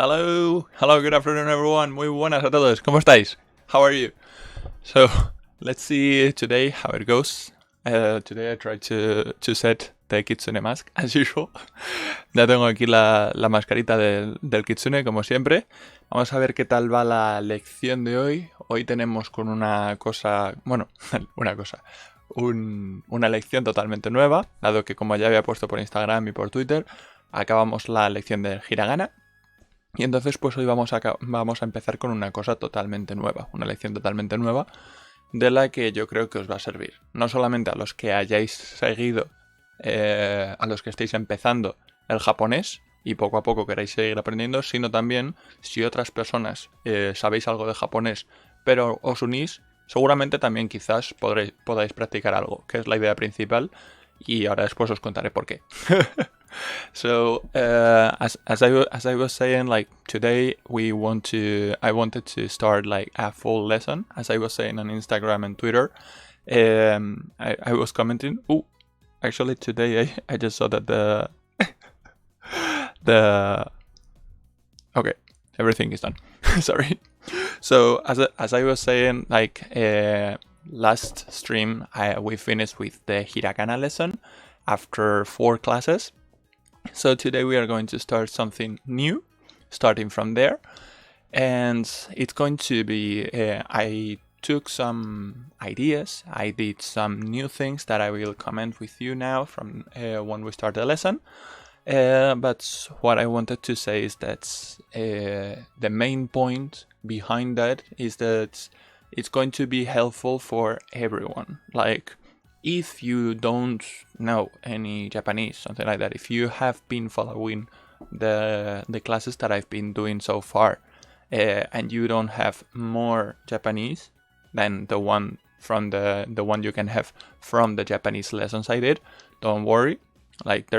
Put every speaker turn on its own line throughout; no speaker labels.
Hello, good afternoon everyone. Muy buenas a todos. ¿Cómo estáis? How are you? So, let's see today how it goes. Today I tried to set the Kitsune mask, as usual. Ya tengo aquí la mascarita del Kitsune, como siempre. Vamos a ver qué tal va la lección de hoy. Hoy tenemos con una lección totalmente nueva, dado que, como ya había puesto por Instagram y por Twitter, acabamos la lección del hiragana. Y entonces pues hoy vamos a empezar con una cosa totalmente nueva, una lección totalmente nueva, de la que yo creo que os va a servir. No solamente a los que hayáis seguido, a los que estéis empezando el japonés y poco a poco queráis seguir aprendiendo, sino también si otras personas sabéis algo de japonés pero os unís, seguramente también quizás podáis practicar algo, que es la idea principal, y ahora después os contaré por qué. So, as I was saying, like today I wanted to start like a full lesson, as I was saying on Instagram and Twitter. I was commenting. Oh, actually today I just saw that okay, everything is done. Sorry. So as I was saying, like last stream we finished with the hiragana lesson after 4 classes. So today we are going to start something new, starting from there, and it's going to be, I took some ideas, I did some new things that I will comment with you now from when we start the lesson, but what I wanted to say is that the main point behind that is that it's going to be helpful for everyone. Like, if you don't know any Japanese, something like that, if you have been following the classes that I've been doing so far, and you don't have more Japanese than the one you can have from the Japanese lessons I did, don't worry. Like,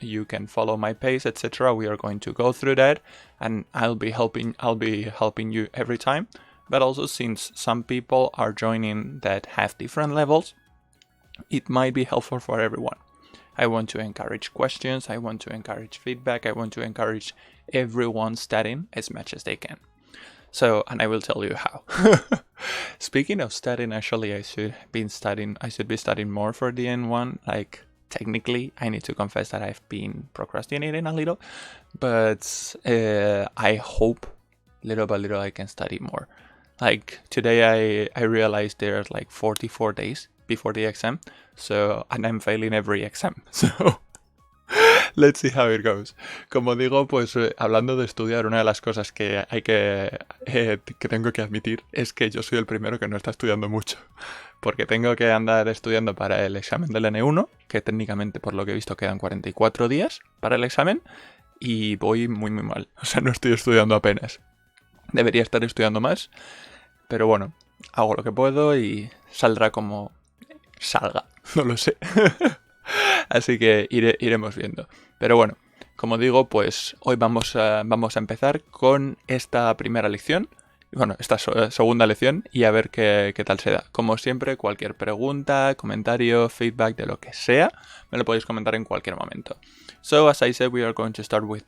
you can follow my pace, etc. We are going to go through that, and I'll be helping you every time. But also, since some people are joining that have different levels, it might be helpful for everyone. I want to encourage questions, I want to encourage feedback, I want to encourage everyone studying as much as they can. So, and I will tell you how. Speaking of studying, actually I should be studying more for the N1. Like, technically, I need to confess that I've been procrastinating a little, but I hope little by little I can study more. Like, today I realized there's like 44 days before the exam, and I'm failing every exam, so let's see how it goes. Como digo, pues hablando de estudiar, una de las cosas que tengo que admitir es que yo soy el primero que no está estudiando mucho, porque tengo que andar estudiando para el examen del N1, que técnicamente, por lo que he visto, quedan 44 días para el examen, y voy muy muy mal, o sea, no estoy estudiando apenas. Debería estar estudiando más, pero bueno, hago lo que puedo y saldrá como salga, no lo sé. Así que iremos viendo. Pero bueno, como digo, pues hoy vamos a empezar con esta primera lección, bueno, esta segunda lección, y a ver qué tal se da. Como siempre, cualquier pregunta, comentario, feedback, de lo que sea, me lo podéis comentar en cualquier momento. So, as I said, we are going to start with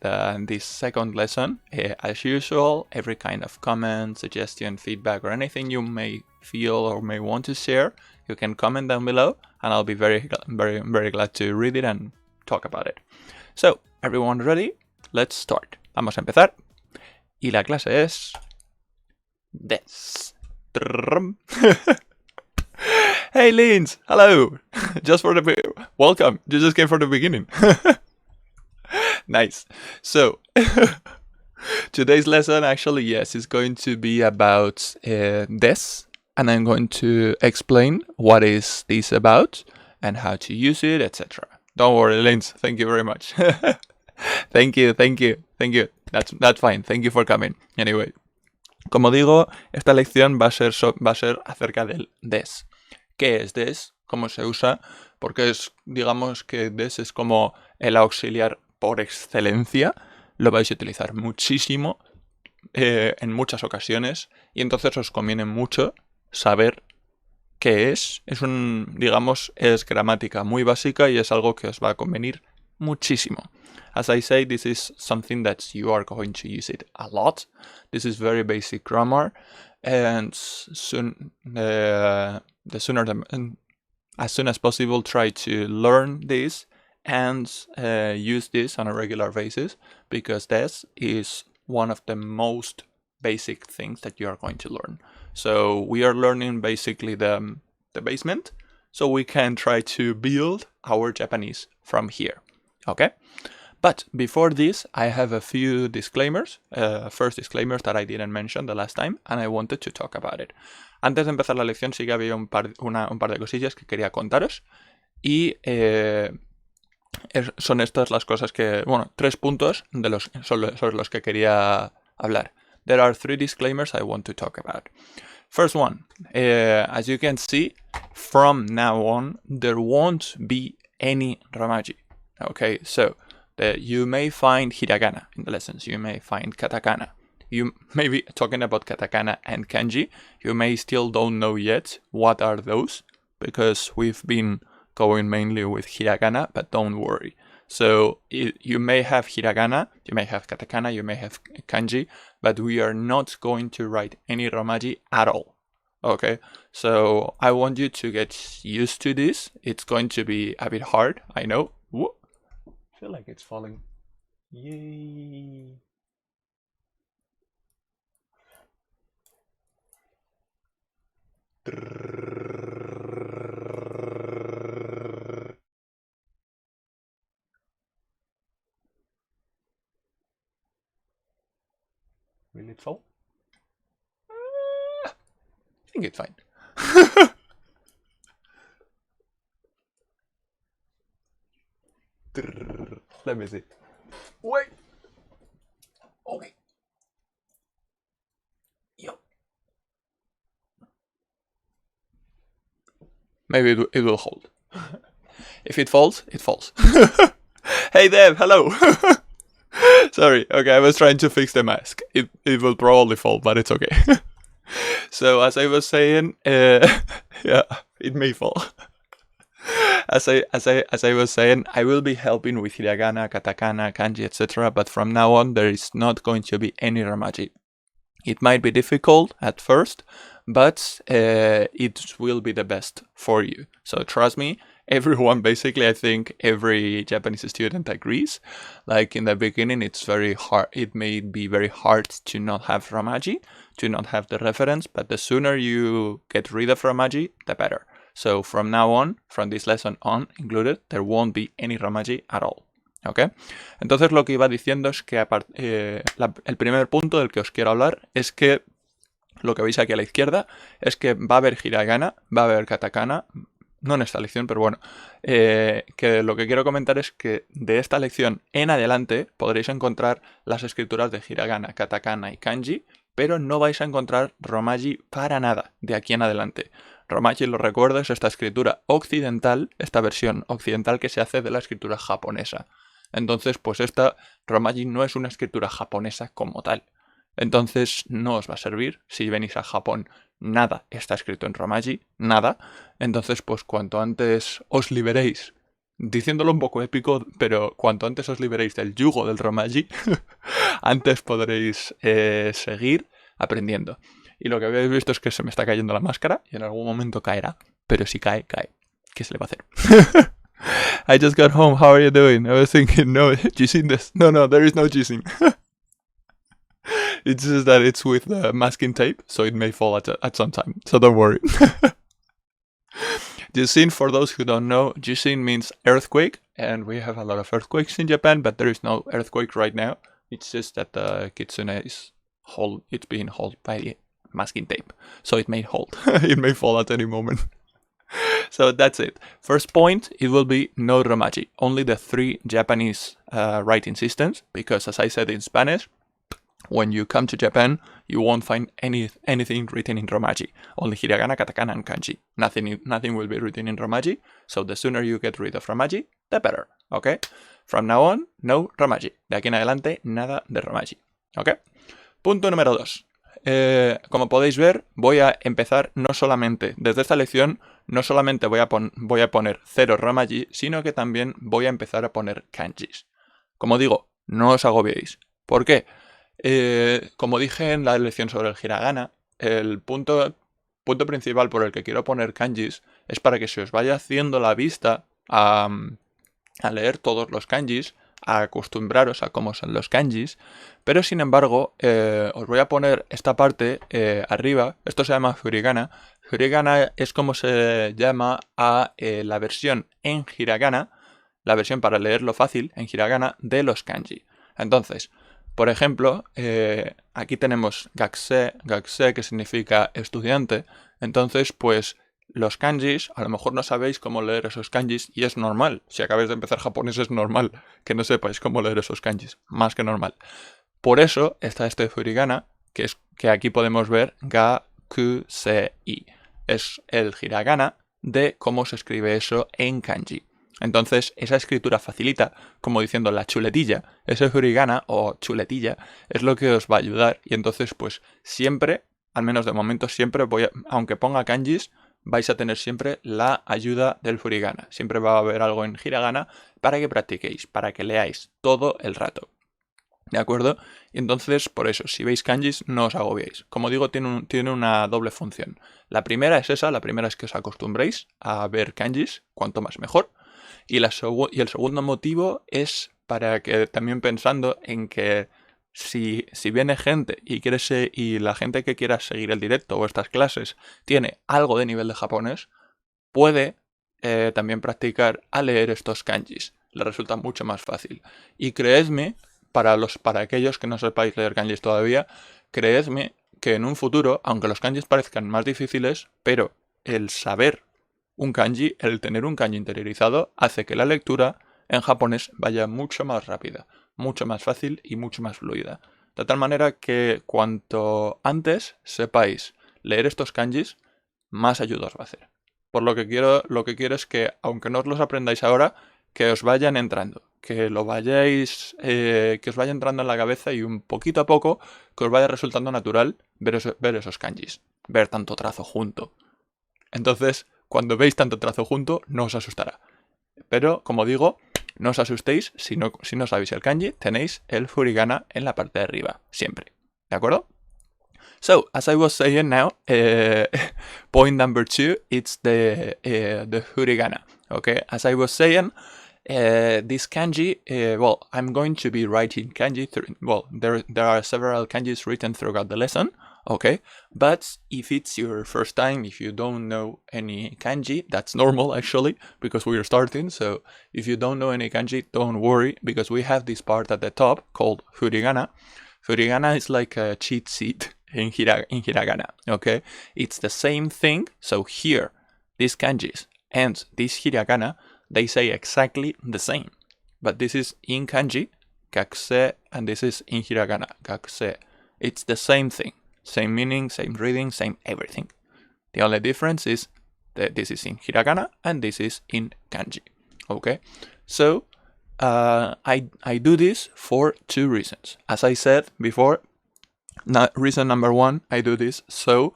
this second lesson. As usual, every kind of comment, suggestion, feedback, or anything you may feel or may want to share, you can comment down below, and I'll be very, very, very glad to read it and talk about it. So, everyone ready? Let's start. Vamos a empezar. Y la clase es this. Hey, Linz! Hello! Welcome! You just came from the beginning. Nice. So, today's lesson, actually, yes, is going to be about this. And I'm going to explain what is this about and how to use it, etc. Don't worry, Linz. Thank you very much. Thank you. That's fine. Thank you for coming. Anyway, como digo, esta lección va a ser acerca del des. ¿Qué es des? ¿Cómo se usa? Porque digamos que des es como el auxiliar por excelencia. Lo vais a utilizar muchísimo en muchas ocasiones, y entonces os conviene mucho saber qué es. Es gramática muy básica y es algo que os va a convenir muchísimo. As I say, this is something that you are going to use it a lot. This is very basic grammar, and as soon as possible, try to learn this and use this on a regular basis, because this is one of the most basic things that you are going to learn. So we are learning basically the basement, so we can try to build our Japanese from here. Okay? But before this, I have a few disclaimers. First disclaimers that I didn't mention the last time, and I wanted to talk about it. Antes de empezar la lección sí que había un par de cosillas que quería contaros. Y son estas las cosas que... Bueno, 3 puntos sobre los que quería hablar. There are 3 disclaimers I want to talk about. First one, as you can see, from now on, there won't be any romaji. Okay, so you may find hiragana in the lessons, you may find katakana. You may be talking about katakana and kanji. You may still don't know yet what are those, because we've been going mainly with hiragana, but don't worry. So you may have hiragana, you may have katakana, you may have kanji, but we are not going to write any romaji at all. Okay, so I want you to get used to this. It's going to be a bit hard, I know. Whoa. I feel like it's falling. Yay. Will it fall? I think it's fine. Let me see. Wait. Okay. Yep. Maybe it will hold. If it falls, it falls. Hey Deb, hello. Sorry, okay, I was trying to fix the mask. It will probably fall, but it's okay. So as I was saying, yeah, it may fall. As I was saying, I will be helping with hiragana, katakana, kanji, etc. But from now on, there is not going to be any romaji. It might be difficult at first, but it will be the best for you. So trust me, everyone, basically, I think every Japanese student agrees. Like in the beginning, it's very hard. It may be very hard to not have romaji, to not have the reference, but the sooner you get rid of romaji, the better. So from now on, from this lesson on included, there won't be any romaji at all. ¿Ok? Entonces lo que iba diciendo es que el primer punto del que os quiero hablar es que lo que veis aquí a la izquierda es que va a haber hiragana, va a haber katakana, no en esta lección, pero bueno, que lo que quiero comentar es que de esta lección en adelante podréis encontrar las escrituras de hiragana, katakana y kanji, pero no vais a encontrar romaji para nada de aquí en adelante. Romaji, lo recuerdo, es esta escritura occidental, esta versión occidental que se hace de la escritura japonesa. Entonces, pues esta romaji no es una escritura japonesa como tal. Entonces, no os va a servir. Si venís a Japón, nada está escrito en romaji, nada. Entonces, pues cuanto antes os liberéis, diciéndolo un poco épico, pero cuanto antes os liberéis del yugo del romaji, antes podréis seguir aprendiendo. Y lo que habéis visto es que se me está cayendo la máscara y en algún momento caerá. Pero si cae, cae. ¿Qué se le va a hacer? I just got home. How are you doing? I was thinking, no, jizzing this. No, there is no jizzing. It's just that it's with masking tape, so it may fall at some time. So don't worry. Jizzing, for those who don't know, jizzing means earthquake, and we have a lot of earthquakes in Japan, but there is no earthquake right now. It's just that the kitsune is it's being held by masking tape, so it may hold. It may fall at any moment. So that's it. First point, it will be no romaji. Only the 3 Japanese writing systems, because as I said in Spanish, when you come to Japan, you won't find anything written in romaji. Only hiragana, katakana, and kanji. Nothing will be written in romaji. So the sooner you get rid of romaji, the better. Okay? From now on, no romaji. De aquí en adelante, nada de romaji. Okay? Punto número 2. como podéis ver, voy a empezar no solamente, desde esta lección, no solamente voy a poner 0 romaji, sino que también voy a empezar a poner kanjis. Como digo, no os agobiéis. ¿Por qué? Como dije en la lección sobre el hiragana, el punto principal por el que quiero poner kanjis es para que se os vaya haciendo la vista a leer todos los kanjis, a acostumbraros a cómo son los kanjis, pero sin embargo os voy a poner esta parte arriba. Esto se llama hiragana. Hiragana es como se llama a la versión en hiragana, la versión para leerlo fácil en hiragana de los kanji. Entonces, por ejemplo, aquí tenemos gakusei, que significa estudiante. Entonces, pues los kanjis, a lo mejor no sabéis cómo leer esos kanjis y es normal. Si acabáis de empezar japonés es normal que no sepáis cómo leer esos kanjis, más que normal. Por eso está este hiragana, que aquí podemos ver gakusei. Es el hiragana de cómo se escribe eso en kanji. Entonces, esa escritura facilita, como diciendo la chuletilla, ese hiragana o chuletilla es lo que os va a ayudar. Y entonces, pues siempre, al menos de momento, siempre aunque ponga kanjis, vais a tener siempre la ayuda del hiragana. Siempre va a haber algo en hiragana para que practiquéis, para que leáis todo el rato. ¿De acuerdo? Y entonces, por eso, si veis kanjis, no os agobiéis. Como digo, tiene una doble función. La primera es esa, la primera es que os acostumbréis a ver kanjis, cuanto más mejor. Y el segundo motivo es para que también pensando en que si viene gente y la gente que quiera seguir el directo o estas clases tiene algo de nivel de japonés, puede también practicar a leer estos kanjis. Le resulta mucho más fácil. Y creedme, para aquellos que no sepáis leer kanjis todavía, creedme que en un futuro, aunque los kanjis parezcan más difíciles, pero el saber un kanji, el tener un kanji interiorizado, hace que la lectura en japonés vaya mucho más rápida, mucho más fácil y mucho más fluida. De tal manera que cuanto antes sepáis leer estos kanjis, más ayuda os va a hacer. Por lo que quiero es que, aunque no os los aprendáis ahora, que os vayan entrando, que os vaya entrando en la cabeza y un poquito a poco que os vaya resultando natural ver esos kanjis, ver tanto trazo junto. Entonces, cuando veis tanto trazo junto, no os asustará. Pero, como digo, no os asustéis si no sabéis el kanji, tenéis el hiragana en la parte de arriba, siempre. ¿De acuerdo? So, as I was saying now, point number 2, it's the hiragana. Okay, as I was saying, this kanji, I'm going to be writing kanji there are several kanjis written throughout the lesson. Okay, but if it's your first time, if you don't know any kanji, that's normal actually, because we are starting. So if you don't know any kanji, don't worry, because we have this part at the top called hiragana. Hiragana is like a cheat sheet in hiragana, okay? It's the same thing. So here, these kanjis and this hiragana, they say exactly the same. But this is in kanji, gakusei, and this is in hiragana, gakusei. It's the same thing. Same meaning, same reading, same everything. The only difference is that this is in hiragana and this is in kanji. Okay? So, I do this for 2 reasons. As I said before, reason number 1, I do this so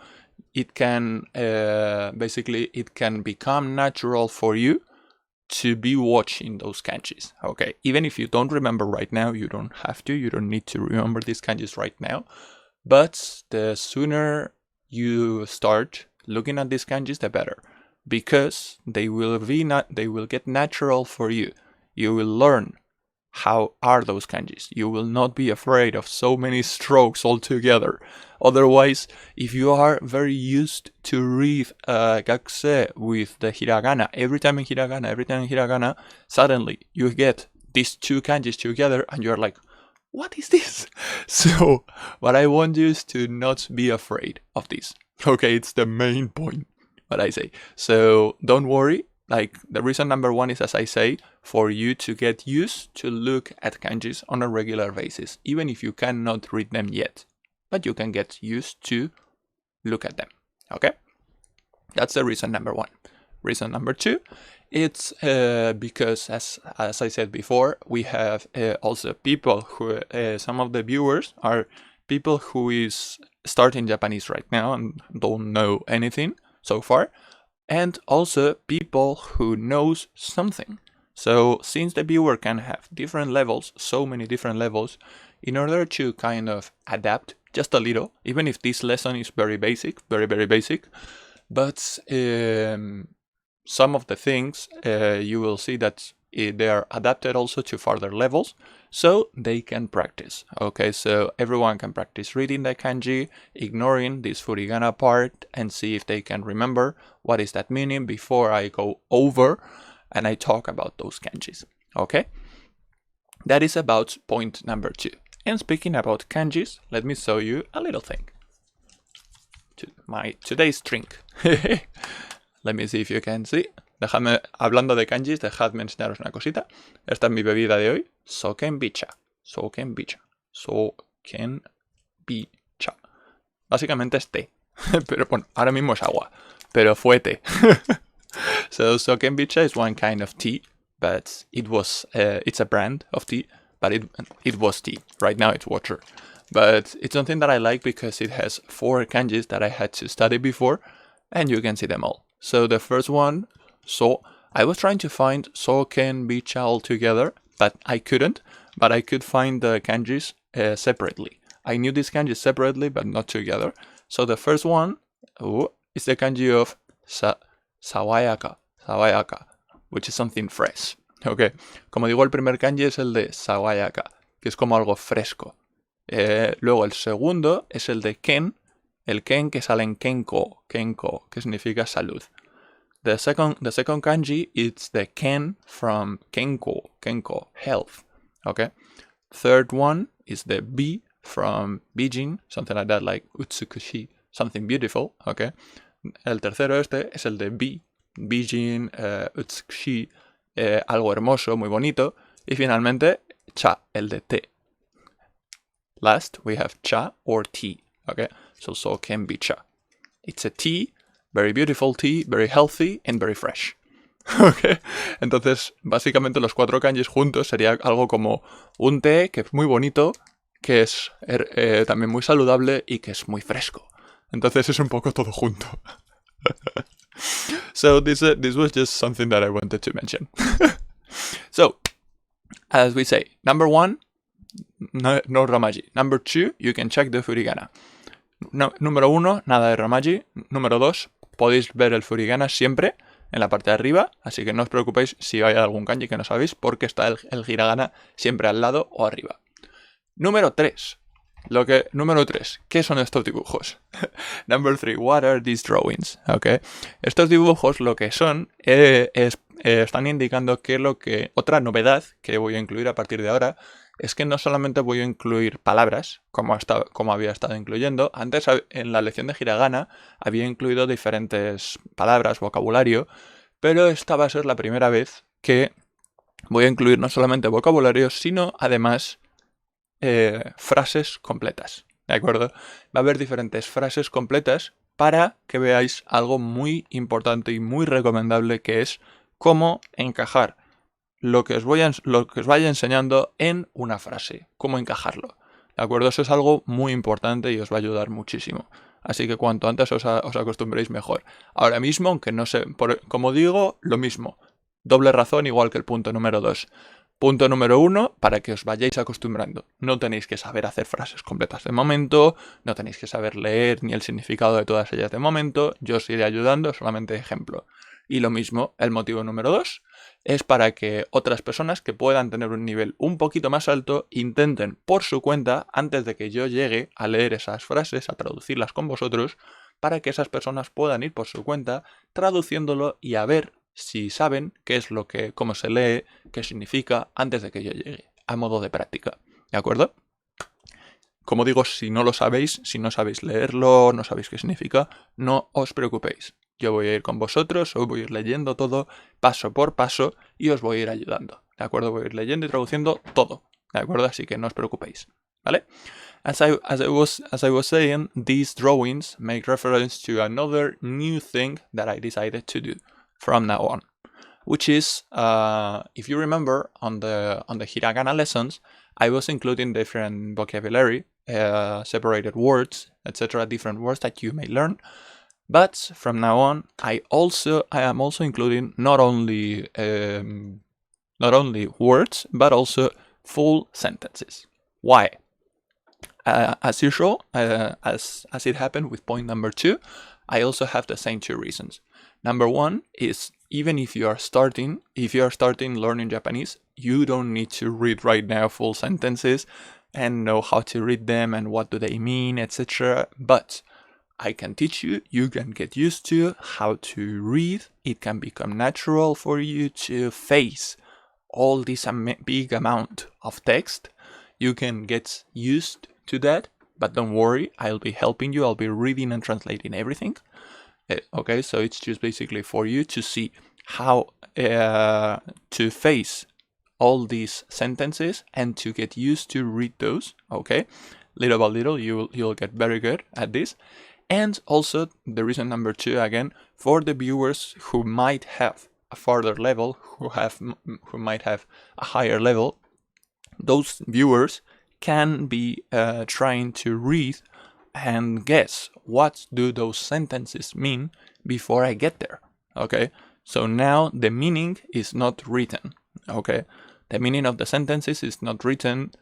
it can, it can become natural for you to be watching those kanjis. Okay? Even if you don't remember right now, you don't have to, you don't need to remember these kanjis right now. But the sooner you start looking at these kanjis, the better, because they will get natural for you. You will learn how are those kanjis. You will not be afraid of so many strokes altogether. Otherwise, if you are very used to read gakusei with the hiragana, every time in hiragana, suddenly you get these 2 kanjis together and you're like, what is this? So, what I want you is to not be afraid of this. Okay, it's the main point, what I say. So, don't worry. Like, the reason number 1 is, as I say, for you to get used to look at kanjis on a regular basis, even if you cannot read them yet. But you can get used to look at them. Okay? That's the reason number 1. Reason number 2, it's because, as I said before, we have also people who, some of the viewers are people who is starting Japanese right now and don't know anything so far, and also people who knows something. So since the viewer can have different levels, so many different levels, in order to kind of adapt just a little, even if this lesson is very basic, very basic, but some of the things you will see that they are adapted also to further levels, so they can practice. Okay, so everyone can practice reading the kanji, ignoring this furigana part, and see if they can remember what is that meaning before I go over and I talk about those kanjis. Okay, that is about point number 2. And speaking about kanjis, let me show you a little thing. My today's drink. Let me see if you can see. Hablando de kanjis, dejadme enseñaros una cosita. Esta es mi bebida de hoy. Sokenbicha. Básicamente es té. Pero bueno, ahora mismo es agua. Pero fue té. So Sokenbicha is one kind of tea, but it's a brand of tea, but it was tea. Right now it's water. But it's something that I like because it has 4 kanjis that I had to study before, and you can see them all. So the first one, I was trying to find Sokenbicha all together, but I couldn't. But I could find the kanjis separately. I knew these kanjis separately, but not together. So the first one is the kanji of sawayaka, which is something fresh. Okay. Como digo, el primer kanji es el de sawayaka, que es como algo fresco. Luego el segundo es el de ken, el ken que sale en kenko, que significa salud. The second kanji is the ken from kenko, health. Okay. Third one is the bi from bijin, something like that, like utsukushi, something beautiful. Okay. El tercero es el de bijin, utsukushi, algo hermoso, muy bonito. Y finalmente cha, el de té. Last, we have cha or tea. Okay, so Sokenbicha. It's a tea, very beautiful tea, very healthy and very fresh. Okay, entonces básicamente los 4 kanjis juntos sería algo como un té que es muy bonito, que es también muy saludable y que es muy fresco. Entonces es un poco todo junto. So this was just something that I wanted to mention. So, as we say, number 1, no Romaji. Number 2, you can check the furigana. Número 1, nada de Romaji. Número 2, podéis ver el furigana siempre en la parte de arriba, así que no os preocupéis si hay algún kanji que no sabéis, porque está el hiragana siempre al lado o arriba. Número 3, ¿qué son estos dibujos? Number 3, what are these drawings? Okay. Estos dibujos lo que son están indicando que otra novedad que voy a incluir a partir de ahora es que no solamente voy a incluir palabras, como había estado incluyendo. Antes en la lección de hiragana había incluido diferentes palabras, vocabulario, pero esta va a ser la primera vez que voy a incluir no solamente vocabulario, sino además frases completas, ¿de acuerdo? Va a haber diferentes frases completas para que veáis algo muy importante y muy recomendable, que es cómo encajar lo que os vaya enseñando en una frase, cómo encajarlo, ¿de acuerdo? Eso es algo muy importante y os va a ayudar muchísimo. Así que cuanto antes os acostumbréis mejor. Ahora mismo, aunque no sé, como digo, lo mismo. Doble razón, igual que el punto número 2. Punto número 1, para que os vayáis acostumbrando. No tenéis que saber hacer frases completas de momento, no tenéis que saber leer ni el significado de todas ellas de momento. Yo os iré ayudando, solamente de ejemplo. Y lo mismo, el motivo número 2 es para que otras personas que puedan tener un nivel un poquito más alto intenten por su cuenta, antes de que yo llegue a leer esas frases, a traducirlas con vosotros, para que esas personas puedan ir por su cuenta traduciéndolo y a ver si saben qué es cómo se lee, qué significa, antes de que yo llegue, a modo de práctica. ¿De acuerdo? Como digo, si no lo sabéis, si no sabéis leerlo, no sabéis qué significa, no os preocupéis. Yo voy a ir con vosotros, os voy a ir leyendo todo paso por paso y os voy a ir ayudando, ¿de acuerdo? Voy a ir leyendo y traduciendo todo, ¿de acuerdo? Así que no os preocupéis, ¿vale? As I was saying, these drawings make reference to another new thing that I decided to do from now on, which is, if you remember, on the hiragana lessons, I was including different vocabulary separated words, etc., different words that you may learn. But from now on, I am also including not only words, but also full sentences. Why? As usual, as it happened with point number 2, I also have the same 2 reasons. Number 1 is, even if you are starting learning Japanese, you don't need to read right now full sentences and know how to read them and what do they mean, etc. But I can teach you, you can get used to how to read. It can become natural for you to face all this big amount of text. You can get used to that, but don't worry, I'll be helping you. I'll be reading and translating everything. Okay, so it's just basically for you to see how to face all these sentences and to get used to read those. Okay, little by little you'll get very good at this. And also the reason number 2, again, for the viewers who might have a further level, who might have a higher level, those viewers can be trying to read and guess what do those sentences mean before I get there. Okay, so now the meaning is not written. Okay, the meaning of the sentences is not written,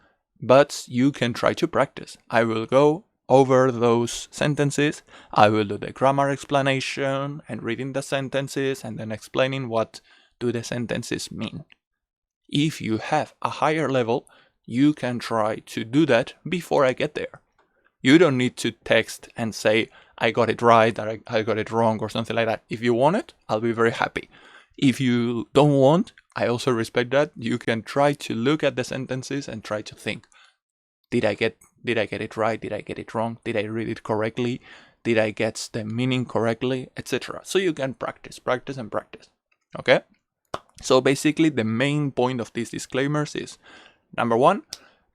but you can try to practice. I will go over those sentences. I will do the grammar explanation and reading the sentences and then explaining what do the sentences mean. If you have a higher level, you can try to do that before I get there. You don't need to text and say, I got it right, or I got it wrong, or something like that. If you want it, I'll be very happy. If you don't want, I also respect that. You can try to look at the sentences and try to think, did I get it right? Did I get it wrong? Did I read it correctly? Did I get the meaning correctly? Etc. So you can practice. Okay? So basically the main point of these disclaimers is, number 1,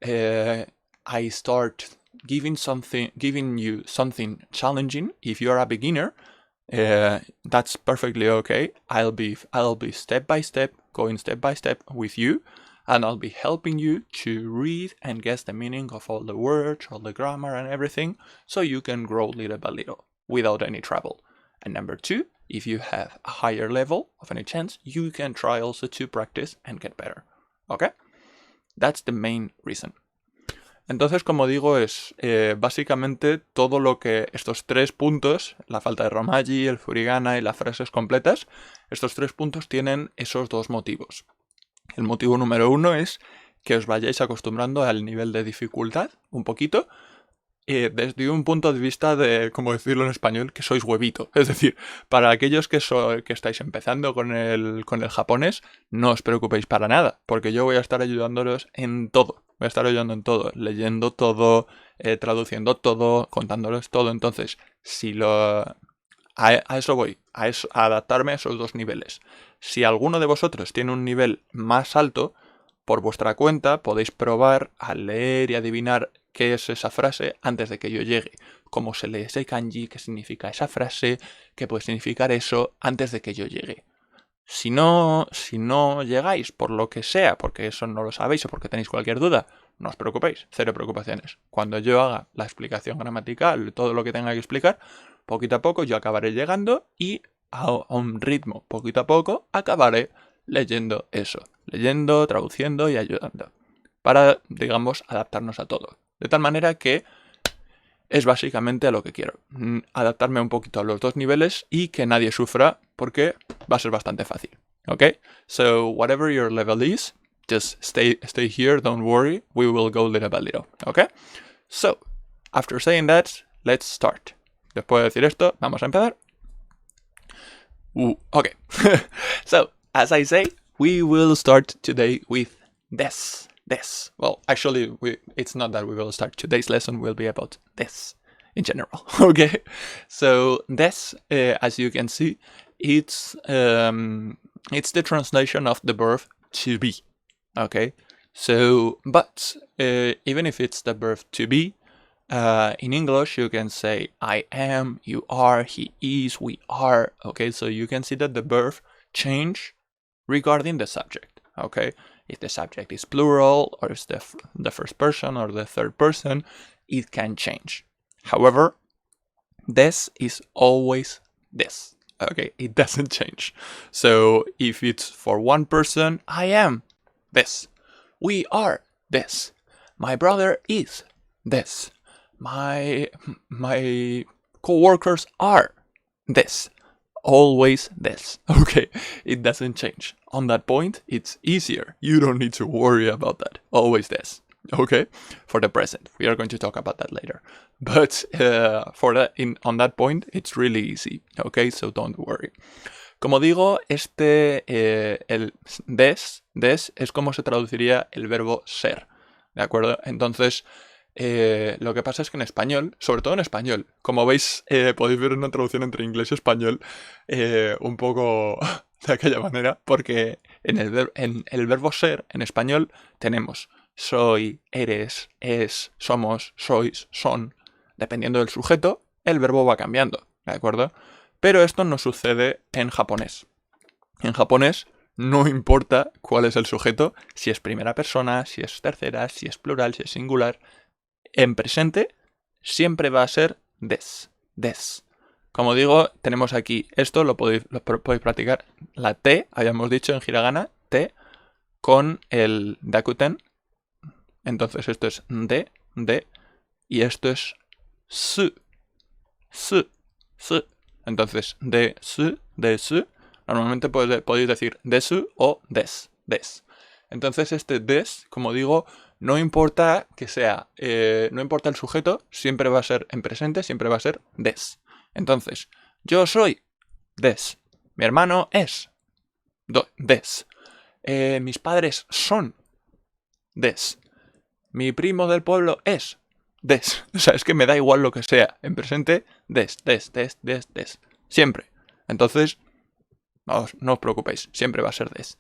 I start giving you something challenging. If you're a beginner, that's perfectly okay. I'll be step by step, going step by step with you, and I'll be helping you to read and guess the meaning of all the words, all the grammar and everything, so you can grow little by little without any trouble. And number 2, if you have a higher level of any chance, you can try also to practice and get better. Okay? That's the main reason. Entonces, como digo, es básicamente todo lo que estos 3 puntos, la falta de romaji, el furigana y las frases completas, estos 3 puntos tienen esos 2 motivos. El motivo número 1 es que os vayáis acostumbrando al nivel de dificultad, un poquito, desde un punto de vista de, como decirlo en español, que sois huevito. Es decir, para aquellos que estáis empezando con el japonés, no os preocupéis para nada, porque yo voy a estar ayudándolos en todo. Voy a estar ayudando en todo, leyendo todo, traduciendo todo, contándoles todo. Entonces, a eso voy, a adaptarme a esos 2 niveles. Si alguno de vosotros tiene un nivel más alto, por vuestra cuenta podéis probar a leer y adivinar qué es esa frase antes de que yo llegue. Cómo se lee ese kanji, qué significa esa frase, qué puede significar eso antes de que yo llegue. Si no llegáis por lo que sea, porque eso no lo sabéis o porque tenéis cualquier duda, no os preocupéis, 0 preocupaciones. Cuando yo haga la explicación gramatical, todo lo que tenga que explicar, poquito a poco yo acabaré llegando y a un ritmo poquito a poco acabaré leyendo eso. Leyendo, traduciendo y ayudando. Para, digamos, adaptarnos a todo. De tal manera que es básicamente a lo que quiero. Adaptarme un poquito a los 2 niveles y que nadie sufra, porque va a ser bastante fácil. Okay? So, whatever your level is, just stay here, don't worry. We will go little by little. Okay? So, after saying that, let's start. Después de decir esto, vamos a empezar. Okay. So, as I say, we will start today with des. Well, actually, it's not that we will start. Today's lesson will be about des in general. Okay, so des, as you can see, it's the translation of the verb to be. Okay, so but even if it's the verb to be, in English you can say I am, you are, he is, we are. Okay, so you can see that the verb change regarding the subject. Okay, if the subject is plural or it's the first person or the third person, it can change. However, this is always this. Okay, it doesn't change. So if it's for one person, I am this. We are this. My brother is this. My co-workers are this. Always this. Okay, it doesn't change. On that point, it's easier. You don't need to worry about that. Always this. Okay, for the present. We are going to talk about that later. But on that point, it's really easy. Okay, so don't worry. Como digo, el des es como se traduciría el verbo ser. ¿De acuerdo? Entonces, lo que pasa es que en español, sobre todo en español, como veis, podéis ver una traducción entre inglés y español un poco de aquella manera, porque en el verbo ser, en español, tenemos soy, eres, es, somos, sois, son. Dependiendo del sujeto, el verbo va cambiando, ¿de acuerdo? Pero esto no sucede en japonés. En japonés no importa cuál es el sujeto, si es primera persona, si es tercera, si es plural, si es singular. En presente siempre va a ser des. Como digo, tenemos aquí esto, lo podéis practicar. La T, habíamos dicho en hiragana, T, con el dakuten. Entonces esto es de, y esto es su. Entonces, de su. Normalmente podéis decir desu o des. Entonces este des, como digo, no importa que sea, no importa el sujeto, siempre va a ser en presente, siempre va a ser des. Entonces, yo soy des. Mi hermano es des. Mis padres son des. Mi primo del pueblo es des. O sea, es que me da igual lo que sea. En presente, des. Siempre. Entonces, no os preocupéis. Siempre va a ser des.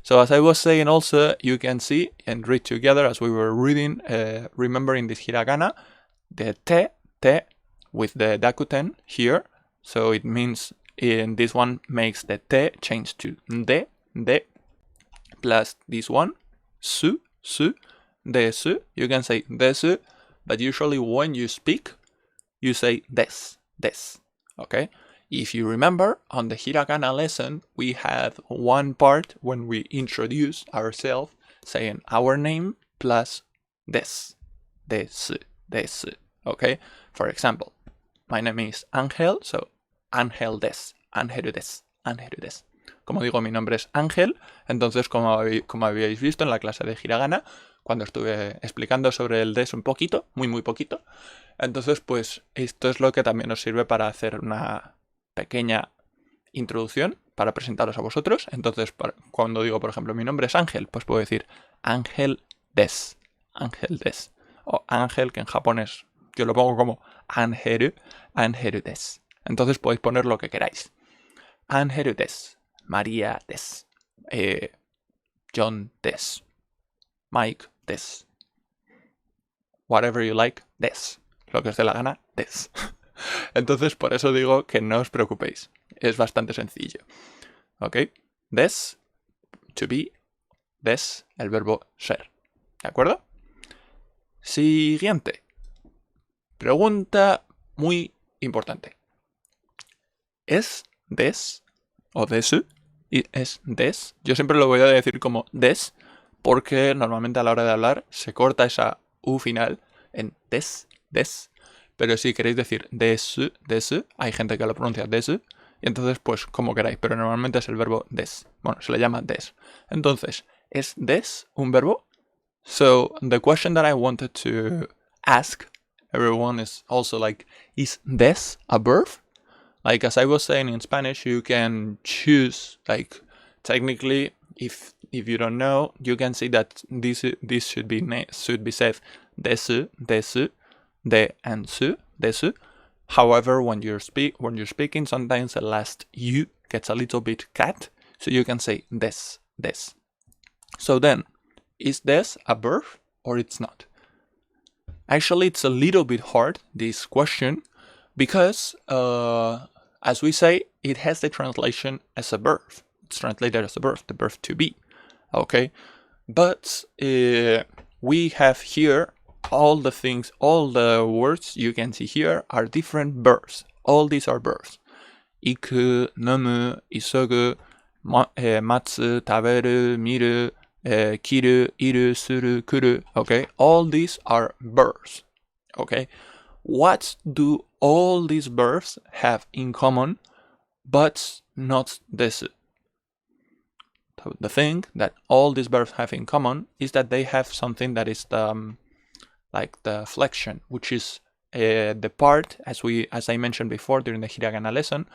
So as I was saying also, you can see and read together as we were reading, remembering this hiragana, the te with the dakuten here. So it means in this one makes the te change to de, plus this one, su, desu. You can say desu, but usually when you speak, you say des. Okay? If you remember, on the hiragana lesson, we had one part when we introduce ourselves, saying our name plus desu. Okay? For example, my name is Ángel, so Ángel des. Como digo, mi nombre es Ángel, entonces como habíais visto en la clase de hiragana, cuando estuve explicando sobre el des un poquito, muy poquito, entonces pues esto es lo que también nos sirve para hacer una pequeña introducción, para presentaros a vosotros. Entonces, cuando digo, por ejemplo, mi nombre es Ángel, pues puedo decir Ángel des. O Ángel, que en japonés yo lo pongo como Angeru des. Entonces podéis poner lo que queráis. Angeru des. María des. John des. Mike des. Whatever you like, des. Lo que os dé la gana, des. Entonces, por eso digo que no os preocupéis. Es bastante sencillo. ¿Ok? Des, to be. Des, el verbo ser. ¿De acuerdo? Siguiente. Pregunta muy importante. ¿Es des o desu? ¿Y es des? Yo siempre lo voy a decir como des, porque normalmente a la hora de hablar se corta esa u final en des. Pero si queréis decir desu, hay gente que lo pronuncia desu, y entonces pues como queráis, pero normalmente es el verbo des. Bueno, se le llama des. Entonces, ¿es des un verbo? So, the question that I wanted to ask everyone is also like, is des a verb? Like, as I was saying in Spanish, you can choose, like, technically, if you don't know, you can see that this should be said desu, de and su, desu. However, when you're speaking, sometimes the last u gets a little bit cut, so you can say des. So then, is des a verb or it's not? Actually, it's a little bit hard, this question, because as we say, it has the translation as a verb. It's translated as a verb, the verb to be. Okay, but we have here all the things, all the words you can see here are different verbs. All these are verbs. Iku, nomu, isogu, matsu, taberu, miru, kiru, iru, suru, kuru. Okay, all these are verbs. Okay, what do all these verbs have in common, but not desu? The thing that all these verbs have in common is that they have something that is like the flexion, which is the part, as I mentioned before during the hiragana lesson,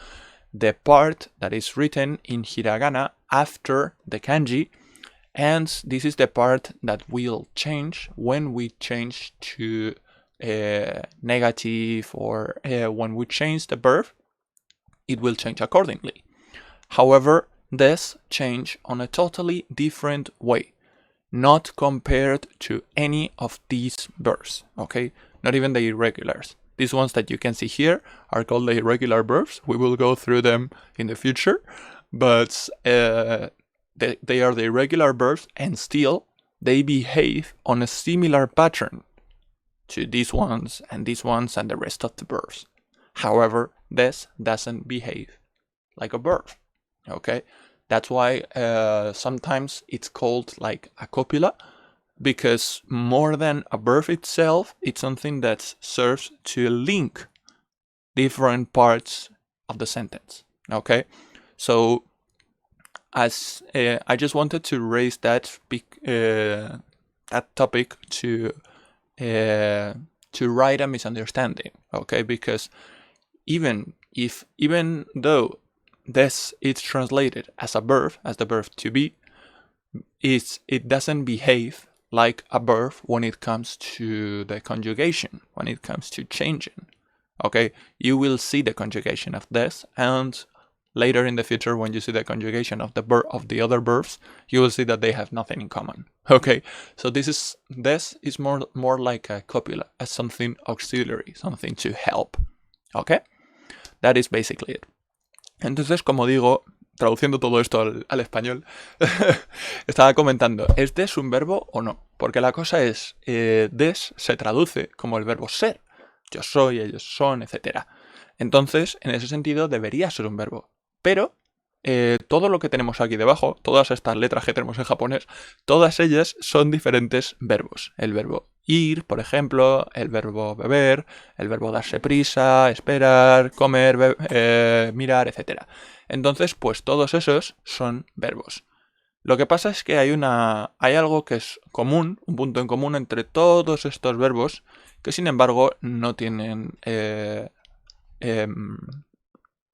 the part that is written in hiragana after the kanji, and this is the part that will change when we change to negative, or when we change the verb, it will change accordingly. However, this change on a totally different way, not compared to any of these verbs, okay? Not even the irregulars. These ones that you can see here are called the irregular verbs. We will go through them in the future, but they are the irregular verbs, and still they behave on a similar pattern to these ones and the rest of the verbs. However, this doesn't behave like a verb, okay? That's why sometimes it's called like a copula, because more than a verb itself, it's something that serves to link different parts of the sentence, okay? So as I just wanted to raise that topic to write a misunderstanding, okay? Because even though this is translated as a verb, as the verb to be, it doesn't behave like a verb when it comes to the conjugation, when it comes to changing, okay? You will see the conjugation of this, and later in the future, when you see the conjugation of the other verbs, you will see that they have nothing in common, okay? So this is more like a copula, as something auxiliary, something to help, okay? That is basically it. Entonces, como digo, traduciendo todo esto al español, estaba comentando, ¿es des un verbo o no? Porque la cosa es, des se traduce como el verbo ser. Yo soy, ellos son, etc. Entonces, en ese sentido, debería ser un verbo. Pero todo lo que tenemos aquí debajo, todas estas letras que tenemos en japonés, todas ellas son diferentes verbos. El verbo ir, por ejemplo, el verbo beber, el verbo darse prisa, esperar, comer, mirar, etc. Entonces, pues todos esos son verbos. Lo que pasa es que hay algo que es común, un punto en común entre todos estos verbos, que sin embargo no tienen,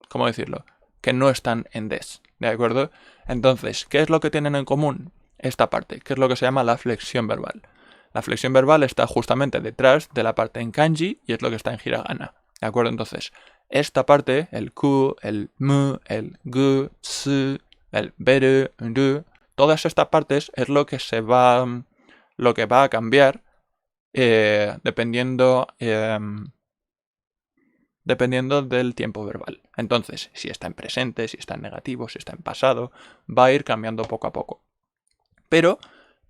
¿cómo decirlo? Que no están en des, ¿de acuerdo? Entonces, ¿qué es lo que tienen en común? Esta parte, que es lo que se llama la flexión verbal. La flexión verbal está justamente detrás de la parte en kanji y es lo que está en hiragana, ¿de acuerdo? Entonces, esta parte, el ku, el mu, el gu, su, el beru, ru, todas estas partes es lo que va a cambiar dependiendo del tiempo verbal. Entonces, si está en presente, si está en negativo, si está en pasado, va a ir cambiando poco a poco. Pero,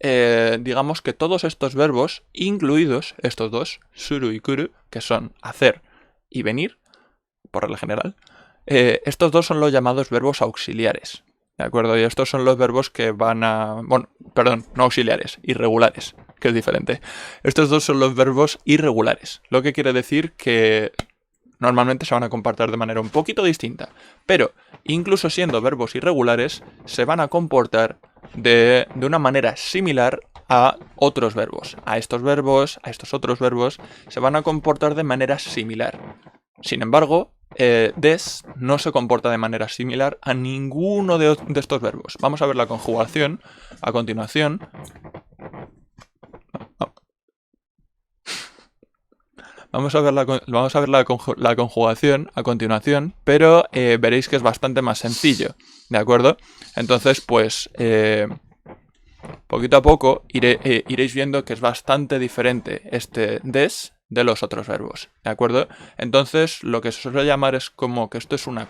digamos que todos estos verbos, incluidos estos dos, suru y kuru, que son hacer y venir, por regla general, estos dos son los llamados verbos auxiliares, ¿de acuerdo? Y estos son los verbos que van a... Bueno, perdón, no auxiliares, irregulares, que es diferente. Estos dos son los verbos irregulares, lo que quiere decir que normalmente se van a comportar de manera un poquito distinta, pero incluso siendo verbos irregulares, se van a comportar de una manera similar a otros verbos. A estos otros verbos, se van a comportar de manera similar. Sin embargo, des no se comporta de manera similar a ninguno de estos verbos. Vamos a ver la conjugación a continuación. Vamos a ver la conjugación a continuación, pero veréis que es bastante más sencillo, ¿de acuerdo? Entonces, pues, poquito a poco iréis viendo que es bastante diferente este des de los otros verbos, ¿de acuerdo? Entonces, lo que se suele llamar es como que esto es una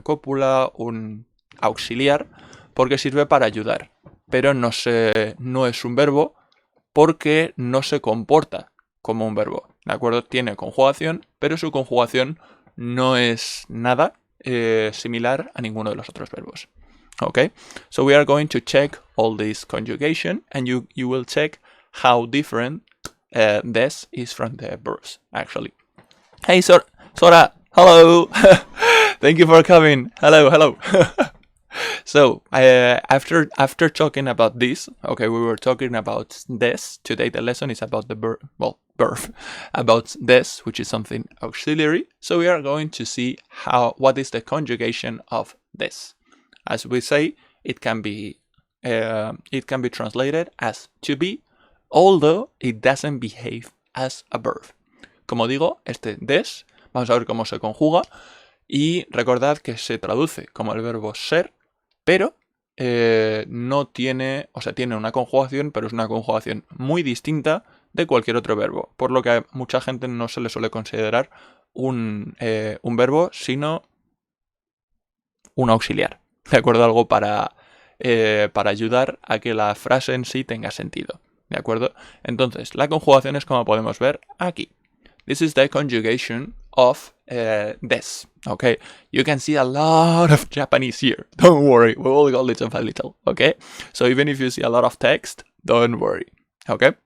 cópula, un auxiliar, porque sirve para ayudar, pero no es un verbo, porque no se comporta como un verbo, ¿de acuerdo? Tiene conjugación, pero su conjugación no es nada similar a ninguno de los otros verbos. Okay, so we are going to check all this conjugation, and you will check how different this is from the verbs, actually. Hey, Sora, hello! Thank you for coming. Hello. So, after talking about this, okay, we were talking about this. Today the lesson is about the verb, about this, which is something auxiliary. So we are going to see what is the conjugation of this. As we say, it can be translated as to be, although it doesn't behave as a verb. Como digo, este this, vamos a ver cómo se conjuga, y recordad que se traduce como el verbo ser, pero no tiene, o sea, tiene una conjugación, pero es una conjugación muy distinta de cualquier otro verbo, por lo que a mucha gente no se le suele considerar un verbo, sino un auxiliar. ¿De acuerdo? Algo para ayudar a que la frase en sí tenga sentido. ¿De acuerdo? Entonces, la conjugación es como podemos ver aquí. This is the conjugation of this. Okay? You can see a lot of Japanese here. Don't worry. We will go little by little. Okay? So even if you see a lot of text, don't worry. Okay?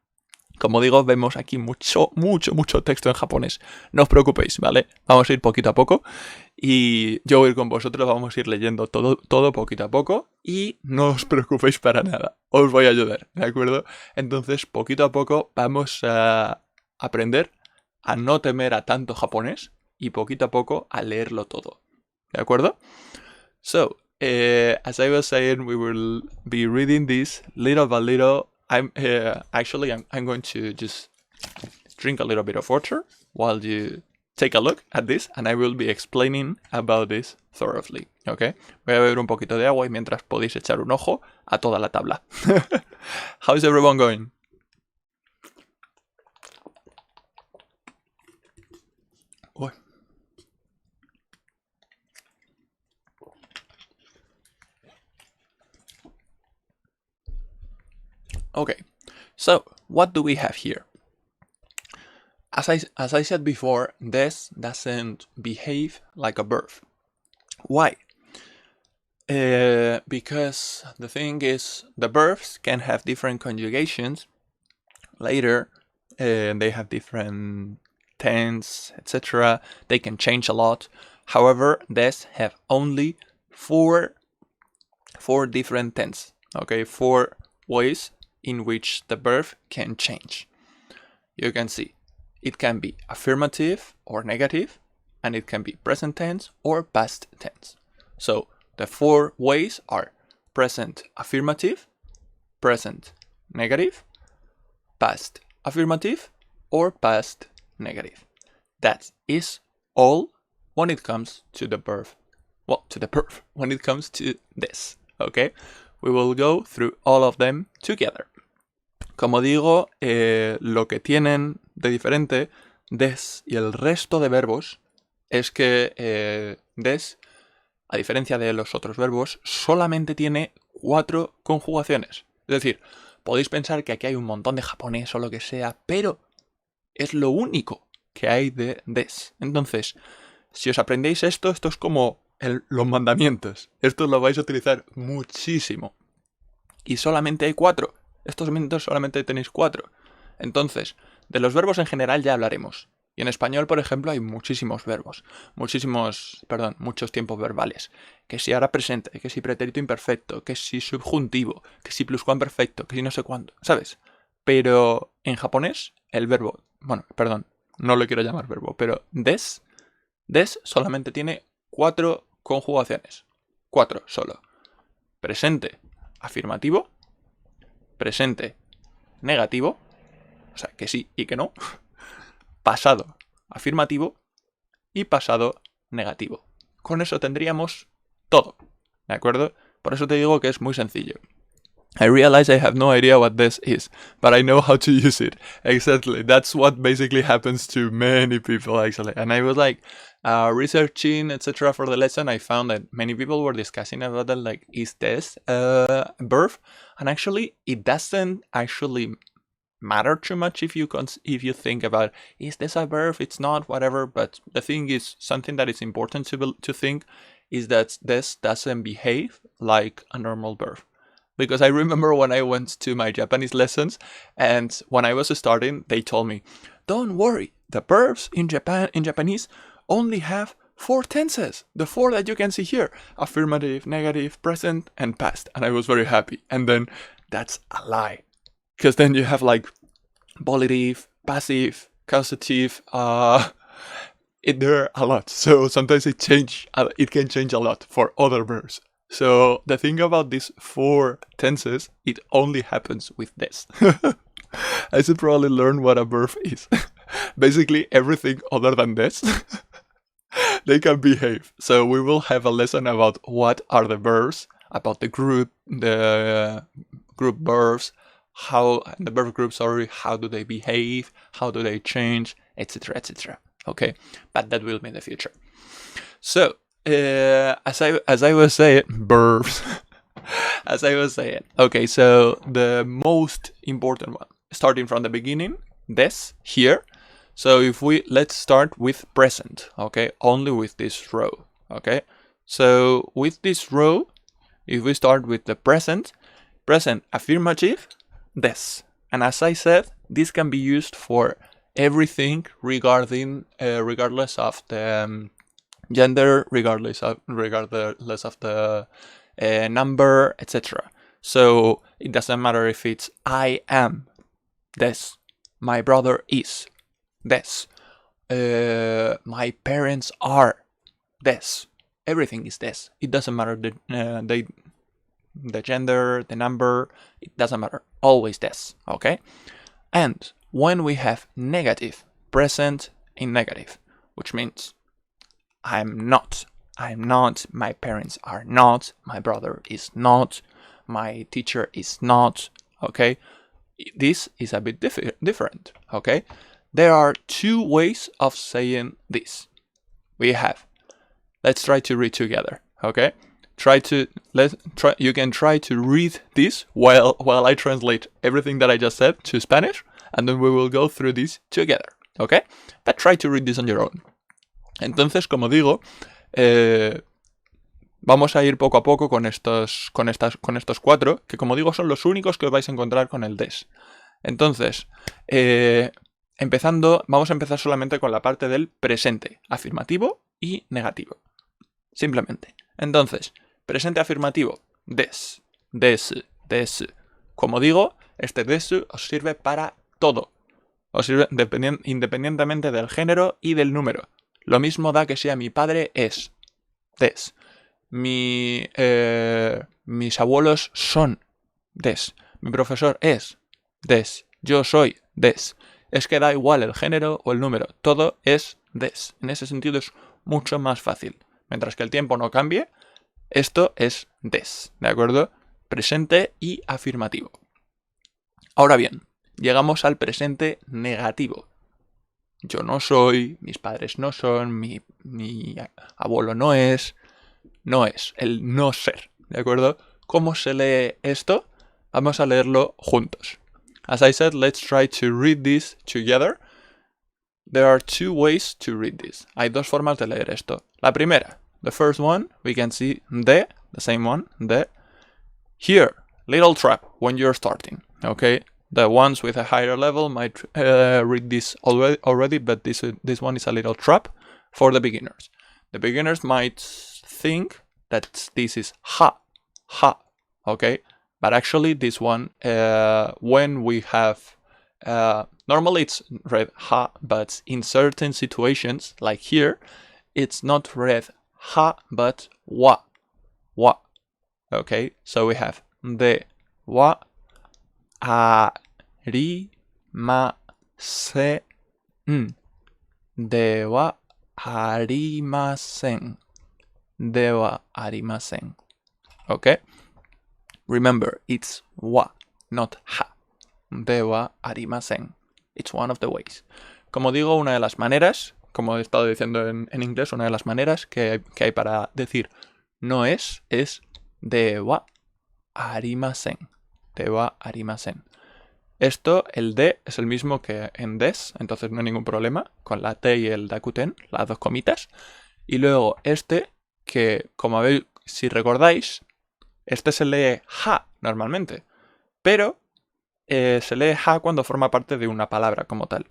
Como digo, vemos aquí mucho texto en japonés. No os preocupéis, ¿vale? Vamos a ir poquito a poco y yo voy a ir con vosotros, vamos a ir leyendo todo poquito a poco y no os preocupéis para nada. Os voy a ayudar, ¿de acuerdo? Entonces, poquito a poco vamos a aprender a no temer a tanto japonés y poquito a poco a leerlo todo, ¿de acuerdo? So, as I was saying, we will be reading this little by little. I'm going to just drink a little bit of water while you take a look at this, and I will be explaining about this thoroughly, okay? Voy a beber un poquito de agua y mientras podéis echar un ojo a toda la tabla. How's everyone going? Uy. Okay, so what do we have here? As I said before, this doesn't behave like a verb. Why? Because the thing is, the verbs can have different conjugations later. They have different tense, etc. They can change a lot. However, this have only four different tense. Okay, 4 ways in which the verb can change. You can see it can be affirmative or negative, and it can be present tense or past tense. So the 4 ways are present affirmative, present negative, past affirmative, or past negative. That is all when it comes to the verb. Well, to the verb, when it comes to this, okay? We will go through all of them together. Como digo, lo que tienen de diferente this y el resto de verbos es que this, a diferencia de los otros verbos, solamente tiene 4 conjugaciones. Es decir, podéis pensar que aquí hay un montón de japonés o lo que sea, pero es lo único que hay de this. Entonces, si os aprendéis esto es como los mandamientos. Esto lo vais a utilizar muchísimo. Y solamente hay 4. Estos momentos solamente tenéis 4. Entonces, de los verbos en general ya hablaremos. Y en español, por ejemplo, hay muchísimos verbos. Muchos tiempos verbales. Que si ahora presente, que si pretérito imperfecto, que si subjuntivo, que si pluscuamperfecto, que si no sé cuánto, ¿sabes? Pero en japonés, el verbo... no lo quiero llamar verbo, pero des solamente tiene 4 conjugaciones. 4 solo. Presente afirmativo, presente negativo, o sea, que sí y que no, pasado afirmativo y pasado negativo. Con eso tendríamos todo, ¿de acuerdo? Por eso te digo que es muy sencillo. I realize I have no idea what this is, but I know how to use it. Exactly. That's what basically happens to many people, actually. And I was like, researching, etc. for the lesson, I found that many people were discussing about that, like, is this a verb? And actually, it doesn't actually matter too much if you think about, is this a verb? It's not, whatever. But the thing is, something that is important to think is that this doesn't behave like a normal verb. Because I remember when I went to my Japanese lessons, and when I was starting, they told me, don't worry, the verbs in Japanese only have 4 tenses. The 4 that you can see here: affirmative, negative, present, and past. And I was very happy. And then that's a lie. Because then you have like volitive, passive, causative, there are a lot. So sometimes it can change a lot for other verbs. So the thing about these 4 tenses, it only happens with this. I should probably learn what a verb is. Basically everything other than this, they can behave. So we will have a lesson about what are the verbs, about the group verbs, how the verb groups how do they behave, how do they change, etc., etc. Okay, but that will be in the future. So as I was saying, verbs. As I was saying, okay, so the most important one, starting from the beginning, this here. So let's start with present, okay, only with this row, okay. So with this row, if we start with the present affirmative, this. And as I said, this can be used for everything regardless of the gender, regardless of the number, etc. So it doesn't matter if it's I am this, my brother is this, my parents are this. Everything is this. It doesn't matter the gender, the number, it doesn't matter. Always this, okay? And when we have negative, present in negative, which means I'm not, my parents are not, my brother is not, my teacher is not, okay? This is a bit different, okay? There are 2 ways of saying this. Let's try to read together, okay? You can try to read this while I translate everything that I just said to Spanish, and then we will go through this together, okay? But try to read this on your own. Entonces, como digo, vamos a ir poco a poco con estos 4, que como digo son los únicos que os vais a encontrar con el des. Entonces, vamos a empezar solamente con la parte del presente, afirmativo y negativo. Simplemente. Entonces, presente afirmativo, des, desu, desu. Como digo, este desu os sirve para todo. Os sirve independientemente del género y del número. Lo mismo da que sea mi padre es des. Mis abuelos son des. Mi profesor es des. Yo soy des. Es que da igual el género o el número. Todo es des. En ese sentido es mucho más fácil. Mientras que el tiempo no cambie, esto es des. ¿De acuerdo? Presente y afirmativo. Ahora bien, llegamos al presente negativo. Yo no soy, mis padres no son, mi abuelo no es, el no ser, ¿de acuerdo? ¿Cómo se lee esto? Vamos a leerlo juntos. As I said, let's try to read this together. There are 2 ways to read this. Hay 2 formas de leer esto. La primera, the first one, we can see the same one, the. Here, little trap when you're starting, okay? The ones with a higher level might read this already, but this one is a little trap for the beginners. The beginners might think that this is ha, okay? But actually this one, when we have, normally it's read ha, but in certain situations, like here, it's not read ha, but wa. Okay, so we have de, wa, arimasen. Dewa arimasen. Okay? Remember, it's wa, not ha. Dewa arimasen. It's one of the ways. Como digo, una de las maneras, como he estado diciendo en inglés, una de las maneras que hay para decir no es dewa arimasen. Dewa arimasen. Esto, el de, es el mismo que en des, entonces no hay ningún problema con la T y el dakuten, las dos comitas. Y luego este, que como veis, si recordáis, este se lee ja normalmente, pero se lee ja cuando forma parte de una palabra como tal.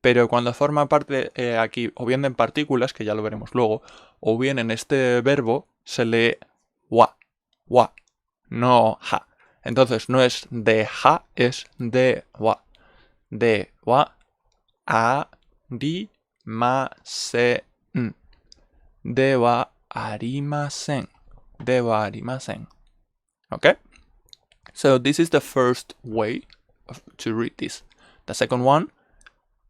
Pero cuando forma parte aquí, o bien en partículas, que ya lo veremos luego, o bien en este verbo, se lee wa, no ja. Entonces no es de ja, es de wa. De wa, a, ri, ma, se, n. De wa arimasen. De wa arimasen. Okay? So this is the first way to read this. The second one,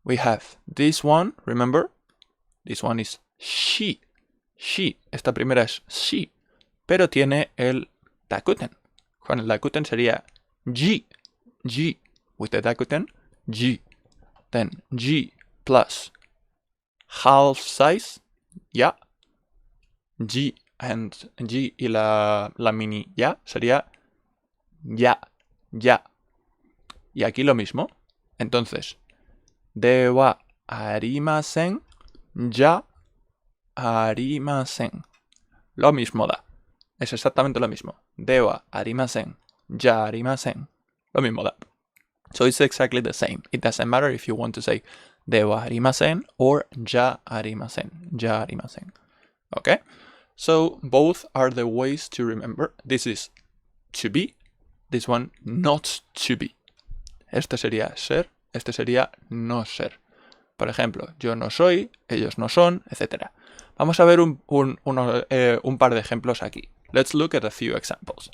we have this one, remember? This one is she. She. Esta primera es she, pero tiene el dakuten. Con el dakuten sería G. G. With the dakuten, G. Then G plus half size, ya. G and G y la mini ya sería ya. Ya. Y aquí lo mismo. Entonces, de wa arimasen, ya arimasen. Lo mismo da. Es exactamente lo mismo. De wa arimasen, ya arimasen. Lo mismo da. So it's exactly the same. It doesn't matter if you want to say de wa arimasen or ya arimasen. Ya arimasen. Okay? So both are the ways to remember. This is to be. This one not to be. Este sería ser, este sería no ser. Por ejemplo, yo no soy, ellos no son, etc. Vamos a ver un par de ejemplos aquí. Let's look at a few examples.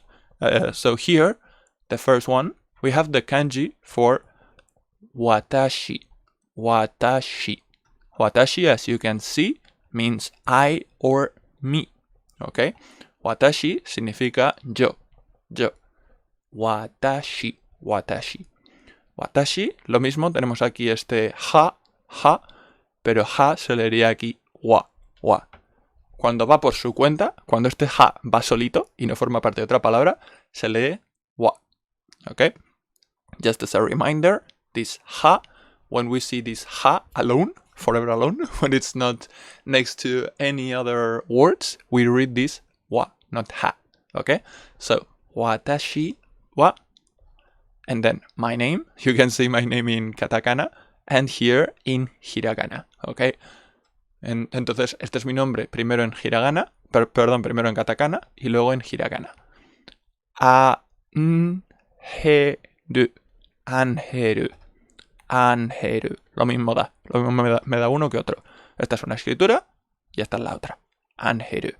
So here, the first one, we have the kanji for watashi. Watashi. Watashi, as you can see, means I or me. Okay? Watashi significa yo. Yo. Watashi. Watashi. Watashi, lo mismo, tenemos aquí este ja, pero ja se leería aquí wa. Cuando va por su cuenta, cuando este ja va solito y no forma parte de otra palabra, se lee wa. Okay? Just as a reminder, this ha, when we see this ha alone, forever alone, when it's not next to any other words, we read this wa, not ha. Okay? So, watashi wa. And then my name, you can see my name in katakana and here in hiragana, ¿ok? Entonces, este es mi nombre primero en hiragana, primero en katakana y luego en hiragana. Anheru, anheru, lo mismo me da uno que otro. Esta es una escritura y esta es la otra. Anheru.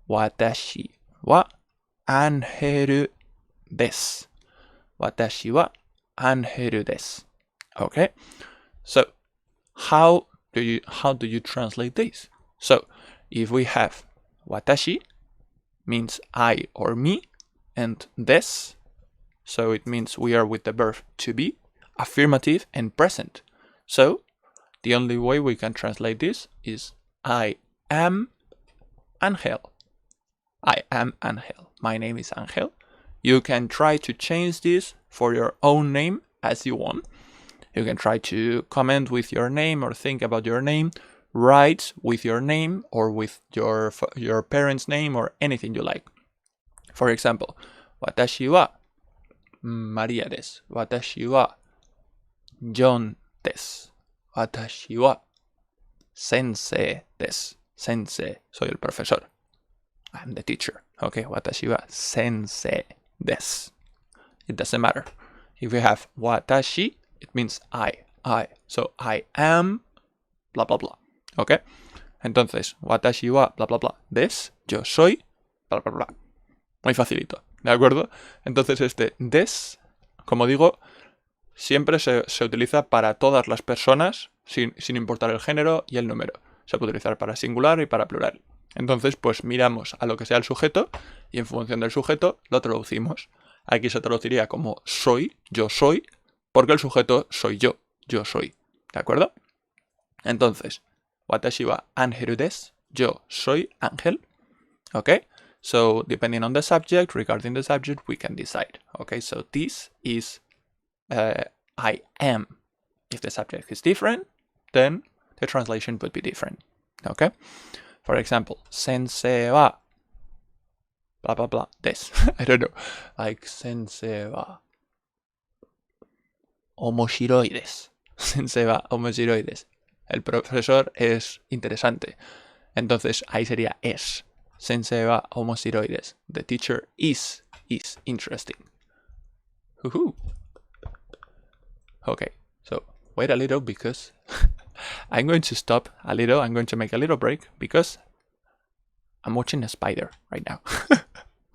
Watashi wa anheru desu. Watashi wa anheru desu. Okay? So, how do you translate this? So, if we have watashi means I or me, and desu, so it means we are with the verb to be, affirmative and present. So, the only way we can translate this is I am Angel. I am Angel. My name is Angel. You can try to change this for your own name as you want. You can try to comment with your name or think about your name, write with your name or with your parents' name or anything you like. For example, watashi wa Maria desu. Watashi wa John desu. Watashi wa sensei desu. Sensei, soy el profesor. I'm the teacher. Okay, watashi wa sensei desu. It doesn't matter. If we have watashi, it means I. So I am blah blah blah. Okay? Entonces, watashi wa blah blah blah desu. Yo soy blah blah blah. Muy facilito, ¿de acuerdo? Entonces este desu, como digo, siempre se utiliza para todas las personas sin importar el género y el número. Se puede utilizar para singular y para plural. Entonces, pues miramos a lo que sea el sujeto y en función del sujeto lo traducimos. Aquí se traduciría como soy, yo soy, porque el sujeto soy yo soy. ¿De acuerdo? Entonces, watashi wa angeru desu, yo soy Ángel. Okay? So, depending on the subject, regarding the subject, we can decide. Okay? So, this is I am. If the subject is different, then the translation would be different. Okay? For example, sensei wa blah blah blah this. I don't know. Like sensei wa omoshiroi desu. Sensei wa omoshiroi desu. El profesor es interesante. Entonces ahí sería es. Sensei wa omoshiroi desu. The teacher is interesting. Okay, so wait a little because I'm going to stop a little. I'm going to make a little break because I'm watching a spider right now.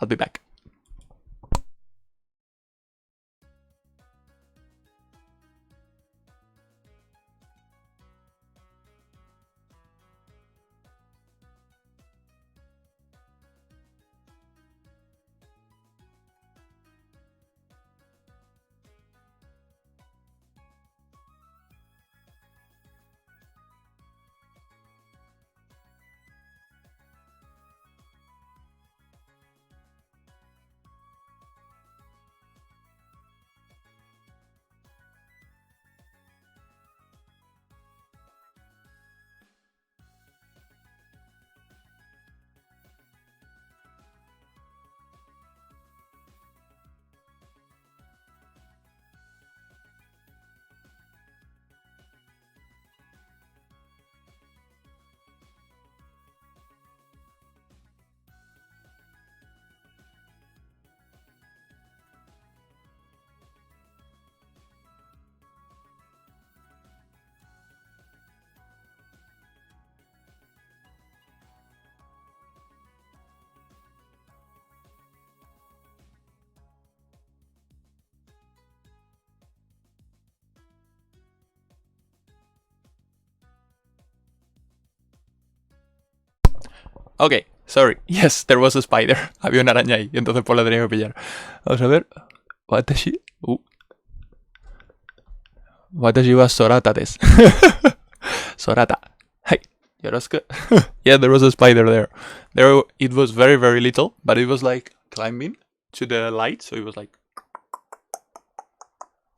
I'll be back. Ok, sorry. Yes, there was a spider. Había una araña ahí, y entonces pues la tenía que pillar. Vamos a ver. Watashi wa sorata desu. Sorata. Hi. Yoroshiku. Yeah, there was a spider there. It was very, very little, but it was like climbing to the light, so it was like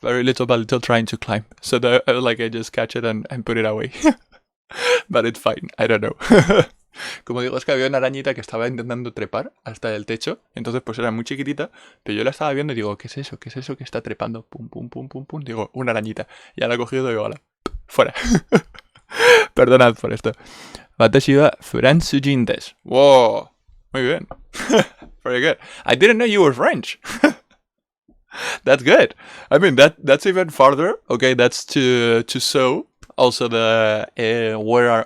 very little but little trying to climb. So I just catch it and put it away. But it's fine. I don't know. Como digo, es que había una arañita que estaba intentando trepar hasta el techo, entonces pues era muy chiquitita, pero yo la estaba viendo y digo, ¿qué es eso? ¿Qué es eso que está trepando? Pum, pum, pum, pum, pum. Digo, una arañita. Ya la he cogido y digo, hola, fuera. Perdonad por esto. Watashi wa Fransujin desu. Wow, muy bien. Very good. I didn't know you were French. That's good. I mean, that's even farther. Okay, that's to show also the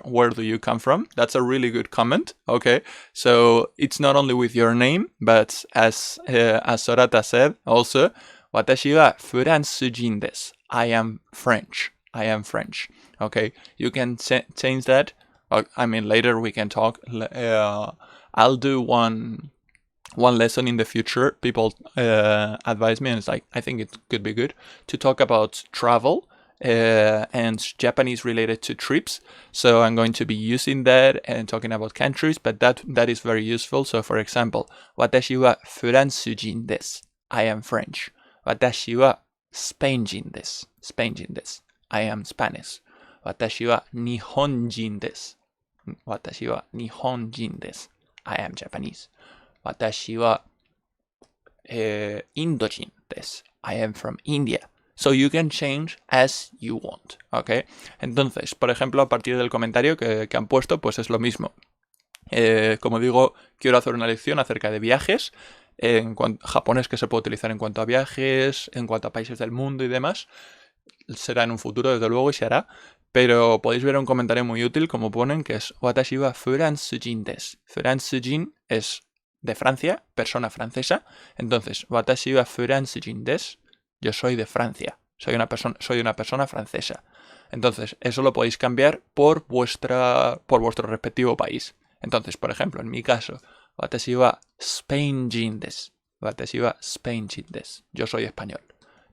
where do you come from. That's a really good comment. Okay, so it's not only with your name, but as Sorata said, also watashi wa Fransujin desu. I am French. I am French. Okay, you can change that. I mean, later we can talk. I'll do one lesson in the future. People advise me, and it's like, I think it could be good to talk about travel and Japanese related to trips. So I'm going to be using that and talking about countries, but that is very useful. So for example, watashi wa Fransujin desu. I am French. Watashi wa Spainjin desu. Spainjin desu. I am Spanish. Watashi wa Nihonjin desu. Watashi wa Nihonjin desu. I am Japanese. Watashi wa Indojin desu. I am from India. So you can change as you want, ¿ok? Entonces, por ejemplo, a partir del comentario que han puesto, pues es lo mismo. Como digo, quiero hacer una lección acerca de viajes, japonés que se puede utilizar en cuanto a viajes, en cuanto a países del mundo y demás. Será en un futuro, desde luego, y se hará. Pero podéis ver un comentario muy útil, como ponen, que es Watashi wa Fransujin desu. Fransujin es de Francia, persona francesa. Entonces, Watashi wa Fransujin desu. Yo soy de Francia. Soy una persona francesa. Entonces, eso lo podéis cambiar por vuestro respectivo país. Entonces, por ejemplo, en mi caso, Watashi wa Spainjin desu. Watashi wa Spainjin desu. Yo soy español.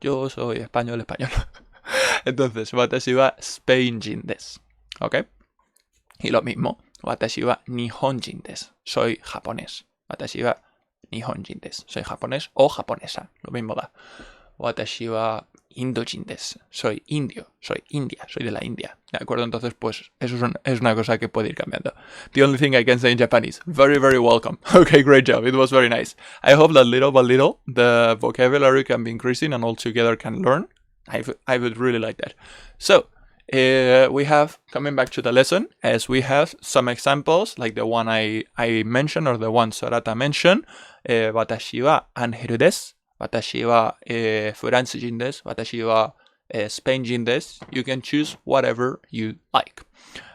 Yo soy español. Entonces, watashi wa Spainjin desu. ¿Ok? Y lo mismo, watashi wa Nihonjin desu. Soy japonés. Watashi wa Nihonjin desu. Soy japonés o japonesa. Lo mismo da. watashi wa indojin desu. Soy indio, soy india, soy de la India. ¿De acuerdo? Entonces, pues, eso es una cosa que puede ir cambiando. The only thing I can say in Japanese, very, very welcome. Okay, great job. It was very nice. I hope that little by little, the vocabulary can be increasing and all together can learn. I would really like that. So, we have, coming back to the lesson, as we have some examples, like the one I mentioned, or the one Sorata mentioned. Watashi wa Angel desu. Watashi wa Furansujin desu. Watashi wa Spainjin desu. You can choose whatever you like.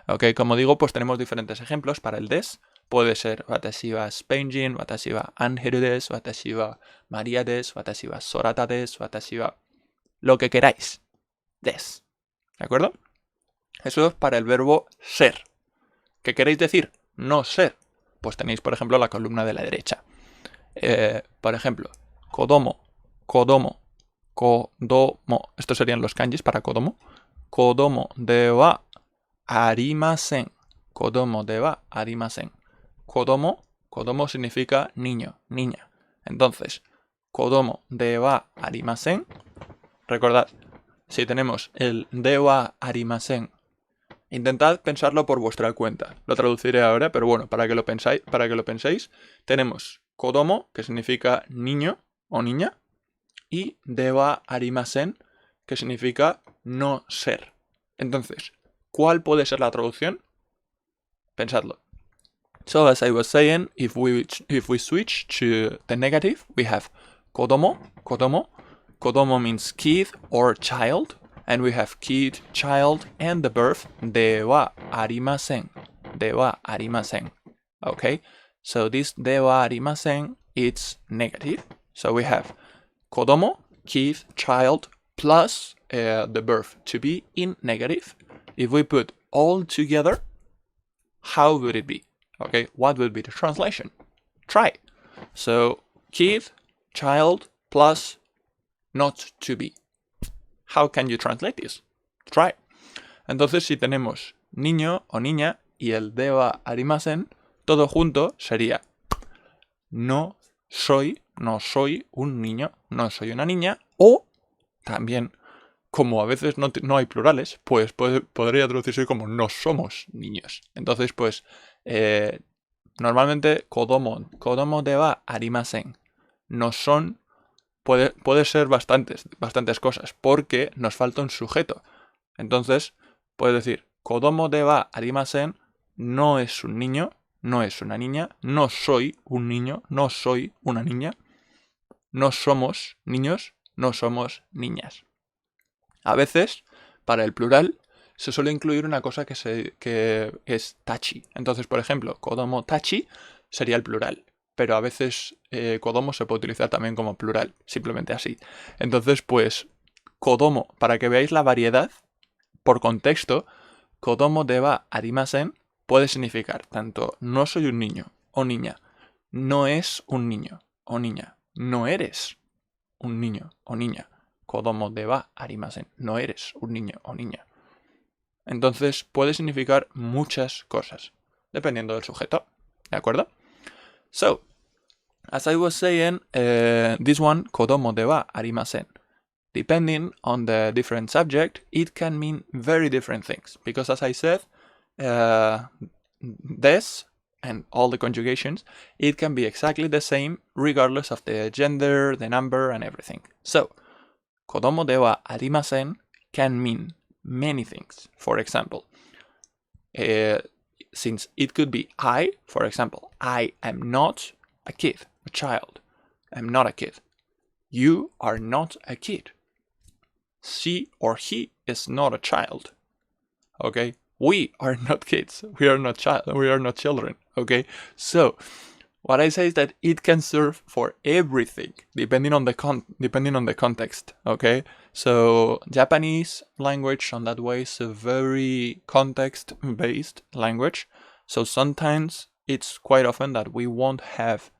Ok, como digo, pues tenemos diferentes ejemplos para el des. Puede ser watashi wa Spainjin, watashi wa Angel desu, watashi wa María desu, watashi wa Sorata desu, watashi wa lo que queráis. Des. ¿De acuerdo? Eso es para el verbo ser. ¿Qué queréis decir? No ser. Pues tenéis, por ejemplo, la columna de la derecha. Por ejemplo, kodomo, kodomo, kodomo. Estos serían los kanjis para kodomo. Kodomo de wa arimasen. Kodomo de wa arimasen. Kodomo, kodomo significa niño, niña. Entonces, kodomo de wa arimasen. Recordad, si tenemos el de wa arimasen, intentad pensarlo por vuestra cuenta. Lo traduciré ahora, pero bueno, para que lo penséis, tenemos kodomo, que significa niño o niña, y de wa arimasen, que significa no ser. Entonces, ¿cuál puede ser la traducción? Pensadlo. So, as I was saying, if we switch to the negative, we have kodomo, kodomo. Kodomo means kid or child. And we have kid, child, and the verb de wa arimasen. De wa arimasen. Okay? So this de wa arimasen, it's negative. So we have kodomo, kid, child, plus the verb to be in negative. If we put all together, how would it be? Okay, what would be the translation? Try. So kid, child, plus not to be. How can you translate this? Try. Entonces, si tenemos niño o niña y el de wa arimasen, todo junto sería no soy un niño, no soy una niña, o también, como a veces no hay plurales, pues podría traducirse como no somos niños. Entonces, pues, normalmente kodomo de wa arimasen no son. Puede ser bastantes cosas, porque nos falta un sujeto. Entonces, puedes decir, kodomo de wa arimasen no es un niño, no es una niña, no soy un niño, no soy una niña, no somos niños, no somos niñas. A veces, para el plural, se suele incluir una cosa que es tachi. Entonces, por ejemplo, kodomo tachi sería el plural. Pero a veces kodomo se puede utilizar también como plural, simplemente así. Entonces, pues, kodomo, para que veáis la variedad, por contexto, kodomo de wa arimasen puede significar tanto no soy un niño o niña, no es un niño o niña, no eres un niño o niña. Kodomo de wa arimasen, no eres un niño o niña. Entonces, puede significar muchas cosas, dependiendo del sujeto, ¿de acuerdo? So, as I was saying, this one, kodomo de wa arimasen. Depending on the different subject, it can mean very different things. Because as I said, des and all the conjugations, it can be exactly the same regardless of the gender, the number, and everything. So, kodomo de wa arimasen can mean many things. For example, since it could be I, for example, I am not a kid, a child. I'm not a kid. You are not a kid. She or he is not a child. Okay? We are not kids. We are not children. Okay? So, what I say is that it can serve for everything, depending on the context. Okay? So, Japanese language on that way is a very context-based language. So sometimes it's quite often that we won't have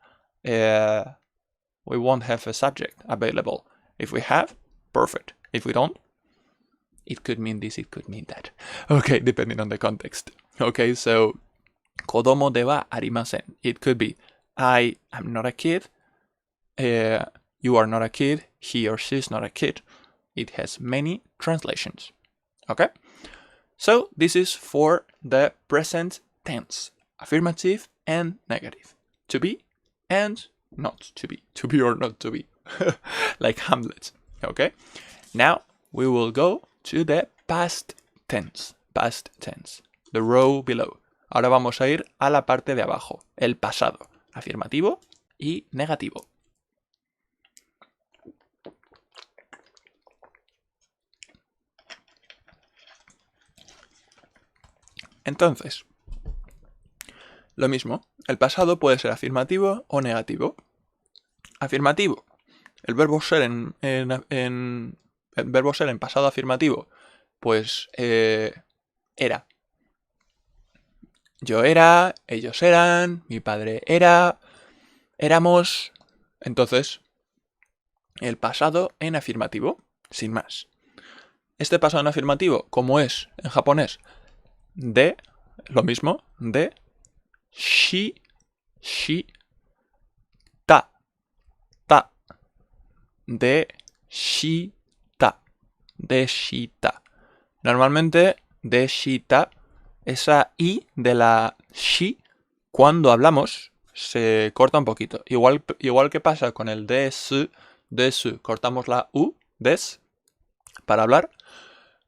a subject available. If we have, perfect. If we don't, it could mean this, it could mean that. Okay, depending on the context. Okay, so kodomo de wa arimasen. It could be I am not a kid. You are not a kid. he or she is not a kid. It has many translations. Okay? So this is for the present tense. Affirmative and negative. To be and not to be. To be or not to be. Like Hamlet. Okay? Now we will go to the past tense. Past tense. The row below. Ahora vamos a ir a la parte de abajo. El pasado. Afirmativo y negativo. Entonces, lo mismo, el pasado puede ser afirmativo o negativo. Afirmativo, el verbo ser en pasado afirmativo, pues era. Yo era, ellos eran, mi padre era, éramos. Entonces, el pasado en afirmativo, sin más. Este pasado en afirmativo, ¿cómo es en japonés? De, lo mismo, de shi, ta, de shi, ta. Normalmente, de shi, ta, esa i de la shi, cuando hablamos, se corta un poquito. Igual que pasa con el desu, cortamos la u, des, para hablar,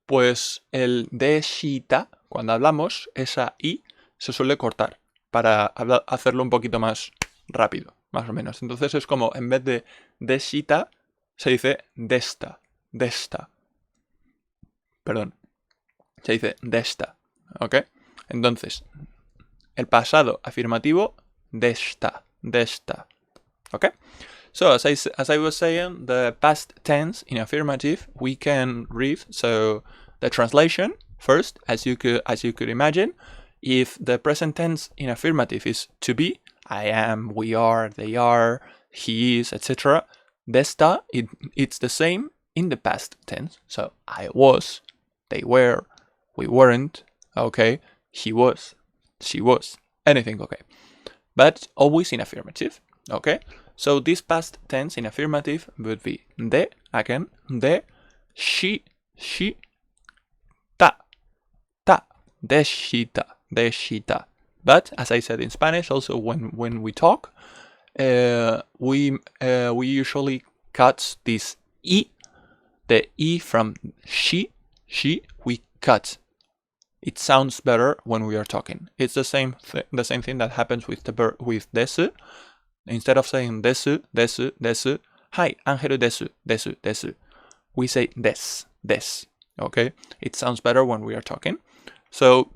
pues el de shi, ta, cuando hablamos, esa i se suele cortar para hacerlo un poquito más rápido, más o menos. Entonces es como, en vez de deshita, se dice desta. Perdón. Se dice desta. ¿Ok? Entonces, el pasado afirmativo, desta. ¿Ok? So, as I was saying, the past tense in affirmative, we can read, so the translation, first, as you could imagine, if the present tense in affirmative is to be, I am, we are, they are, he is, etc. Desta, it's the same in the past tense. So I was, they were, we weren't, okay, he was, she was, anything okay. But always in affirmative, okay? So this past tense in affirmative would be de, again, de, she, ta, deshita. But as I said in Spanish, also when we talk, we usually cut this i, the i from she, we cut. It sounds better when we are talking. It's the same thing that happens with desu. Instead of saying desu, hi, Angelu desu. We say des. Okay? It sounds better when we are talking. So,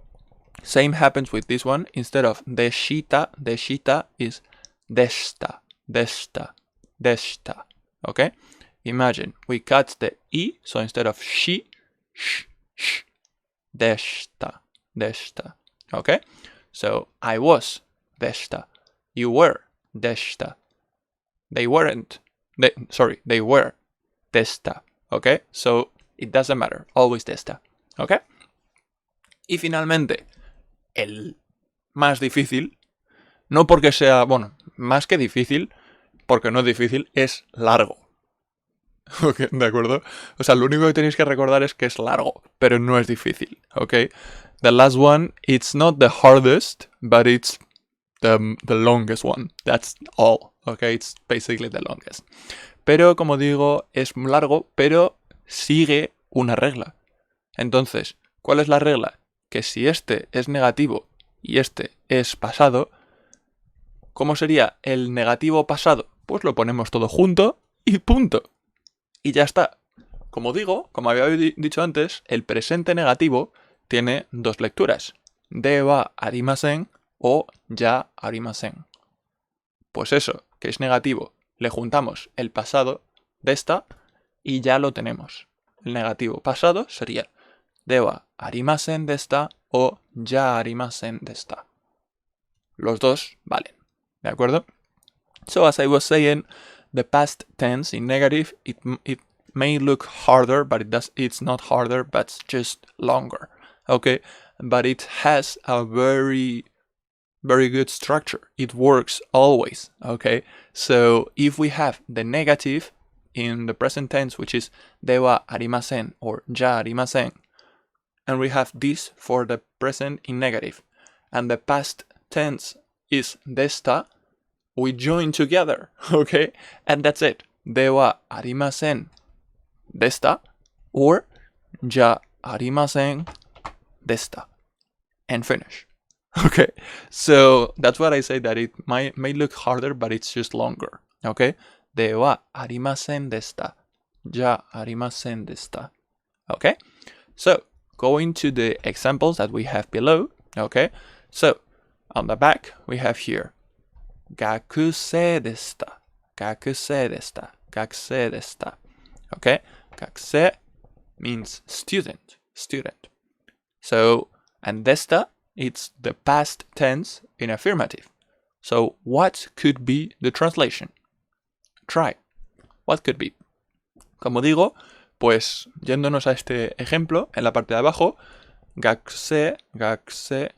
same happens with this one. Instead of deshita is desta. Okay? Imagine, we cut the i, so instead of she, sh, desta. Okay? So, I was desta. You were desta. They weren't. They were desta. Okay? So, it doesn't matter. Always desta. Okay? Y finalmente, el más difícil, no porque sea, bueno, más que difícil, porque no es difícil, es largo. Okay, ¿de acuerdo? O sea, lo único que tenéis que recordar es que es largo, pero no es difícil, ¿ok? The last one, it's not the hardest, but it's the longest one. That's all, okay? It's basically the longest. Pero, como digo, es muy largo, pero sigue una regla. Entonces, ¿cuál es la regla? Que si este es negativo y este es pasado, ¿cómo sería el negativo pasado? Pues lo ponemos todo junto y punto. Y ya está. Como digo, como había dicho antes, el presente negativo tiene dos lecturas. De wa arimasen o ya arimasen. Pues eso, que es negativo, le juntamos el pasado de esta y ya lo tenemos. El negativo pasado sería de wa arimasen de esta o ya arimasen de esta. Los dos valen. ¿De acuerdo? So as I was saying, the past tense in negative, it may look harder, but it's not harder, but just longer. Okay? But it has a very, very good structure. It works always. Okay? So if we have the negative, in the present tense, which is ではありません or じゃありません. And we have this for the present in negative. And the past tense is でした. We join together, okay? And that's it. ではありませんでした or じゃありませんでした. And finish. Okay, so that's what I say that it may look harder, but it's just longer. Okay, ではありませんでした。じゃありませんでした。Okay, so going to the examples that we have below. Okay, so on the back we have here 学生でした。学生でした。学生でした。Okay, 学生 means student. So, and でした it's the past tense in affirmative. So, what could be the translation? Try. What could be? Como digo, pues yéndonos a este ejemplo, en la parte de abajo, gakusei, gakusei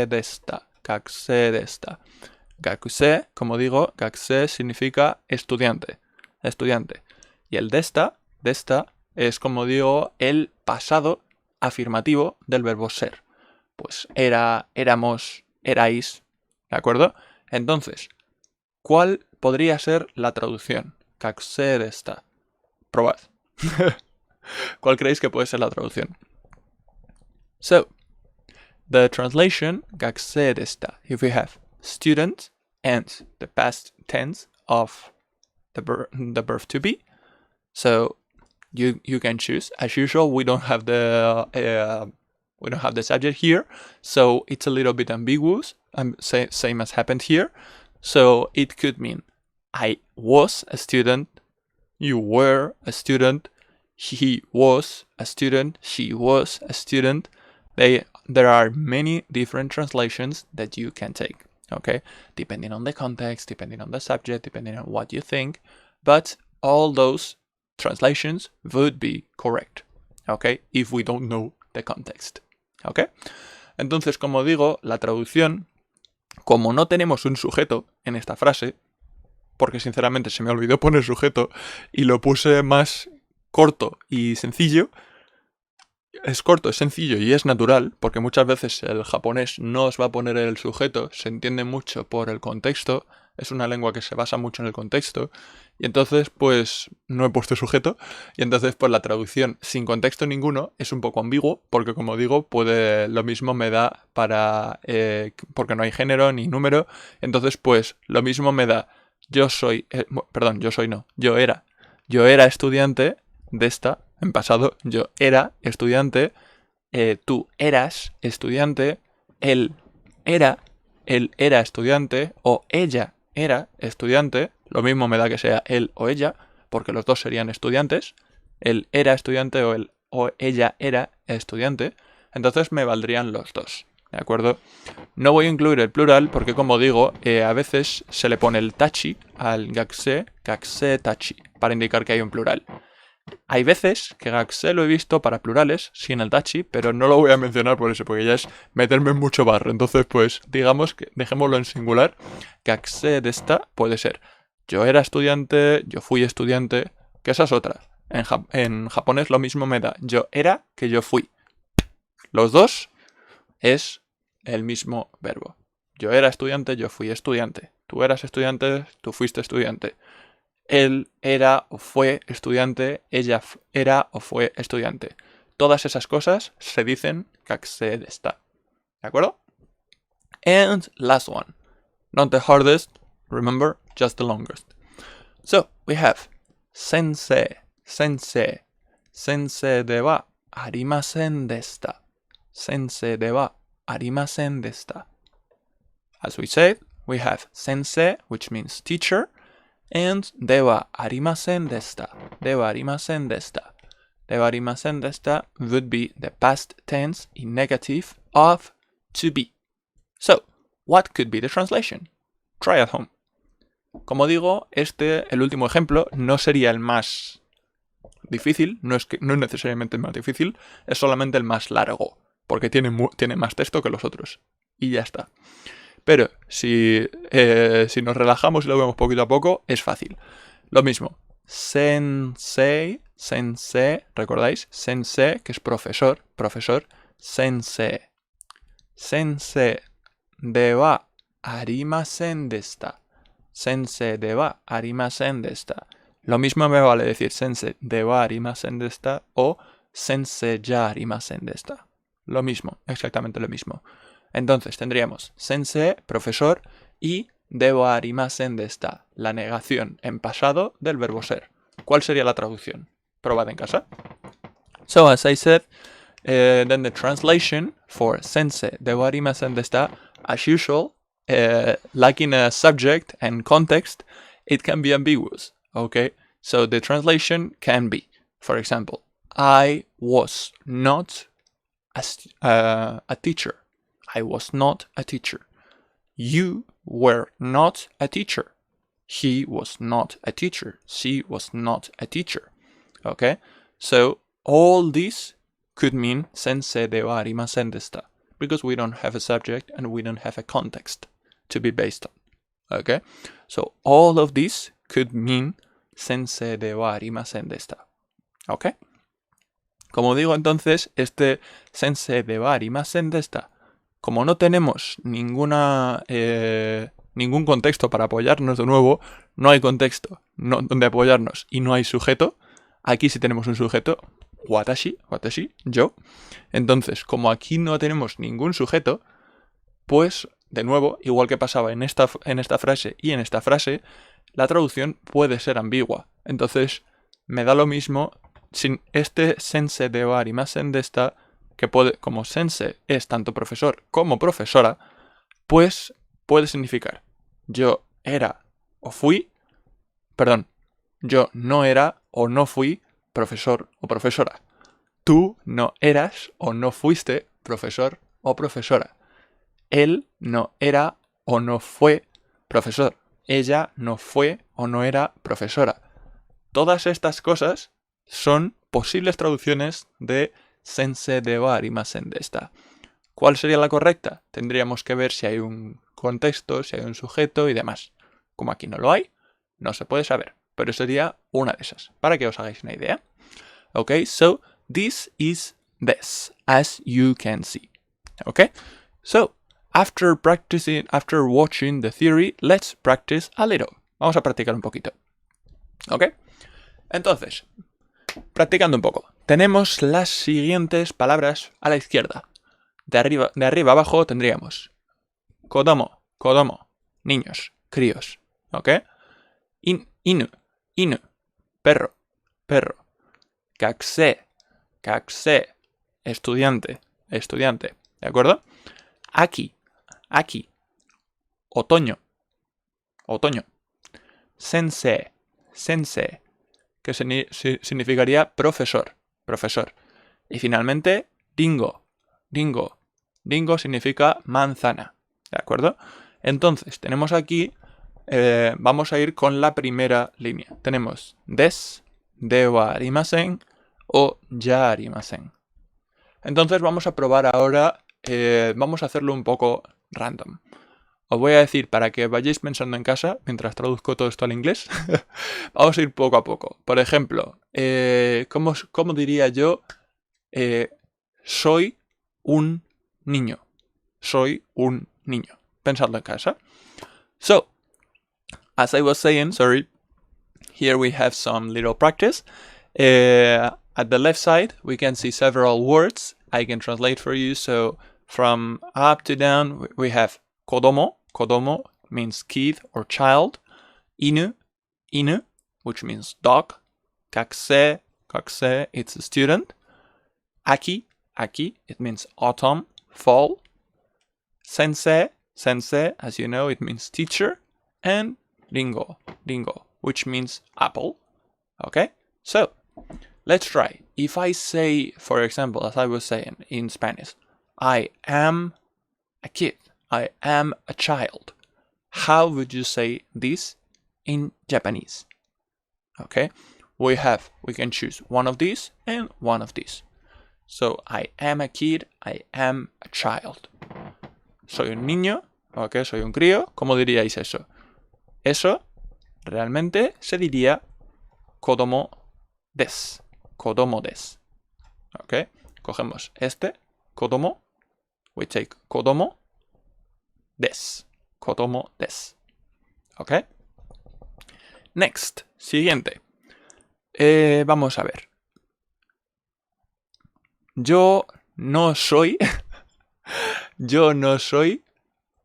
desta. Gakusei, como digo, gakusei significa estudiante. Y el desta es, como digo, el pasado afirmativo del verbo ser. Pues era, éramos, erais, ¿de acuerdo? Entonces, ¿cuál podría ser la traducción? Gakusei desta. Probad. ¿Cuál creéis que puede ser la traducción? So, the translation, gakusei desta, if we have student and the past tense of the verb to be, so you can choose. As usual, we don't have the subject here, so it's a little bit ambiguous. Same as happened here. So it could mean I was a student, you were a student, he was a student, she was a student. There are many different translations that you can take. Okay, depending on the context, depending on the subject, depending on what you think, but all those translations would be correct, okay, if we don't know the context, okay. Entonces, como digo, la traducción, como no tenemos un sujeto en esta frase, porque sinceramente se me olvidó poner sujeto y lo puse más corto y sencillo. Es corto, es sencillo y es natural, porque muchas veces el japonés no os va a poner el sujeto, se entiende mucho por el contexto, es una lengua que se basa mucho en el contexto, y entonces pues no he puesto sujeto, y entonces pues la traducción sin contexto ninguno es un poco ambiguo, porque como digo, lo mismo me da para, porque no hay género ni número, entonces pues lo mismo me da, yo era estudiante de esta, en pasado, yo era estudiante, tú eras estudiante, él era estudiante, o ella era estudiante, lo mismo me da que sea él o ella, porque los dos serían estudiantes, él era estudiante o ella era estudiante, entonces me valdrían los dos, ¿de acuerdo? No voy a incluir el plural porque, como digo, a veces se le pone el tachi al gakusei tachi, para indicar que hay un plural. Hay veces que gakusei lo he visto para plurales, sin el tachi, pero no lo voy a mencionar por eso, porque ya es meterme en mucho barro. Entonces, pues, digamos que dejémoslo en singular. Gakusei desta puede ser yo era estudiante, yo fui estudiante, que esa es otra. En japonés lo mismo me da yo era que yo fui. Los dos es el mismo verbo. Yo era estudiante, yo fui estudiante. Tú eras estudiante, tú fuiste estudiante. Él era o fue estudiante, ella era o fue estudiante. Todas esas cosas se dicen gakusei desta. ¿De acuerdo? And last one. Not the hardest, remember, just the longest. So, we have sensei. Sensei de wa arimasen desta. Sensei de wa arimasen desta. As we said, we have sensei, which means teacher, and ではありませんでした。ではありませんでした。ではありませんでした would be the past tense in negative of to be. So, what could be the translation? Try at home. Como digo, el último ejemplo, no sería el más difícil, no es necesariamente el más difícil, es solamente el más largo, porque tiene más texto que los otros. Y ya está. Pero si nos relajamos y lo vemos poquito a poco, es fácil. Lo mismo. Sensei, ¿recordáis? Sensei, que es profesor, sensei. Sensei de wa arimasen deshita. Sensei de wa arimasen deshita. Lo mismo me vale decir sensei de wa arimasen deshita o sensei ya arimasen deshita. Lo mismo, exactamente lo mismo. Entonces tendríamos sensei, profesor, y de wa arimasen deshita, la negación en pasado del verbo ser. ¿Cuál sería la traducción? Probad en casa. So, as I said, then the translation for sensei de wa arimasen deshita, as usual, lacking a subject and context, it can be ambiguous. Okay, so the translation can be, for example, I was not a teacher. I was not a teacher. You were not a teacher. He was not a teacher. She was not a teacher. Okay, so all these could mean sensei de wa arimasen deshita, because we don't have a subject and we don't have a context to be based on. Okay, so all of these could mean sensei de wa arimasen deshita. Okay, como digo, entonces, este sensei de wa arimasen deshita, como no tenemos ningún contexto para apoyarnos de nuevo, no hay contexto donde apoyarnos y no hay sujeto. Aquí sí tenemos un sujeto, watashi, yo. Entonces, como aquí no tenemos ningún sujeto, pues, de nuevo, igual que pasaba en esta frase y en esta frase, la traducción puede ser ambigua. Entonces, me da lo mismo sin este sensei de wa arimasen deshita, que puede, como sensei es tanto profesor como profesora, pues puede significar yo era o fui, perdón, yo no era o no fui profesor o profesora. Tú no eras o no fuiste profesor o profesora. Él no era o no fue profesor. Ella no fue o no era profesora. Todas estas cosas son posibles traducciones de sensei de wa arimasen deshita. ¿Cuál sería la correcta? Tendríamos que ver si hay un contexto, si hay un sujeto y demás. Como aquí no lo hay, no se puede saber. Pero sería una de esas, para que os hagáis una idea. Okay, so this is this, as you can see. Okay, so after watching the theory, let's practice a little. Vamos a practicar un poquito. Okay, entonces, practicando un poco. Tenemos las siguientes palabras a la izquierda. De arriba a abajo tendríamos kodomo, niños, críos. ¿Ok? Inu, perro. Gakusei, estudiante. ¿De acuerdo? Aki, otoño. Sensei, que significaría profesor. Y finalmente, dingo significa manzana. ¿De acuerdo? Entonces, tenemos aquí, vamos a ir con la primera línea. Tenemos des, de wa arimasen o ya arimasen. Entonces vamos a probar ahora, vamos a hacerlo un poco random. Os voy a decir para que vayáis pensando en casa, mientras traduzco todo esto al inglés. Vamos a ir poco a poco. Por ejemplo, ¿cómo diría yo? Soy un niño. Pensadlo en casa. So, as I was saying, here we have some little practice. At the left side, we can see several words. I can translate for you. So, from up to down, we have kodomo. Kodomo means kid or child. Inu, which means dog. Gakusei, it's a student. Aki, it means autumn, fall. Sensei, as you know, it means teacher. And ringo, which means apple. Okay? So, let's try. If I say, for example, as I was saying in Spanish, I am a kid. I am a child. How would you say this in Japanese? Okay? We can choose one of these and one of these. So, I am a kid, I am a child. Soy un niño, Ok, soy un crío. ¿Cómo diríais eso? Eso realmente se diría kodomo desu. Kodomo desu. Ok, cogemos este, kodomo. We take kodomo desu. Kodomo desu. Ok. Next, siguiente. Vamos a ver. Yo no soy. Yo no soy.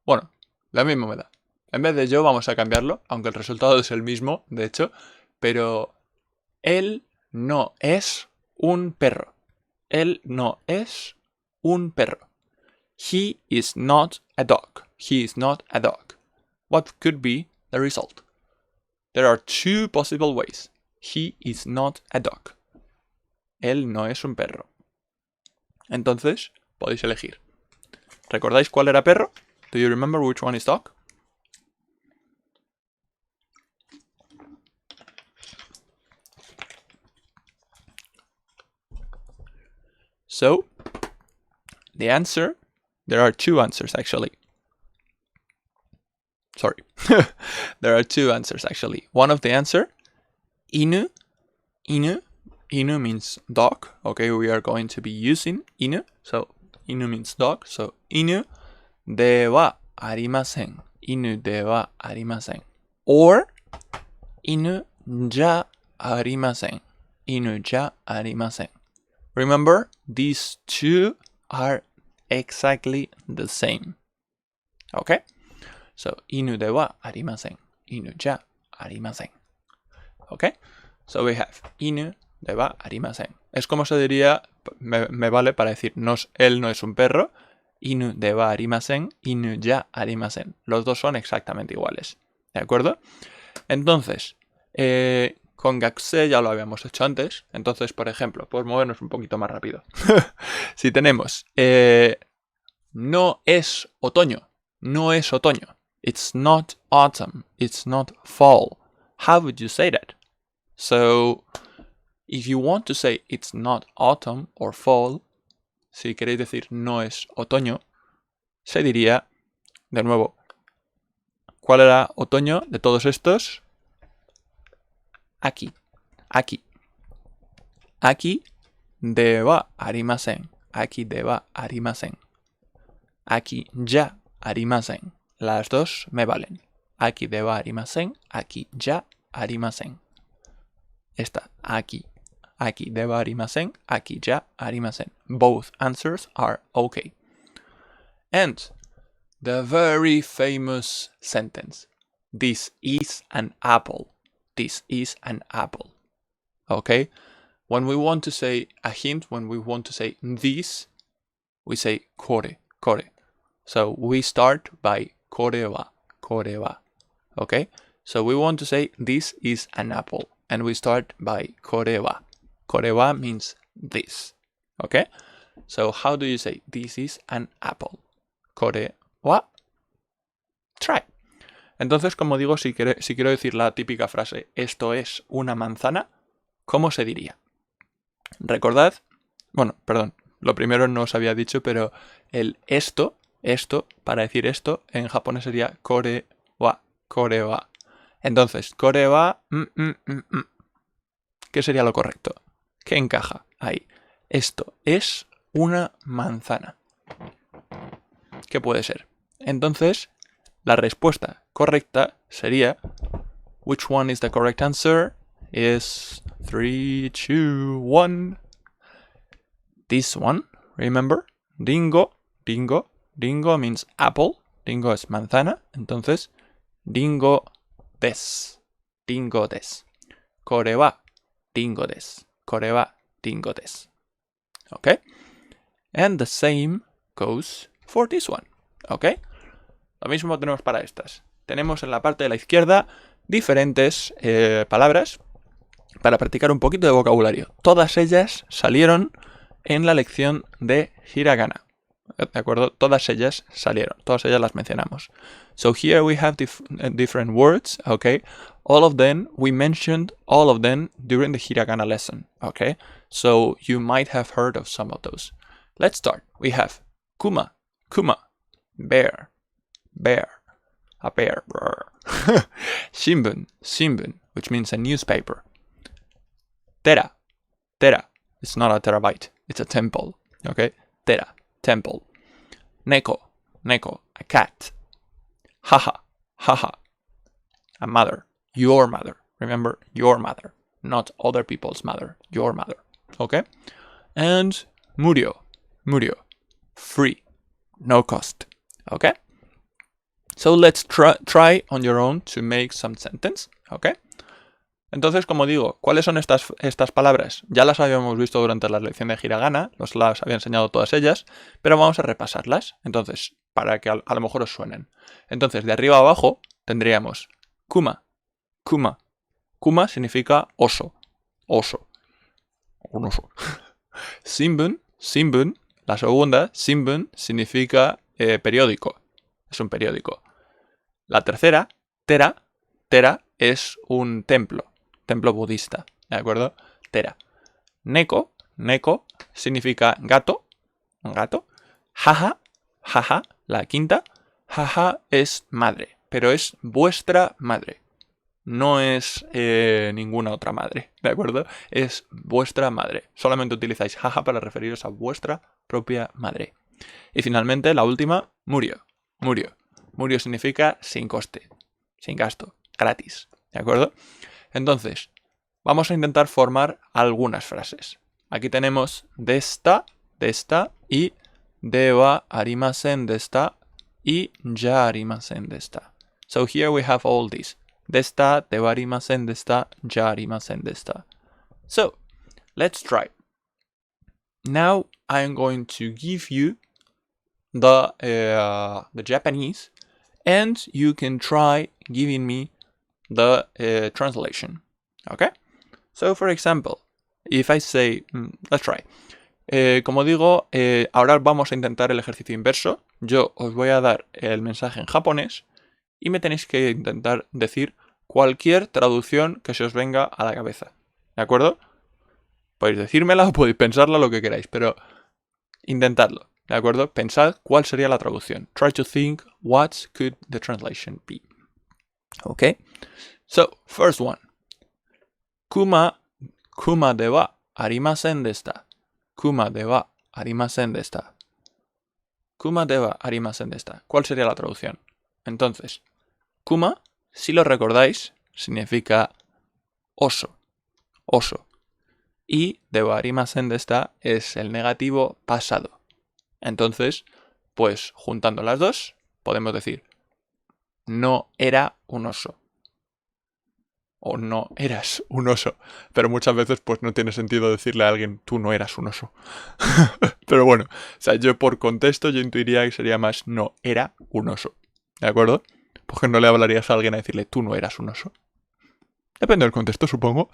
Bueno, la misma me da. En vez de yo vamos a cambiarlo, aunque el resultado es el mismo, de hecho. Pero él no es un perro. Él no es un perro. He is not a dog. He is not a dog. What could be the result? There are two possible ways. He is not a dog. Él no es un perro. Entonces, podéis elegir. ¿Recordáis cuál era perro? Do you remember which one is dog? So, the answer, there are two answers actually. Sorry. There are two answers actually. One of the answer, inu. Inu means dog. Okay, we are going to be using inu. So, inu means dog. So, inu de wa arimasen. Inu de wa arimasen. Or, inu ja arimasen. Inu ja arimasen. Remember, these two are exactly the same. Okay? So, inu de wa arimasen. Inu ja arimasen. Okay? So we have inu de wa arimasen. Es como se diría, me vale para decir él no es un perro. Inu de wa arimasen, inu ja arimasen. Los dos son exactamente iguales. ¿De acuerdo? Entonces, con gakusei ya lo habíamos hecho antes. Entonces, por ejemplo, pues movernos un poquito más rápido. Si tenemos no es otoño. No es otoño. It's not autumn. It's not fall. How would you say that? So, if you want to say it's not autumn or fall, si queréis decir no es otoño, se diría, de nuevo, ¿cuál era otoño de todos estos? Aquí. Aquí. Aquí de wa arimasen. Aquí de wa arimasen. Aquí ya arimasen. Las dos me valen. Aquí de wa arimasen. Aquí ya arimasen. Esta aquí. Aquí de wa arimasen. Aquí ya arimasen. Both answers are okay. And the very famous sentence. This is an apple. This is an apple. Okay? When we want to say a hint, when we want to say this, we say kore, kore. So we start by kore wa, kore wa. Okay? So we want to say this is an apple. And we start by kore wa. Kore wa means this. Okay? So how do you say this is an apple? Kore wa. Try. Entonces, como digo, si quiero decir la típica frase, esto es una manzana, ¿cómo se diría? Recordad, bueno, perdón, lo primero no os había dicho, pero el esto, para decir esto, en japonés sería kore wa, kore wa. Entonces, kore wa, ¿qué sería lo correcto? ¿Qué encaja ahí? Esto es una manzana. ¿Qué puede ser? Entonces, la respuesta correcta sería, which one is the correct answer? Is 3, 2, 1. This one, remember? Dingo, dingo. Dingo means apple. Dingo es manzana. Entonces, dingo des. Dingo des. Kore wa dingo des. Kore wa dingo des. Okay? And the same goes for this one. Okay? Lo mismo tenemos para estas. Tenemos en la parte de la izquierda diferentes palabras para practicar un poquito de vocabulario. Todas ellas salieron en la lección de hiragana. ¿De acuerdo? Todas ellas salieron. Todas ellas las mencionamos. So here we have different words, okay? All of them, we mentioned all of them during the hiragana lesson, okay? So you might have heard of some of those. Let's start. We have kuma, kuma, bear. bear. A bear. Shimbun, shimbun, which means a newspaper. Tera, tera. It's not a terabyte, it's a temple. Okay? Tera, temple. Neko, neko, a cat. Haha, haha, a mother. Your mother. Remember, your mother. Not other people's mother. Your mother. Okay? And murió, murió. Free. No cost. Okay? So let's try on your own to make some sentence. Okay? Entonces, como digo, ¿cuáles son estas palabras? Ya las habíamos visto durante la lección de hiragana, nos las había enseñado todas ellas, pero vamos a repasarlas. Entonces, para que a lo mejor os suenen. Entonces, de arriba a abajo tendríamos kuma, kuma. Kuma significa oso, oso. Un oso. Shimbun, shimbun, la segunda, shimbun, significa periódico. Es un periódico. La tercera, tera, tera es un templo budista, ¿de acuerdo? Tera. Neko, neko significa gato, un gato. Jaja, jaja, la quinta. Jaja es madre, pero es vuestra madre. No es ninguna otra madre, ¿de acuerdo? Es vuestra madre. Solamente utilizáis jaja para referiros a vuestra propia madre. Y finalmente, la última, murió. Murió. Murió significa sin coste, sin gasto, gratis, ¿de acuerdo? Entonces, vamos a intentar formar algunas frases. Aquí tenemos desta, desta y deba arimasen desta y ya arimasen desta. So here we have all these. Desta, deba arimasen desta, ya arimasen desta. So, let's try. Now I'm going to give you the Japanese, and you can try giving me the translation. Okay? So, for example, if I say, let's try. Como digo, ahora vamos a intentar el ejercicio inverso. Yo os voy a dar el mensaje en japonés y me tenéis que intentar decir cualquier traducción que se os venga a la cabeza. ¿De acuerdo? Podéis decírmela o podéis pensarla, lo que queráis, pero intentadlo. ¿De acuerdo? Pensad cuál sería la traducción. Try to think what could the translation be. Okay? So, first one. Kuma de wa arimasen desta. Kuma de wa arimasen desta. Kuma de wa arimasen desta. ¿Cuál sería la traducción? Entonces, kuma, si lo recordáis, significa oso. Oso. Y de wa arimasen desta es el negativo pasado. Entonces, pues juntando las dos, podemos decir no era un oso. O no eras un oso. Pero muchas veces pues no tiene sentido decirle a alguien tú no eras un oso. Pero bueno, o sea, yo por contexto yo intuiría que sería más no era un oso. ¿De acuerdo? Porque no le hablarías a alguien a decirle tú no eras un oso. Depende del contexto, supongo.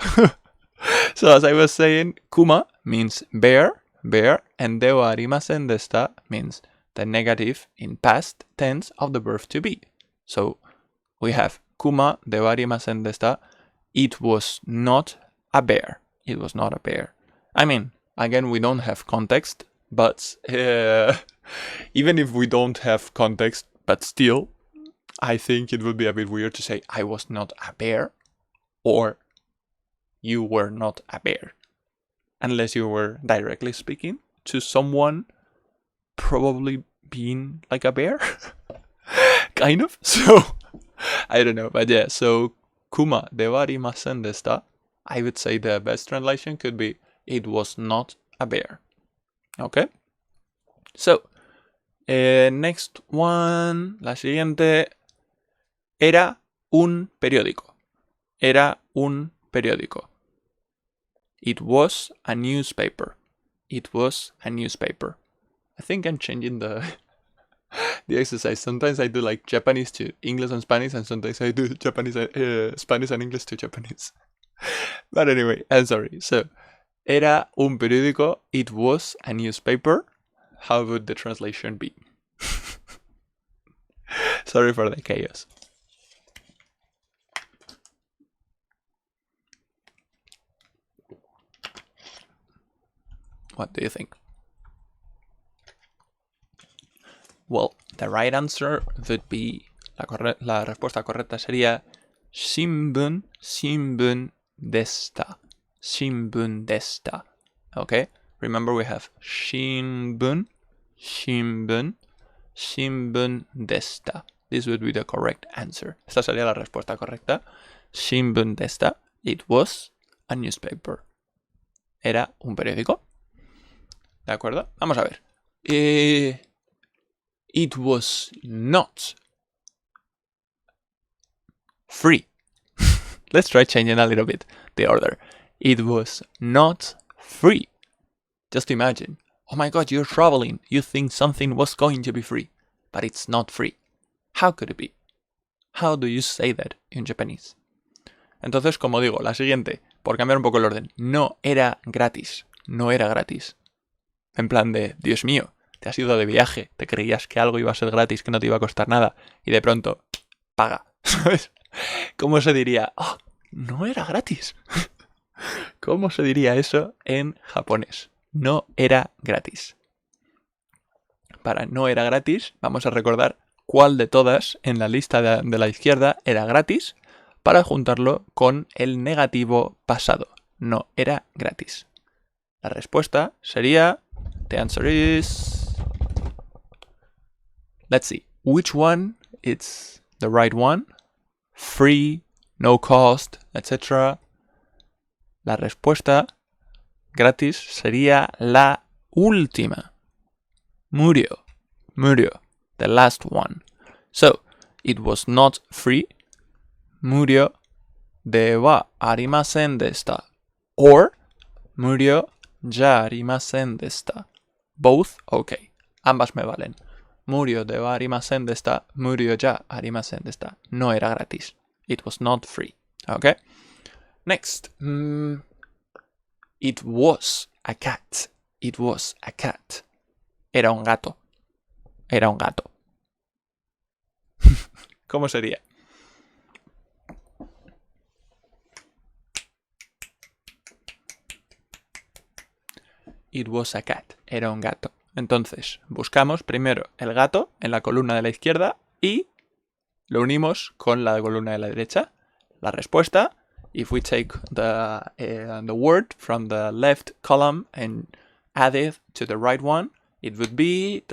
So as I was saying, kuma means bear, bear, and dewa arimasen desta means the negative in past tense of the verb to be. So we have kuma dewa arimasen desta. It was not a bear. It was not a bear. I mean, again, we don't have context, but even if we don't have context, but still, I think it would be a bit weird to say I was not a bear or you were not a bear. Unless you were directly speaking to someone probably being like a bear. Kind of. So, I don't know. But yeah, so kuma dewa arimasen desta. I would say the best translation could be it was not a bear. Okay? So, next one. La siguiente. Era un periódico. Era un periódico. It was a newspaper. It was a newspaper. I think I'm changing the exercise. Sometimes I do like Japanese to English and Spanish, and sometimes I do Japanese, Spanish and English to Japanese. But anyway, I'm sorry. So, era un periódico. It was a newspaper. How would the translation be? Sorry for the chaos. What do you think? Well, the right answer would be, la respuesta correcta sería Shimbun, shimbun desta. Shimbun desta. Okay? Remember we have shimbun, shimbun, shimbun desta. This would be the correct answer. Esta sería la respuesta correcta. Shimbun desta. It was a newspaper. Era un periódico. ¿De acuerdo? Vamos a ver. It was not free. Let's try changing a little bit the order. It was not free. Just imagine. Oh my god, you're traveling. You think something was going to be free, but it's not free. How could it be? How do you say that in Japanese? Entonces, como digo, la siguiente, por cambiar un poco el orden, no era gratis. No era gratis. En plan de, Dios mío, te has ido de viaje, te creías que algo iba a ser gratis, que no te iba a costar nada, y de pronto, paga. ¿Sabes? ¿Cómo se diría? Oh, no era gratis. ¿Cómo se diría eso en japonés? No era gratis. Para no era gratis, vamos a recordar cuál de todas en la lista de la izquierda era gratis para juntarlo con el negativo pasado. No era gratis. La respuesta sería... The answer is... Let's see. Which one is the right one? Free, no cost, etc. La respuesta gratis sería la última. Murio. Murio. The last one. So, it was not free. Murio de wa arimasen deshita. Or, murio ya arimasen deshita. Both, okay. Ambas me valen. Murio de wa arimasen deshita. Murio ya arimasen deshita. No era gratis. It was not free. Okay? Next. It was a cat. It was a cat. Era un gato. Era un gato. ¿Cómo sería? It was a cat. Era un gato. Entonces, buscamos primero el gato en la columna de la izquierda y lo unimos con la columna de la derecha. La respuesta, if we take the word from the left column and add it to the right one, it would be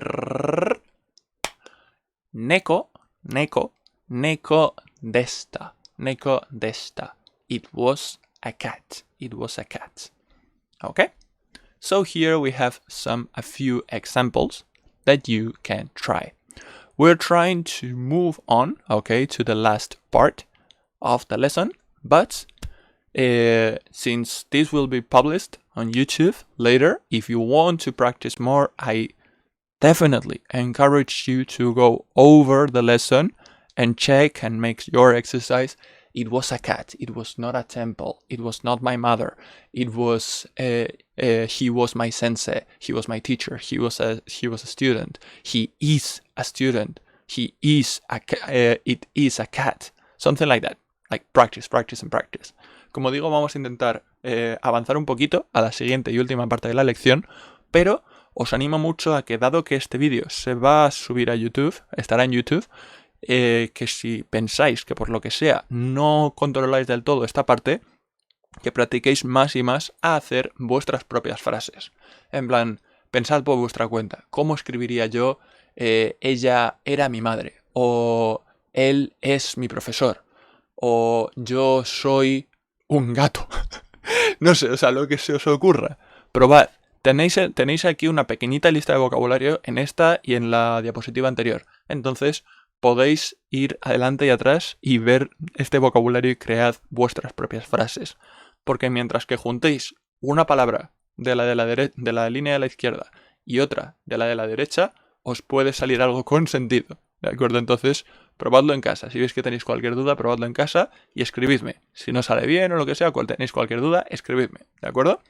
neko, neko, neko deshita. Neko deshita. It was a cat. It was a cat. Okay? So here we have a few examples that you can try. We're trying to move on, okay, to the last part of the lesson, but since this will be published on YouTube later, if you want to practice more, I definitely encourage you to go over the lesson and check and make your exercise. It was a cat. It was not a temple. It was not my mother. It was he was my sensei. He was my teacher. He was a student. He is a student. He is it is a cat. Something like that. Like practice, practice and practice. Como digo, vamos a intentar avanzar un poquito a la siguiente y última parte de la lección, pero os animo mucho a que, dado que este vídeo se va a subir a YouTube, estará en YouTube, que si pensáis que por lo que sea no controláis del todo esta parte, que practiquéis más y más a hacer vuestras propias frases. En plan, pensad por vuestra cuenta. ¿Cómo escribiría yo ella era mi madre? O él es mi profesor. O yo soy un gato. No sé, o sea, lo que se os ocurra. Probad. Tenéis aquí una pequeñita lista de vocabulario en esta y en la diapositiva anterior. Entonces, podéis ir adelante y atrás y ver este vocabulario y cread vuestras propias frases. Porque mientras que juntéis una palabra de la línea de la izquierda y otra de la derecha, os puede salir algo con sentido. ¿De acuerdo? Entonces, probadlo en casa. Si veis que tenéis cualquier duda, probadlo en casa y escribidme. Si no sale bien o lo que sea, tenéis cualquier duda, escribidme. ¿De acuerdo?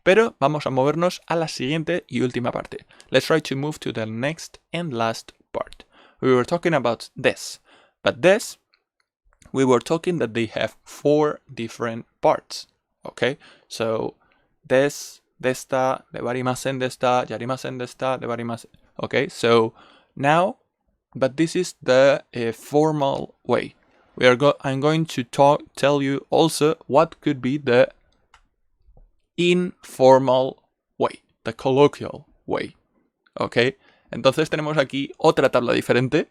Pero vamos a movernos a la siguiente y última parte. Let's try to move to the next and last part. We were talking about des, but des, we were talking that they have 4 different parts. Okay, so des, desta, debarimasen desta, yarimasen desta, debarimasen. Okay, so Now, but this is the formal way. I'm going to tell you also what could be the informal way, the colloquial way. ¿Ok? Entonces tenemos aquí otra tabla diferente.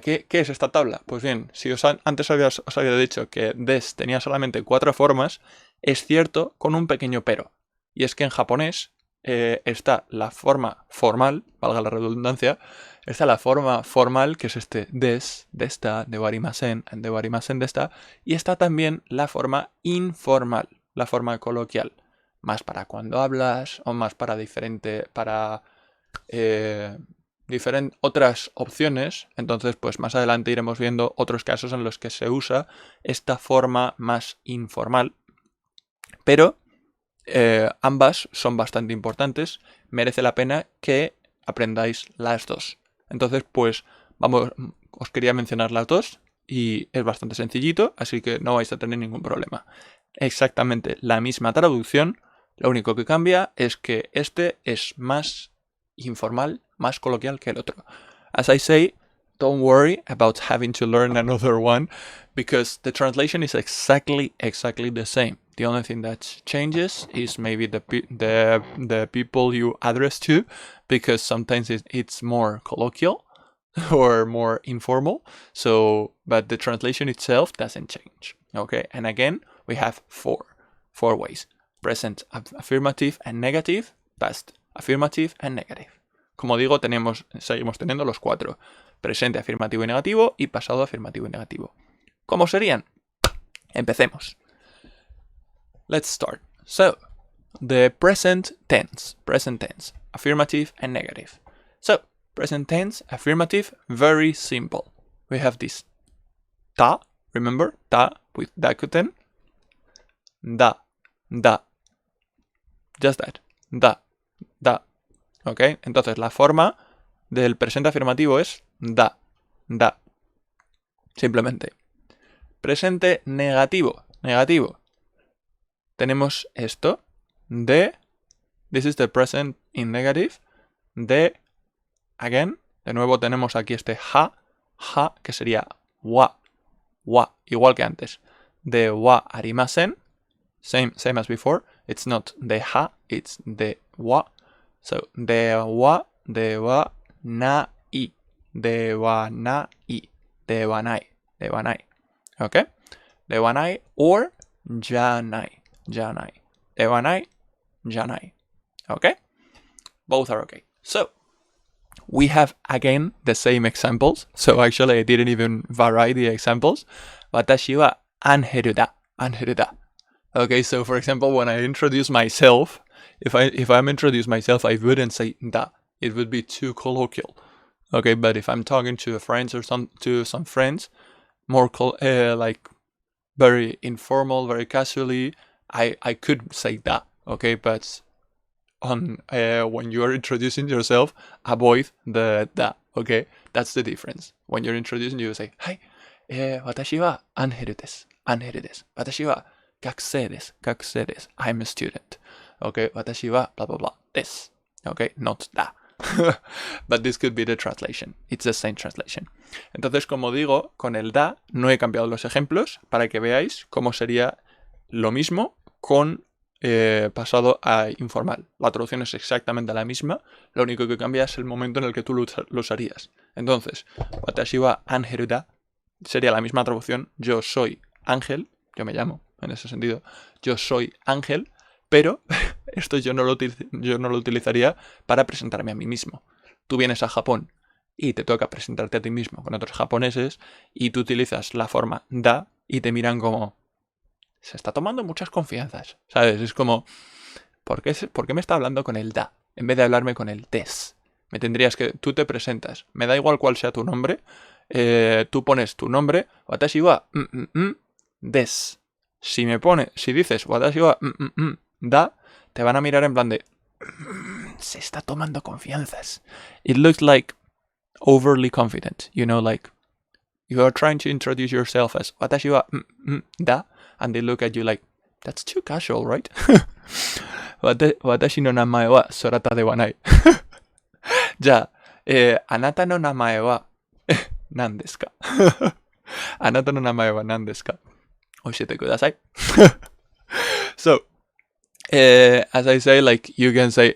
¿Qué es esta tabla? Pues bien, si antes os había dicho que des tenía solamente 4 formas, es cierto con un pequeño pero. Y es que en japonés está la forma formal, valga la redundancia, está la forma formal, que es este des, desta, dewarimasen, dewarimasen desta, y está también la forma informal, la forma coloquial, más para cuando hablas o más para otras opciones. Entonces, pues más adelante iremos viendo otros casos en los que se usa esta forma más informal, pero ambas son bastante importantes. Merece la pena que aprendáis las dos. Entonces, pues vamos, os quería mencionar las dos y es bastante sencillito, así que no vais a tener ningún problema. Exactamente la misma traducción, lo único que cambia es que este es más informal, más coloquial que el otro. As I say, don't worry about having to learn another one, because the translation is exactly the same. The only thing that changes is maybe the people you address to, because sometimes it's more colloquial or more informal. So, but the translation itself doesn't change. Okay, and again, we have four ways: present affirmative and negative, past affirmative and negative. Como digo, seguimos teniendo los 4. Presente afirmativo y negativo y pasado afirmativo y negativo. ¿Cómo serían? Empecemos. Let's start. So, the present tense, affirmative and negative. So, present tense, affirmative, very simple. We have this ta, remember? Ta with dakuten. Da. Just that. Da. ¿Ok? Entonces, la forma del presente afirmativo es da. Simplemente. Presente negativo. Tenemos esto. De. This is the present in negative. De. Again. De nuevo tenemos aquí este ha, que sería wa. Igual que antes. De wa arimasen. Same as before. It's not de ha, it's de wa. So, de wa na i. De wa nai. Okay? De wa nai or janai. De wa nai, janai. Okay? Both are okay. So, we have again the same examples. So actually I didn't even vary the examples. Watashi wa angeru da. Okay, so for example, when I introduce myself, if I'm introduce myself, I wouldn't say da. It would be too colloquial. Okay, but if I'm talking to friends or to some friends, more like very informal, very casually, I could say da. Okay, but when you are introducing yourself, avoid the da. Okay, that's the difference. When you're introducing, you say, "Hi, watashi wa angeru desu. Watashi wa gakusei desu. I'm a student. Okay, watashi wa blah blah blah desu. Okay, not da." But this could be the translation. It's the same translation. Entonces, como digo, con el da no he cambiado los ejemplos para que veáis cómo sería lo mismo con pasado a informal. La traducción es exactamente la misma, lo único que cambia es el momento en el que tú lo usarías. Entonces, watashi wa angeru da sería la misma traducción: yo soy ángel, yo me llamo, en ese sentido, yo soy ángel, pero esto yo no lo utilizaría para presentarme a mí mismo. Tú vienes a Japón y te toca presentarte a ti mismo con otros japoneses y tú utilizas la forma da y te miran como: se está tomando muchas confianzas, ¿sabes? Es como, ¿por qué me está hablando con el da en vez de hablarme con el des? Tú te presentas, me da igual cuál sea tu nombre, tú pones tu nombre, watashi wa des. Si dices watashi wa da, te van a mirar en plan de, se está tomando confianzas. It looks like overly confident, you know, like you are trying to introduce yourself as watashi wa da, and they look at you like, that's too casual, right? Watashi no namae wa Sorata de wa nai. Ya, Anata no namae wa nan desu ka? Anata no namae wa nan desu ka? Oshiete kudasai. So, as I say, like, you can say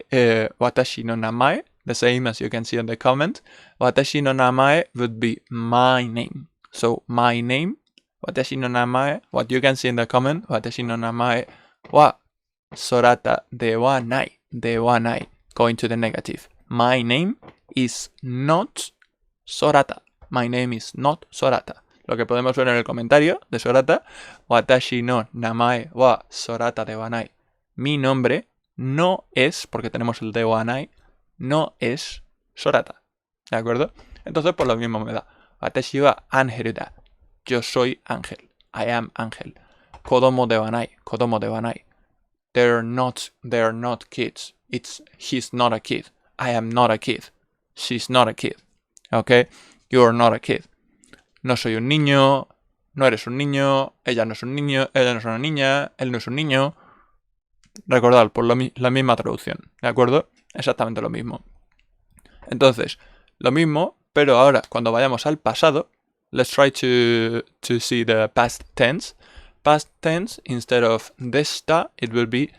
watashi no namae, the same as you can see in the comment. Watashi no namae would be my name. So, my name, watashi no namae, what you can see in the comment, watashi no namae wa sorata de wa nai. De wa nai. Going to the negative. My name is not Sorata. My name is not Sorata. Lo que podemos ver en el comentario de Sorata. Watashi no namae wa Sorata de wa nai. Mi nombre no es, porque tenemos el de wa nai, no es Sorata. ¿De acuerdo? Entonces, por lo mismo me da. Watashi wa Ángel da. Yo soy Ángel. I am Ángel. Kodomo de wa nai. Kodomo de wa nai. They're not kids. He's not a kid. I am not a kid. She's not a kid. Okay? You're not a kid. No soy un niño. No eres un niño. Ella no es un niño. Ella no es una niña. Él no es un niño. Recordad, por la misma traducción. ¿De acuerdo? Exactamente lo mismo. Entonces, lo mismo, pero ahora, cuando vayamos al pasado, let's try to see the past tense. Past tense, instead of desta, it will be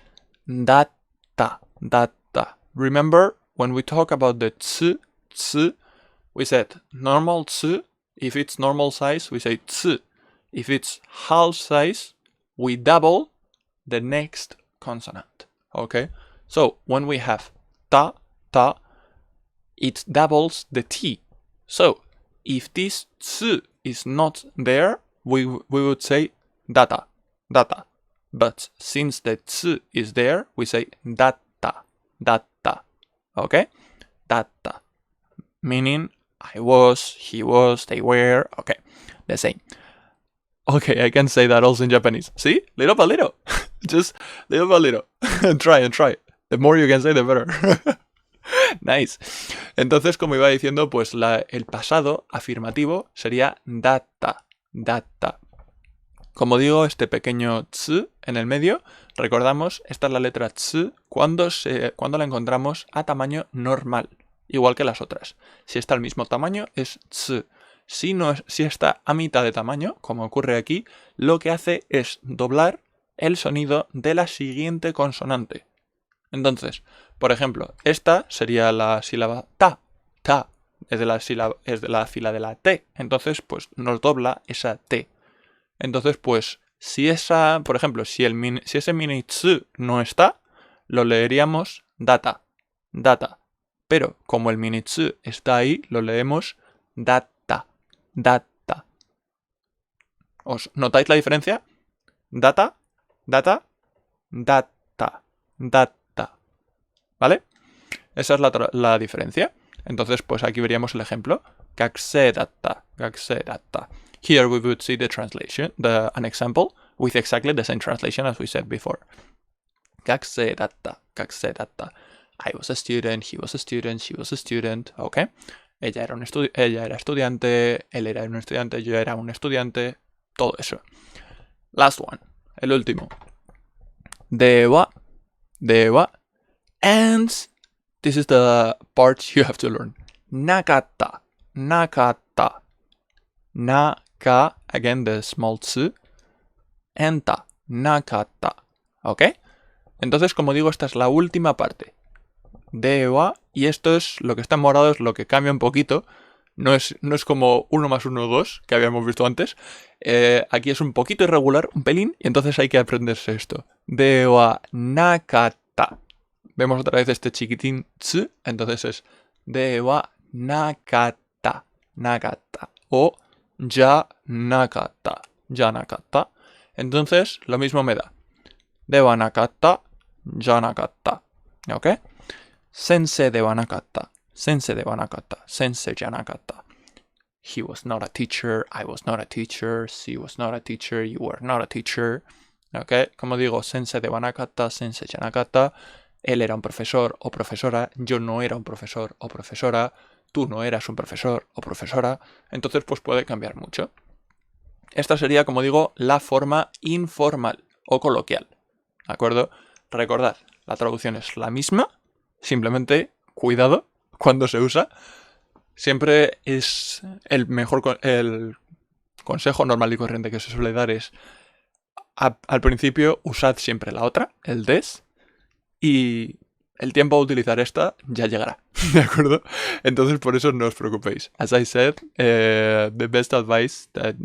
datta. Datta. Remember, when we talk about the tsu, we said normal tsu. If it's normal size, we say tsu. If it's half size, we double the next consonant. Okay? So, when we have ta, it doubles the t. So, if this tsu is not there, we would say data. But since the tsu is there, we say datta. Okay? Datta. Meaning, I was, he was, they were. Okay, the same. Okay, I can say that also in Japanese. See? Little by little. Just little by little. Try and try. The more you can say, the better. Nice. Entonces, como iba diciendo, pues el pasado afirmativo sería datta. Como digo, este pequeño tsu en el medio, recordamos, esta es la letra tsu cuando la encontramos a tamaño normal, igual que las otras. Si está al mismo tamaño, es tsu. Si está a mitad de tamaño, como ocurre aquí, lo que hace es doblar el sonido de la siguiente consonante. Entonces, por ejemplo, esta sería la sílaba ta. Es de la fila de la T. Entonces, pues nos dobla esa T. Entonces, pues, si por ejemplo, si ese mini tsu no está, lo leeríamos data. Pero, como el mini tsu está ahí, lo leemos datta. ¿Os notáis la diferencia? Data. ¿Vale? Esa es la diferencia. Entonces, pues aquí veríamos el ejemplo. Gakusei datta. Here we would see the translation, an example, with exactly the same translation as we said before. Gakusei datta. I was a student, he was a student, she was a student, okay? Ella era estudiante, él era un estudiante, yo era un estudiante, todo eso. Last one, el último. Dewa. And this is the part you have to learn. Nakatta. Naka, again the small tsu. Enta. Nakatta. ¿Ok? Entonces, como digo, esta es la última parte. Dewa. Y esto es lo que está en morado, es lo que cambia un poquito. No es como 1 más 1, 2, que habíamos visto antes. Aquí es un poquito irregular, un pelín, y entonces hay que aprenderse esto. Dewa nakatta. Vemos otra vez este chiquitín tsu, entonces es dewa nakatta. O ya nakatta. Entonces, lo mismo me da. Dewa nakatta, ya nakatta. ¿Ok? Sensei dewa nakatta. Sensei ya nakatta. He was not a teacher, I was not a teacher, she was not a teacher, you were not a teacher. ¿Ok? Como digo, sensei dewa nakatta, sensei ya nakatta. Él era un profesor o profesora, yo no era un profesor o profesora, tú no eras un profesor o profesora. Entonces, pues puede cambiar mucho. Esta sería, como digo, la forma informal o coloquial. ¿De acuerdo? Recordad, la traducción es la misma, simplemente, cuidado, cuando se usa. siempre es el consejo normal y corriente que se suele dar es al principio usad siempre la otra, el des, y el tiempo a utilizar esta ya llegará, ¿de acuerdo? Entonces por eso no os preocupéis. As I said, the best advice that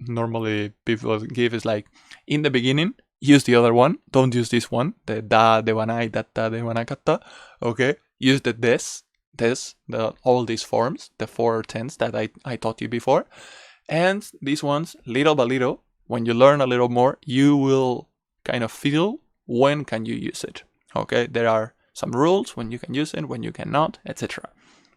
normally people give is like, in the beginning, use the other one, don't use this one, the da, de wanai, data, de wanakata, okay? Use the des, all these forms, the 4 tense that I taught you before, and these ones, little by little, when you learn a little more, you will kind of feel when can you use it. Okay, there are some rules when you can use it, when you cannot, etc.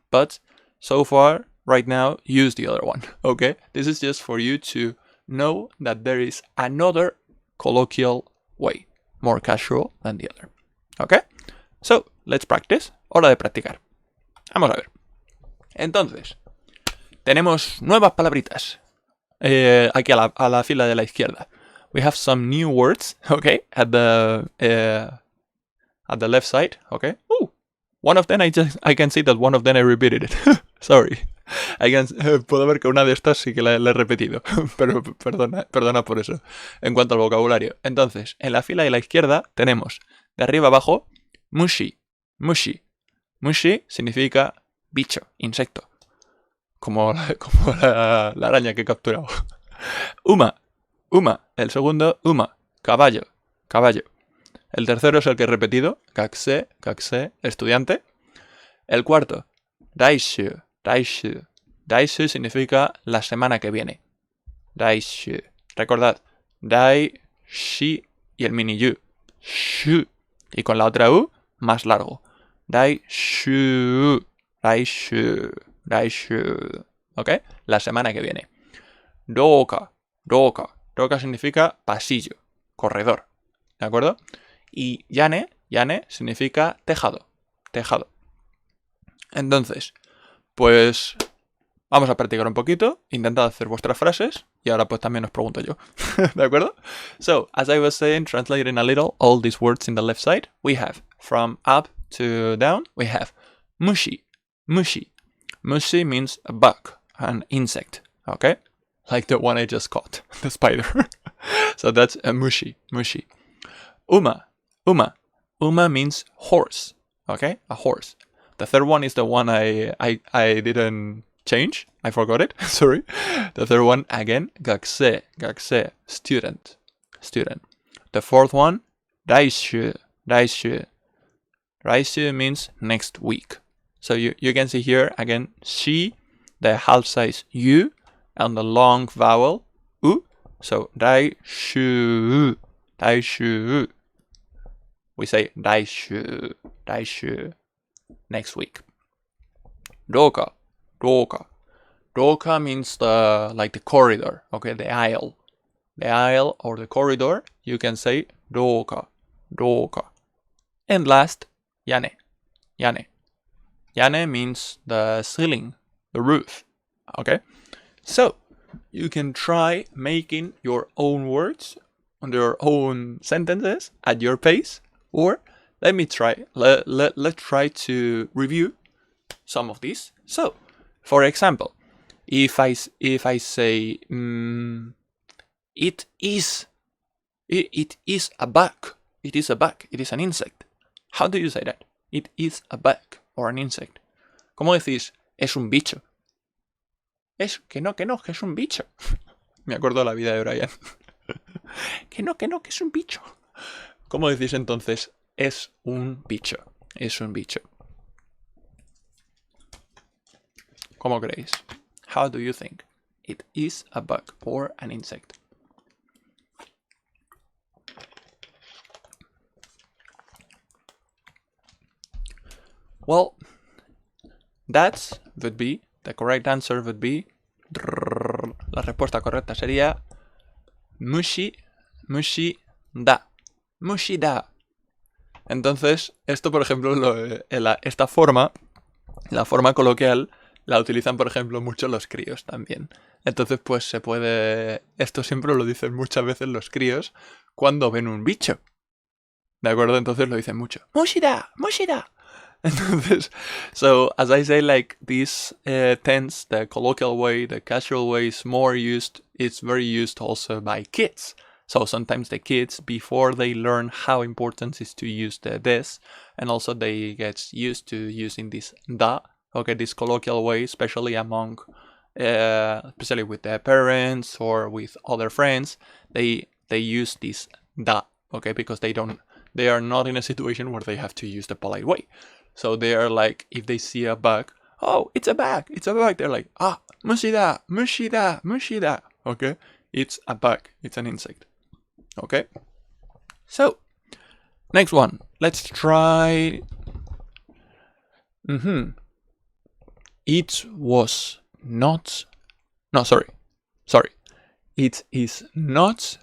But so far, right now, use the other one. Okay, this is just for you to know that there is another colloquial way, more casual than the other. Okay, so let's practice. Hora de practicar. Vamos a ver. Entonces, tenemos nuevas palabritas aquí a la fila de la izquierda. We have some new words, okay, at the left side, okay. Ooh, one of them I can see that one of them I repeated it. Sorry. Puedo ver que una de estas sí que la he repetido, pero perdona por eso. En cuanto al vocabulario. Entonces, en la fila de la izquierda tenemos de arriba abajo mushi. Mushi significa bicho, insecto. Como la araña que he capturado. Uma. El segundo, caballo. El tercero es el que he repetido, kakse, estudiante. El cuarto, daishu. Daishu significa la semana que viene. Daishu. Recordad, dai, shi y el mini yu. Shu. Y con la otra u, más largo. Daishu. ¿Ok? La semana que viene. Doka significa pasillo, corredor. ¿De acuerdo? Y yane significa tejado. Entonces, pues vamos a practicar un poquito. Intentad hacer vuestras frases. Y ahora pues también os pregunto yo. ¿De acuerdo? So, as I was saying, translating a little all these words in the left side, we have from up to down, we have mushi. Mushi means a bug, an insect. Okay? Like the one I just caught, the spider. So that's a mushi. Uma means horse. Okay? A horse. The third one is the one I didn't change. I forgot it. Sorry. The third one, again, gakse, student. The fourth one, daishu. Daishu means next week. So you can see here, again, she, the half size u, and the long vowel u. So daishu. We say daishu. Next week. Doka means the corridor, okay, the aisle or the corridor. You can say doka. And last, yane means the ceiling, the roof. Okay, so you can try making your own words on your own sentences at your pace, or let's try to review some of these. So, for example, if I say it is a bug, it is an insect. How do you say that? It is a bug or an insect. ¿Cómo decís es un bicho? Que no, que es un bicho. Me acuerdo de la vida de Brian. que no, que es un bicho. ¿Cómo decís entonces es un bicho? ¿Cómo creéis? How do you think? It is a bug or an insect. Well, the correct answer would be, la respuesta correcta sería mushi da. Entonces, esto por ejemplo, esta forma, la forma coloquial, la utilizan por ejemplo mucho los críos también. Entonces pues se puede, esto siempre lo dicen muchas veces los críos cuando ven un bicho. ¿De acuerdo? Entonces lo dicen mucho. Mushida. Entonces, so as I say, like this tense, the colloquial way, the casual way is more used. It's very used also by kids. So sometimes the kids, before they learn how important it is to use the des, and also they get used to using this da, okay, this colloquial way, especially among, especially with their parents or with other friends, they use this da, okay, because they are not in a situation where they have to use the polite way. So they are like, if they see a bug, oh, it's a bug, it's a bug. They're like, ah, mushida, mushida, mushida. Okay, it's a bug, it's an insect. Okay, so next one. Let's try. It was not. No, sorry. It is not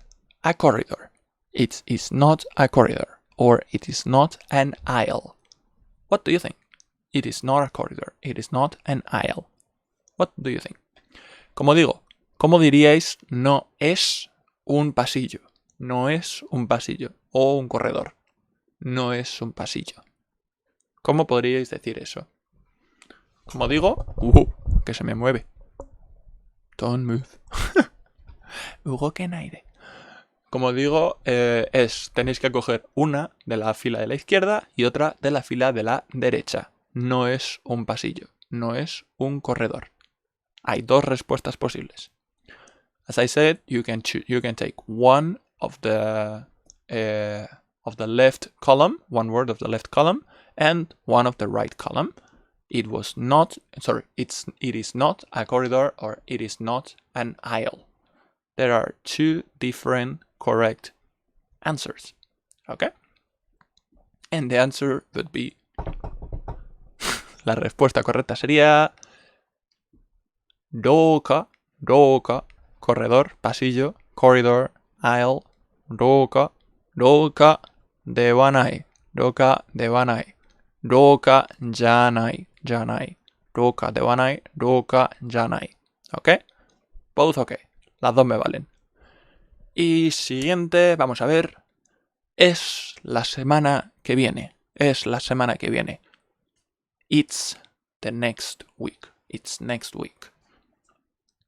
a corridor. It is not a corridor, or it is not an aisle. What do you think? It is not a corridor. It is not an aisle. What do you think? Como digo, ¿cómo diríais no es un pasillo? No es un pasillo. O un corredor. No es un pasillo. ¿Cómo podríais decir eso? Como digo, que se me mueve. Don't move. Hugo Kenaide. Como digo, tenéis que coger una de la fila de la izquierda y otra de la fila de la derecha. No es un pasillo. No es un corredor. Hay dos respuestas posibles. As I said, you can take one of the left column, one word of the left column, and one of the right column. It is not a corridor, or it is not an aisle. There are two different correct answers. Okay? And the answer would be la respuesta correcta sería doka, corredor, pasillo, corridor, aisle, doka, dewanai, doka janai, doka janai. ¿Ok? Both ok. Las dos me valen. Y siguiente, vamos a ver. Es la semana que viene. Es la semana que viene. It's the next week. It's next week.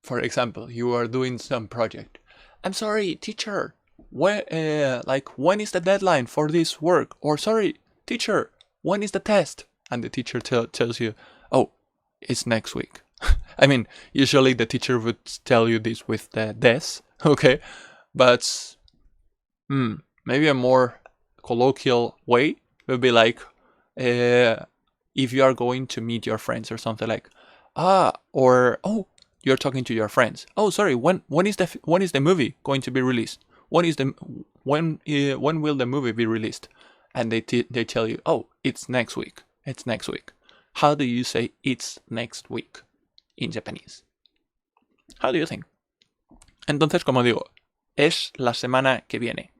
For example, you are doing some project. I'm sorry, teacher. When is the deadline for this work? Or sorry, teacher, when is the test? And the teacher tells you, oh, it's next week. I mean, usually the teacher would tell you this with the des, okay? But maybe a more colloquial way would be like, if you are going to meet your friends or something like, you're talking to your friends. Oh, sorry, when is the movie going to be released? When will the movie be released? And they tell you, oh, it's next week. It's next week. How do you say it's next week in Japanese? How do you think? Entonces, como digo, es la semana que viene.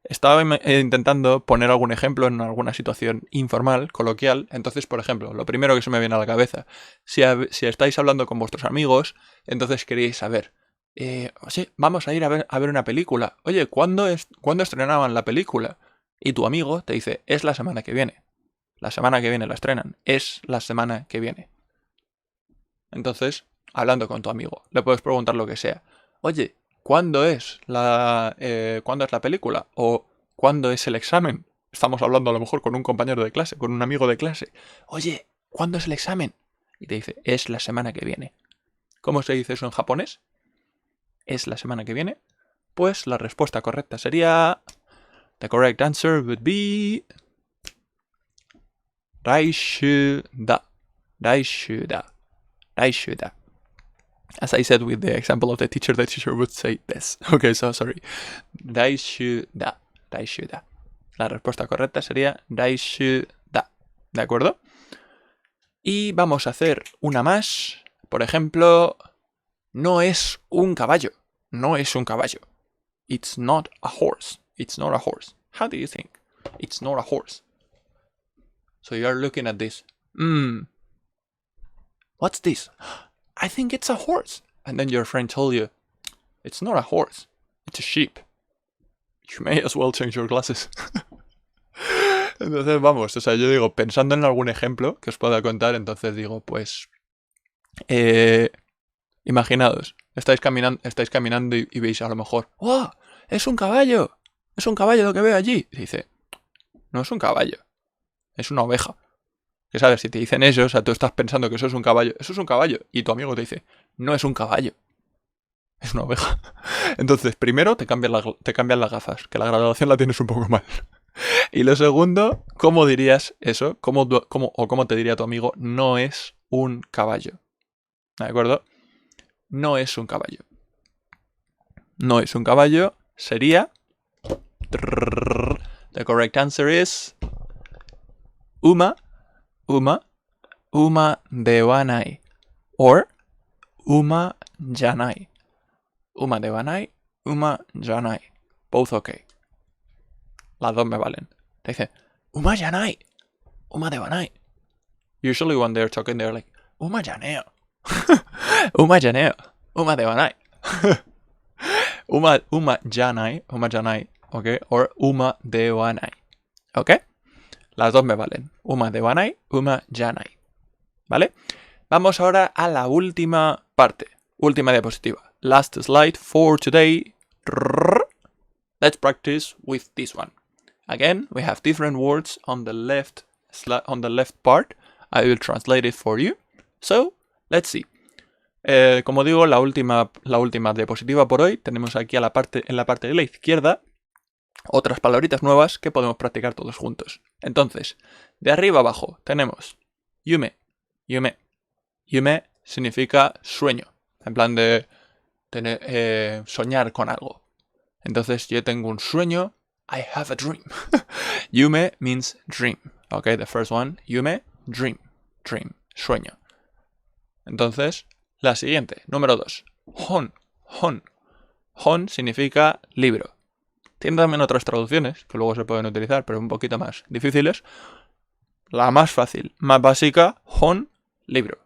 Estaba intentando poner algún ejemplo en alguna situación informal, coloquial. Entonces, por ejemplo, lo primero que se me viene a la cabeza, si estáis hablando con vuestros amigos, entonces queréis saber, sí, vamos a ir a ver una película. Oye, ¿cuándo estrenaban la película? Y tu amigo te dice, es la semana que viene. La semana que viene la estrenan. Es la semana que viene. Entonces, hablando con tu amigo, le puedes preguntar lo que sea. Oye, ¿cuándo es la película? O ¿cuándo es el examen? Estamos hablando a lo mejor con un compañero de clase, con un amigo de clase. Oye, ¿cuándo es el examen? Y te dice, es la semana que viene. ¿Cómo se dice eso en japonés? ¿Es la semana que viene? Pues la respuesta correcta sería... The correct answer would be... Raishu da. As I said with the example of the teacher would say this. Okay, so sorry. Raishu da. La respuesta correcta sería Raishu da. ¿De acuerdo? Y vamos a hacer una más. Por ejemplo, no es un caballo. No es un caballo. It's not a horse. It's not a horse. How do you think? It's not a horse. So you are looking at this. What's this? I think it's a horse. And then your friend told you, it's not a horse. It's a sheep. You may as well change your glasses. Entonces, vamos, o sea, yo digo, pensando en algún ejemplo que os pueda contar, entonces digo, pues, imaginaos, estáis caminando y veis a lo mejor, ¡oh! ¡Es un caballo! ¡Es un caballo lo que veo allí! Y dice, no es un caballo, es una oveja. Que sabes, si te dicen eso, o sea, tú estás pensando que eso es un caballo, y tu amigo te dice, no es un caballo, es una oveja. Entonces, primero te cambian las gafas, que la graduación la tienes un poco mal. Y lo segundo, ¿cómo dirías eso? ¿Cómo te diría tu amigo, no es un caballo? ¿De acuerdo? No es un caballo. No es un caballo, sería... The correct answer is... Uma de wanai. Or uma janai. Uma de wanai, uma janai. Both okay. Las dos me valen. Te dice, uma janai. Uma de wanai. Usually when they're talking, they're like, uma janeo. Uma janeo. Uma de wanai. uma janai, okay? Or uma de wanai. Okay? Las dos me valen. Uma de wanai, uma janai. ¿Vale? Vamos ahora a la última parte. Última diapositiva. Last slide for today. Let's practice with this one. Again, we have different words on the left part. I will translate it for you. So, let's see. Como digo, la última diapositiva por hoy. Tenemos aquí en la parte de la izquierda otras palabritas nuevas que podemos practicar todos juntos. Entonces, de arriba abajo tenemos yume. Yume significa sueño. En plan de soñar con algo. Entonces, yo tengo un sueño. I have a dream. Yume means dream. Okay, the first one. Yume, dream. Dream, sueño. Entonces, la siguiente, número 2. Hon. Hon significa libro. Tiene también otras traducciones que luego se pueden utilizar, pero un poquito más difíciles. La más fácil, más básica, hon, libro.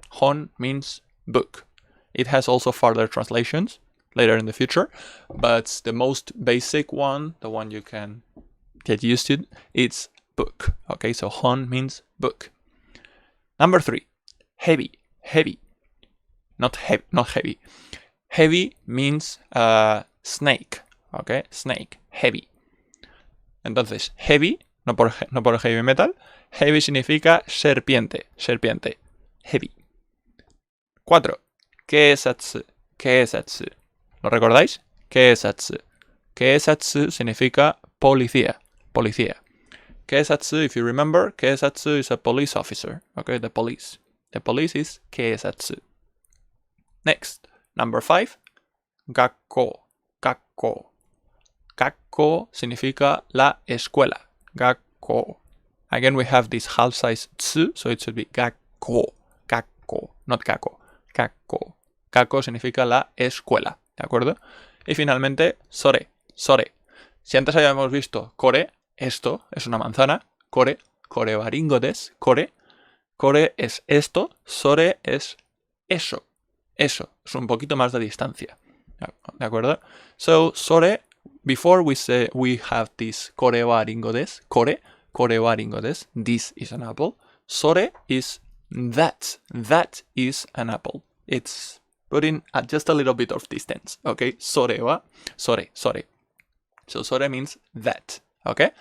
Hon means book. It has also further translations later in the future, but the most basic one, the one you can get used to, it's book. Okay, so hon means book. Number 3, heavy. Not heavy. Heavy means snake. Okay, snake, heavy. Entonces, heavy, no por heavy metal, heavy significa serpiente. Heavy. 4. Keisatsu. ¿Lo recordáis? Keisatsu significa policía. Keisatsu, if you remember, keisatsu is a police officer. Okay, the police. The police is keisatsu. Next, number 5. Gakko. Gakko significa la escuela. Gakko. Again, we have this half-size tsu, so it should be gakko. Not kako. Gakko. Gakko significa la escuela. ¿De acuerdo? Y finalmente, sore. Si antes habíamos visto kore, esto es una manzana. Kore baringo des. Kore es esto. Sore es eso. Es un poquito más de distancia. ¿De acuerdo? So, sore, before we say we have this kore wa ringo des. Kore wa ringo des. This is an apple. Sore is that. That is an apple. It's putting just a little bit of distance. Okay? Sore. So, sore means that. Okay?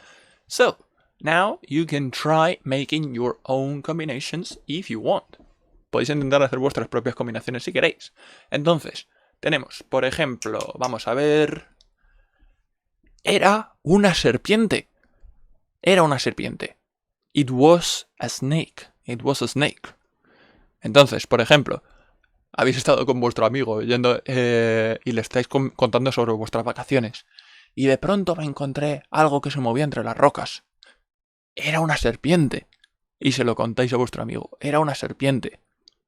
So, now you can try making your own combinations if you want. Podéis intentar hacer vuestras propias combinaciones si queréis. Entonces, tenemos, por ejemplo, vamos a ver... Era una serpiente. It was a snake. Entonces, por ejemplo, habéis estado con vuestro amigo yendo y le estáis contando sobre vuestras vacaciones. Y de pronto me encontré algo que se movía entre las rocas. Era una serpiente. Y se lo contáis a vuestro amigo. Era una serpiente.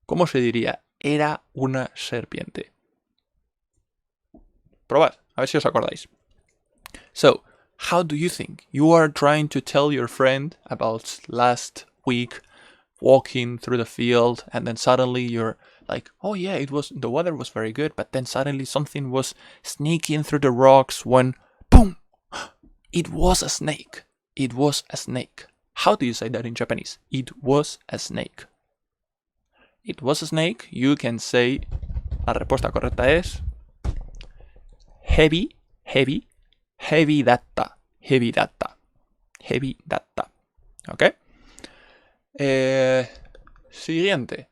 ¿Cómo se diría? Era una serpiente. Probad, a ver si os acordáis. So, how do you think? You are trying to tell your friend about last week walking through the field, and then suddenly you're like, oh yeah, the weather was very good, but then suddenly something was sneaking through the rocks when, boom, it was a snake. It was a snake. How do you say that in Japanese? It was a snake. It was a snake. You can say, la respuesta correcta es heavy, heavy, heavy datta, heavy datta, heavy datta. ¿Ok? Siguiente.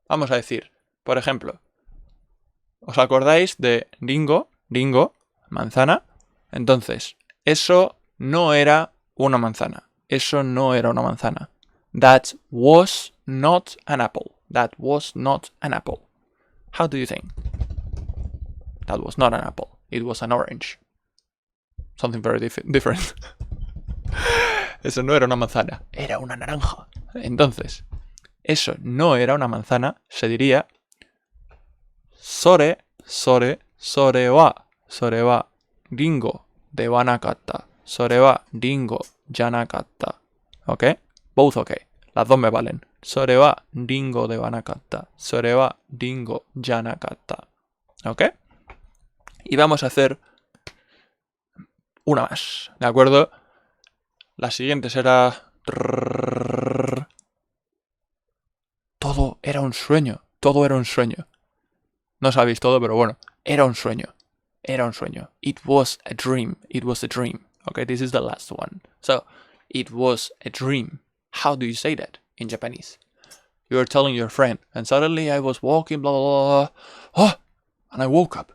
Vamos a decir, por ejemplo, ¿os acordáis de dingo, manzana? Entonces, eso no era una manzana. Eso no era una manzana. That was not an apple. That was not an apple. How do you think? That was not an apple. It was an orange. Something very different. Eso no era una manzana. Era una naranja. Entonces, eso no era una manzana. Se diría sore wa ringo de wa nakatta. Sore wa ringo ja nakatta. ¿Ok? Both ok. Las dos me valen. Sore wa ringo de wa nakatta. Sore wa ringo ja nakatta. ¿Ok? Y vamos a hacer una más. ¿De acuerdo? La siguiente será... Todo era un sueño. Todo era un sueño. No sabéis todo, pero bueno. Era un sueño. Era un sueño. It was a dream. It was a dream. Okay, this is the last one. So, it was a dream. How do you say that in Japanese? You are telling your friend, and suddenly I was walking, blah, blah, blah. Oh, and I woke up.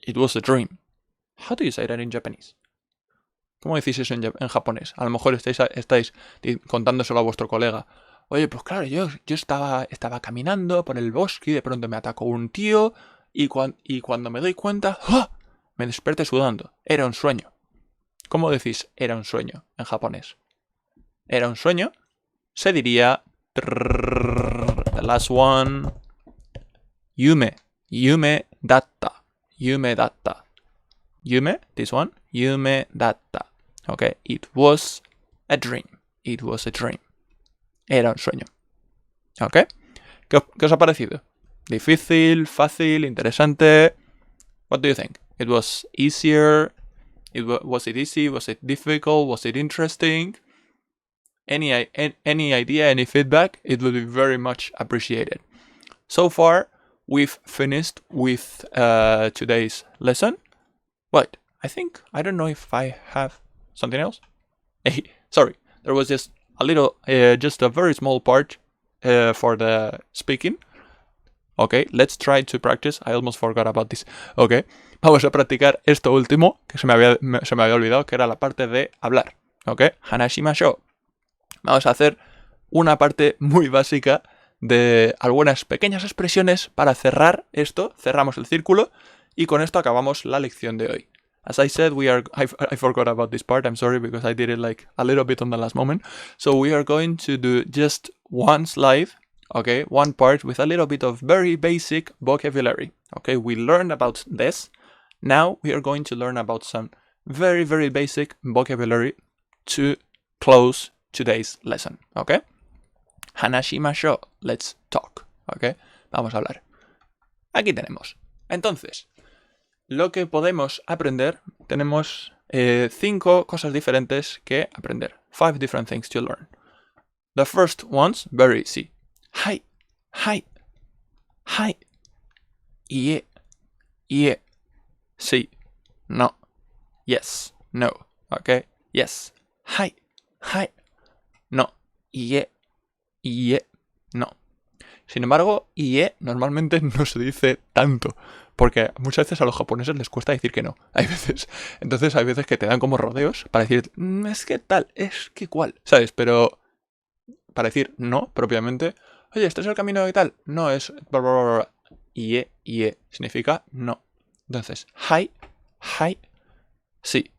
It was a dream. How do you say that in Japanese? ¿Cómo decís eso en japonés? A lo mejor estáis contándoselo a vuestro colega. Oye, pues claro, yo estaba caminando por el bosque y de pronto me atacó un tío y cuando me doy cuenta, ¡oh!, me desperté sudando. Era un sueño. ¿Cómo decís era un sueño en japonés? Era un sueño. Se diría... The last one. Yume. Yume datta. Yume datta. Yume, this one. Yume datta. Okay, it was a dream. It was a dream. Era un sueño. ¿Ok? ¿Qué os ha parecido? ¿Difícil? ¿Fácil? ¿Interesante? What do you think? It was easier? Was it easy? Was it difficult? Was it interesting? Any idea, any feedback? It would be very much appreciated. So far, we've finished with today's lesson. Wait, I don't know if I have something else. Hey, sorry, there was just a very small part for the speaking. Okay, let's try to practice. I almost forgot about this. Okay, vamos a practicar esto último que se me había olvidado, que era la parte de hablar. Okay, hanashimashou. Vamos a hacer una parte muy básica de algunas pequeñas expresiones para cerrar esto. Cerramos el círculo y con esto acabamos la lección de hoy. As I said, I forgot about this part. I'm sorry because I did it like a little bit on the last moment. So we are going to do just one slide, okay, one part with a little bit of very basic vocabulary. Okay, we learned about this. Now we are going to learn about some very, very basic vocabulary to close today's lesson. Okay? Hanashimashou. Let's talk. Okay? Vamos a hablar. Aquí tenemos. Entonces, lo que podemos aprender, tenemos 5 cosas diferentes que aprender. 5 different things to learn. The first one's very easy. Hai, hai, hai. Ie, ie. Sí, no. Yes, no. Okay? Yes. Hai, hai. No. Ie, ie. No. Sin embargo, ie normalmente no se dice tanto. Porque muchas veces a los japoneses les cuesta decir que no. Entonces hay veces que te dan como rodeos para decir, es que tal, es que cual, ¿sabes? Pero para decir no propiamente, oye, ¿este es el camino de tal? No, es... Ie, ie, significa no. Entonces, hai, hai, sí.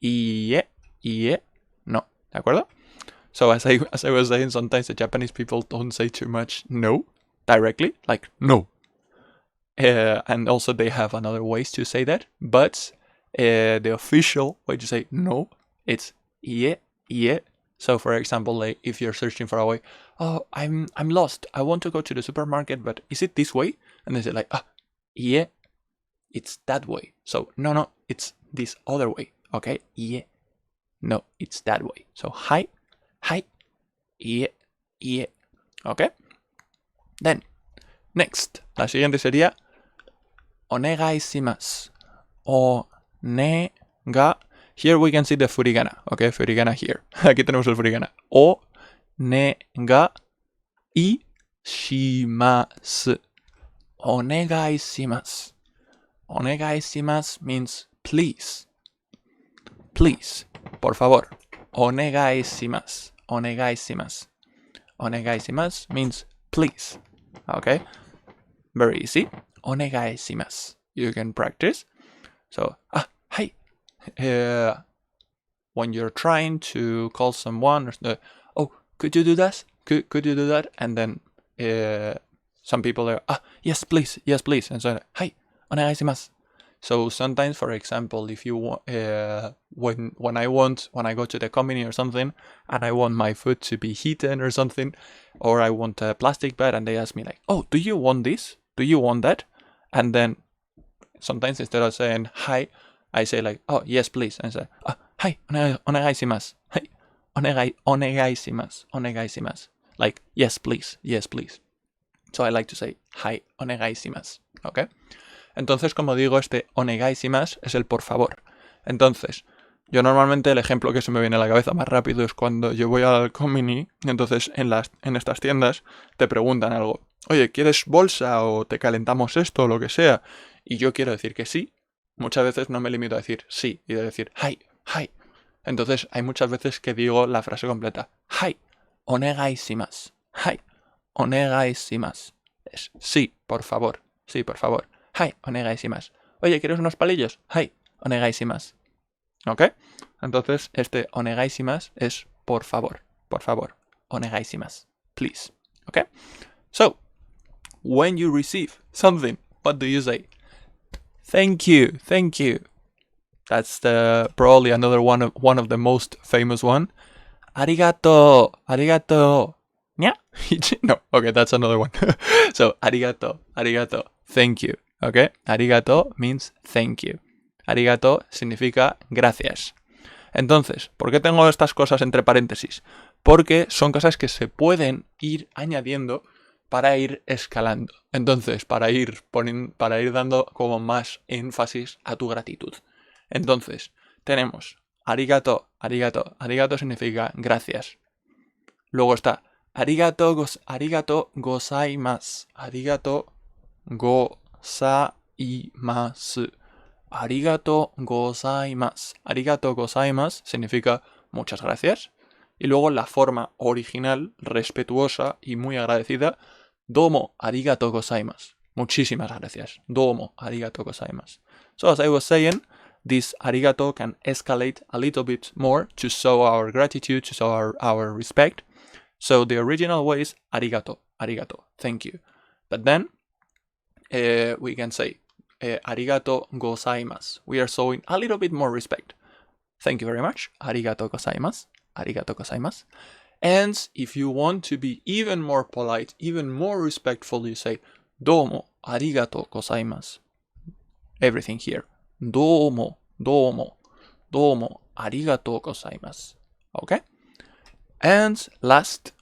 Ie, ie, no. ¿De acuerdo? So as I was saying, sometimes the Japanese people don't say too much no directly, like no. And also they have another ways to say that, but the official way to say no, it's ie, ie. So for example, like if you're searching for a way, oh, I'm lost. I want to go to the supermarket, but is it this way? And they say like, ie, it's that way. So no, it's this other way. Okay, ie, No, it's that way. So, hai, ie. Okay? Then, next. La siguiente sería onegai shimasu. Onega. Here we can see the furigana. Okay, furigana here. Aquí tenemos el furigana. Onega y shimasu. Onegai shimasu. Onegai shimasu means please. Please. Por favor. Onegai shimasu. Onegai shimasu. Onegai shimasu means please. Okay? Very easy. Onegai shimasu. You can practice. So, hi. When you're trying to call someone, could you do that? Could you do that? And then some people are, yes, please. And so, hi, onegai shimasu. So sometimes, for example, if you want, when I go to the convenience or something, and I want my food to be heated or something, or I want a plastic bag, and they ask me like, do you want this? Do you want that? And then sometimes instead of saying hi, I say like, yes, please, and say, hi, onegai shimasu. Hi, onegai shimasu. Like, yes, please. So I like to say, hi, onegai shimasu. Okay? Entonces, como digo, este onegai shimasu es el por favor. Entonces, yo normalmente el ejemplo que se me viene a la cabeza más rápido es cuando yo voy al conveni, entonces en estas tiendas te preguntan algo. Oye, ¿quieres bolsa o te calentamos esto o lo que sea? Y yo quiero decir que sí. Muchas veces no me limito a decir sí y de decir hi. Entonces hay muchas veces que digo la frase completa. Hi, onegai shimasu. Hi, onegai shimasu. Es sí, por favor. Hi, onegai shimasu. Oye, ¿quieres unos palillos? Hi, onegai shimasu. ¿Ok? Entonces este onegai shimasu es por favor. Onegai shimasu. Please. ¿Ok? So, when you receive something, what do you say? Thank you. That's probably another one of the most famous one. Arigato. ¿Ya? No, okay, that's another one. So, arigato. Thank you. Okay? Arigato means thank you. Arigato significa gracias. Entonces, ¿por qué tengo estas cosas entre paréntesis? Porque son cosas que se pueden ir añadiendo para ir escalando. Entonces, para ir dando como más énfasis a tu gratitud. Entonces, tenemos arigato. Arigato significa gracias. Luego está arigato gozaimasu. Arigato gozaimasu significa muchas gracias. Y luego la forma original, respetuosa y muy agradecida, domo arigato gozaimasu. Muchísimas gracias. Domo arigato gozaimasu. So as I was saying, this arigato can escalate a little bit more to show our gratitude, to show our respect. So the original way is arigato, thank you. But then we can say arigato gozaimasu. We are showing a little bit more respect. Thank you very much. Arigato gozaimasu. And if you want to be even more polite, even more respectful, you say domo arigato gozaimasu. Everything here. Domo arigato gozaimasu. Okay? And last,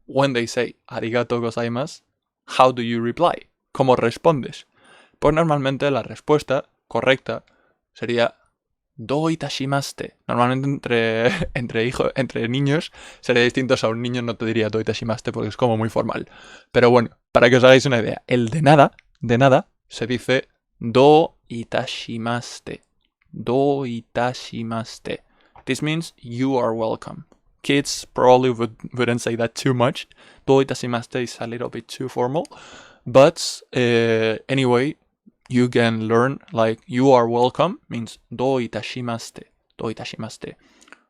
when they say arigato gozaimasu, how do you reply? ¿Cómo respondes? Pues normalmente la respuesta correcta sería do itashimaste. Normalmente entre niños sería distinto. A un niño no te diría do itashimaste porque es como muy formal. Pero bueno, para que os hagáis una idea, el de nada se dice do itashimaste. This means you are welcome. Kids probably wouldn't say that too much. Do itashimaste is a little bit too formal. But anyway, you can learn like you are welcome means do itashimaste.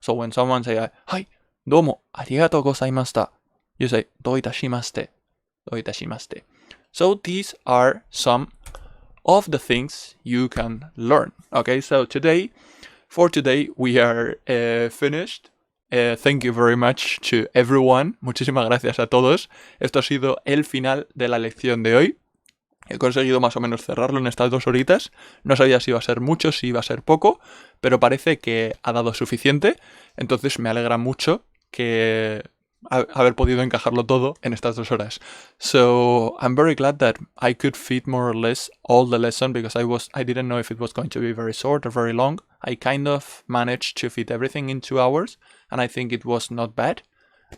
So when someone say, hi, domo arigatou gozaimashita, you say do itashimaste. So these are some of the things you can learn. Okay, so for today we are finished. Thank you very much to everyone. Muchísimas gracias a todos. Esto ha sido el final de la lección de hoy. He conseguido más o menos cerrarlo en estas 2 horitas. No sabía si iba a ser mucho, si iba a ser poco, pero parece que ha dado suficiente. Entonces me alegra mucho que haber podido encajarlo todo en estas 2 horas. So I'm very glad that I could fit more or less all the lesson because I didn't know if it was going to be very short or very long. I kind of managed to fit everything in 2 hours, and I think it was not bad.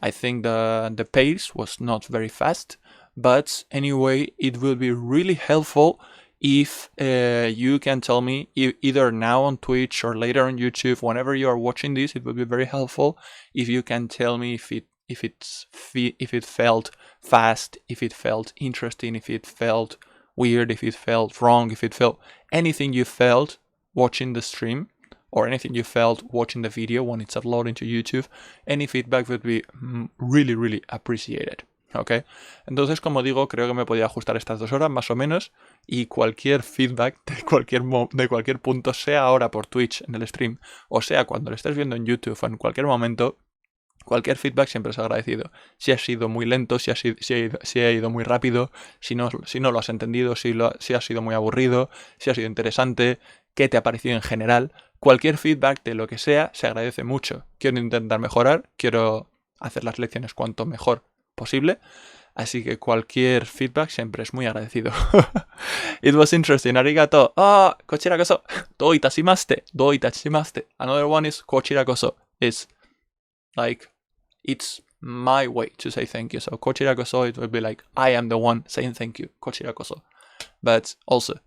I think the pace was not very fast. But anyway, it will be really helpful if you can tell me either now on Twitch or later on YouTube, whenever you are watching this, it will be very helpful if you can tell me if it felt fast, if it felt interesting, if it felt weird, if it felt wrong, if it felt anything you felt watching the stream or anything you felt watching the video when it's uploaded to YouTube. Any feedback would be really, really appreciated. ¿Ok? Entonces, como digo, creo que me podía ajustar estas 2 horas más o menos, y cualquier feedback de cualquier punto, sea ahora por Twitch en el stream o sea cuando lo estés viendo en YouTube o en cualquier momento, cualquier feedback siempre es agradecido. Si ha sido muy lento, si ha ido muy rápido, si no lo has entendido, si ha sido muy aburrido, si ha sido interesante, qué te ha parecido en general. Cualquier feedback de lo que sea se agradece mucho. Quiero intentar mejorar, quiero hacer las lecciones cuanto mejor posible, así que cualquier feedback siempre es muy agradecido. It was interesting. Arigato. Kochirakoso. Do itashimaste. Another one is kochirakoso. It's like, it's my way to say thank you. So kochirakoso, it would be like I am the one saying thank you. Kochirakoso. But also,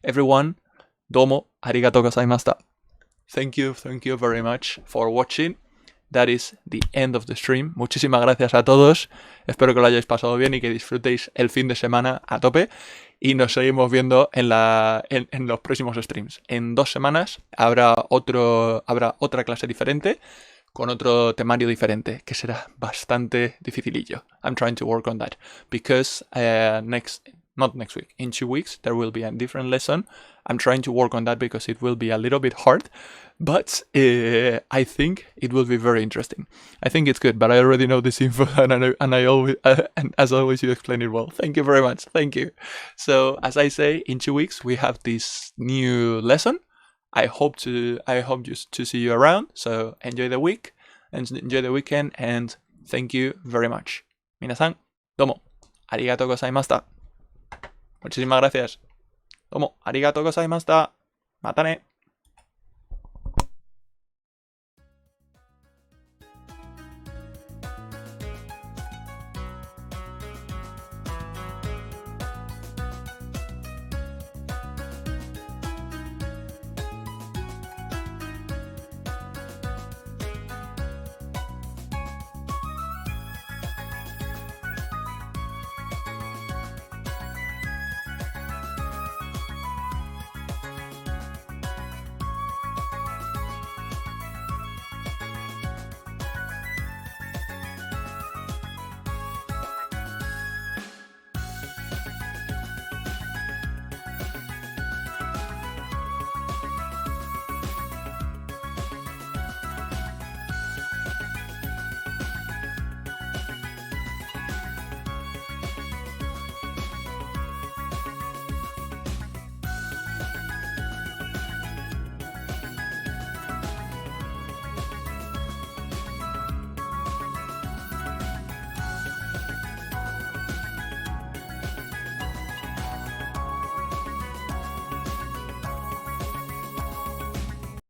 everyone, domo arigatou gozaimashita. Thank you very much for watching. That is the end of the stream. Muchísimas gracias a todos. Espero que lo hayáis pasado bien y que disfrutéis el fin de semana a tope. Y nos seguimos viendo en los próximos streams. En 2 semanas habrá otra clase diferente con otro temario diferente, que será bastante dificilillo. I'm trying to work on that. Because not next week, in 2 weeks, there will be a different lesson. I'm trying to work on that because it will be a little bit hard, but I think it will be very interesting. I think it's good, but I already know this info, and as always, you explain it well. Thank you very much. Thank you. So, as I say, in 2 weeks, we have this new lesson. I hope to see you around. So, enjoy the week, and enjoy the weekend, and thank you very much. Minasan, domo, arigatou gozaimashita. Muchísimas gracias. Domo, arigatou gozaimashita. Matane.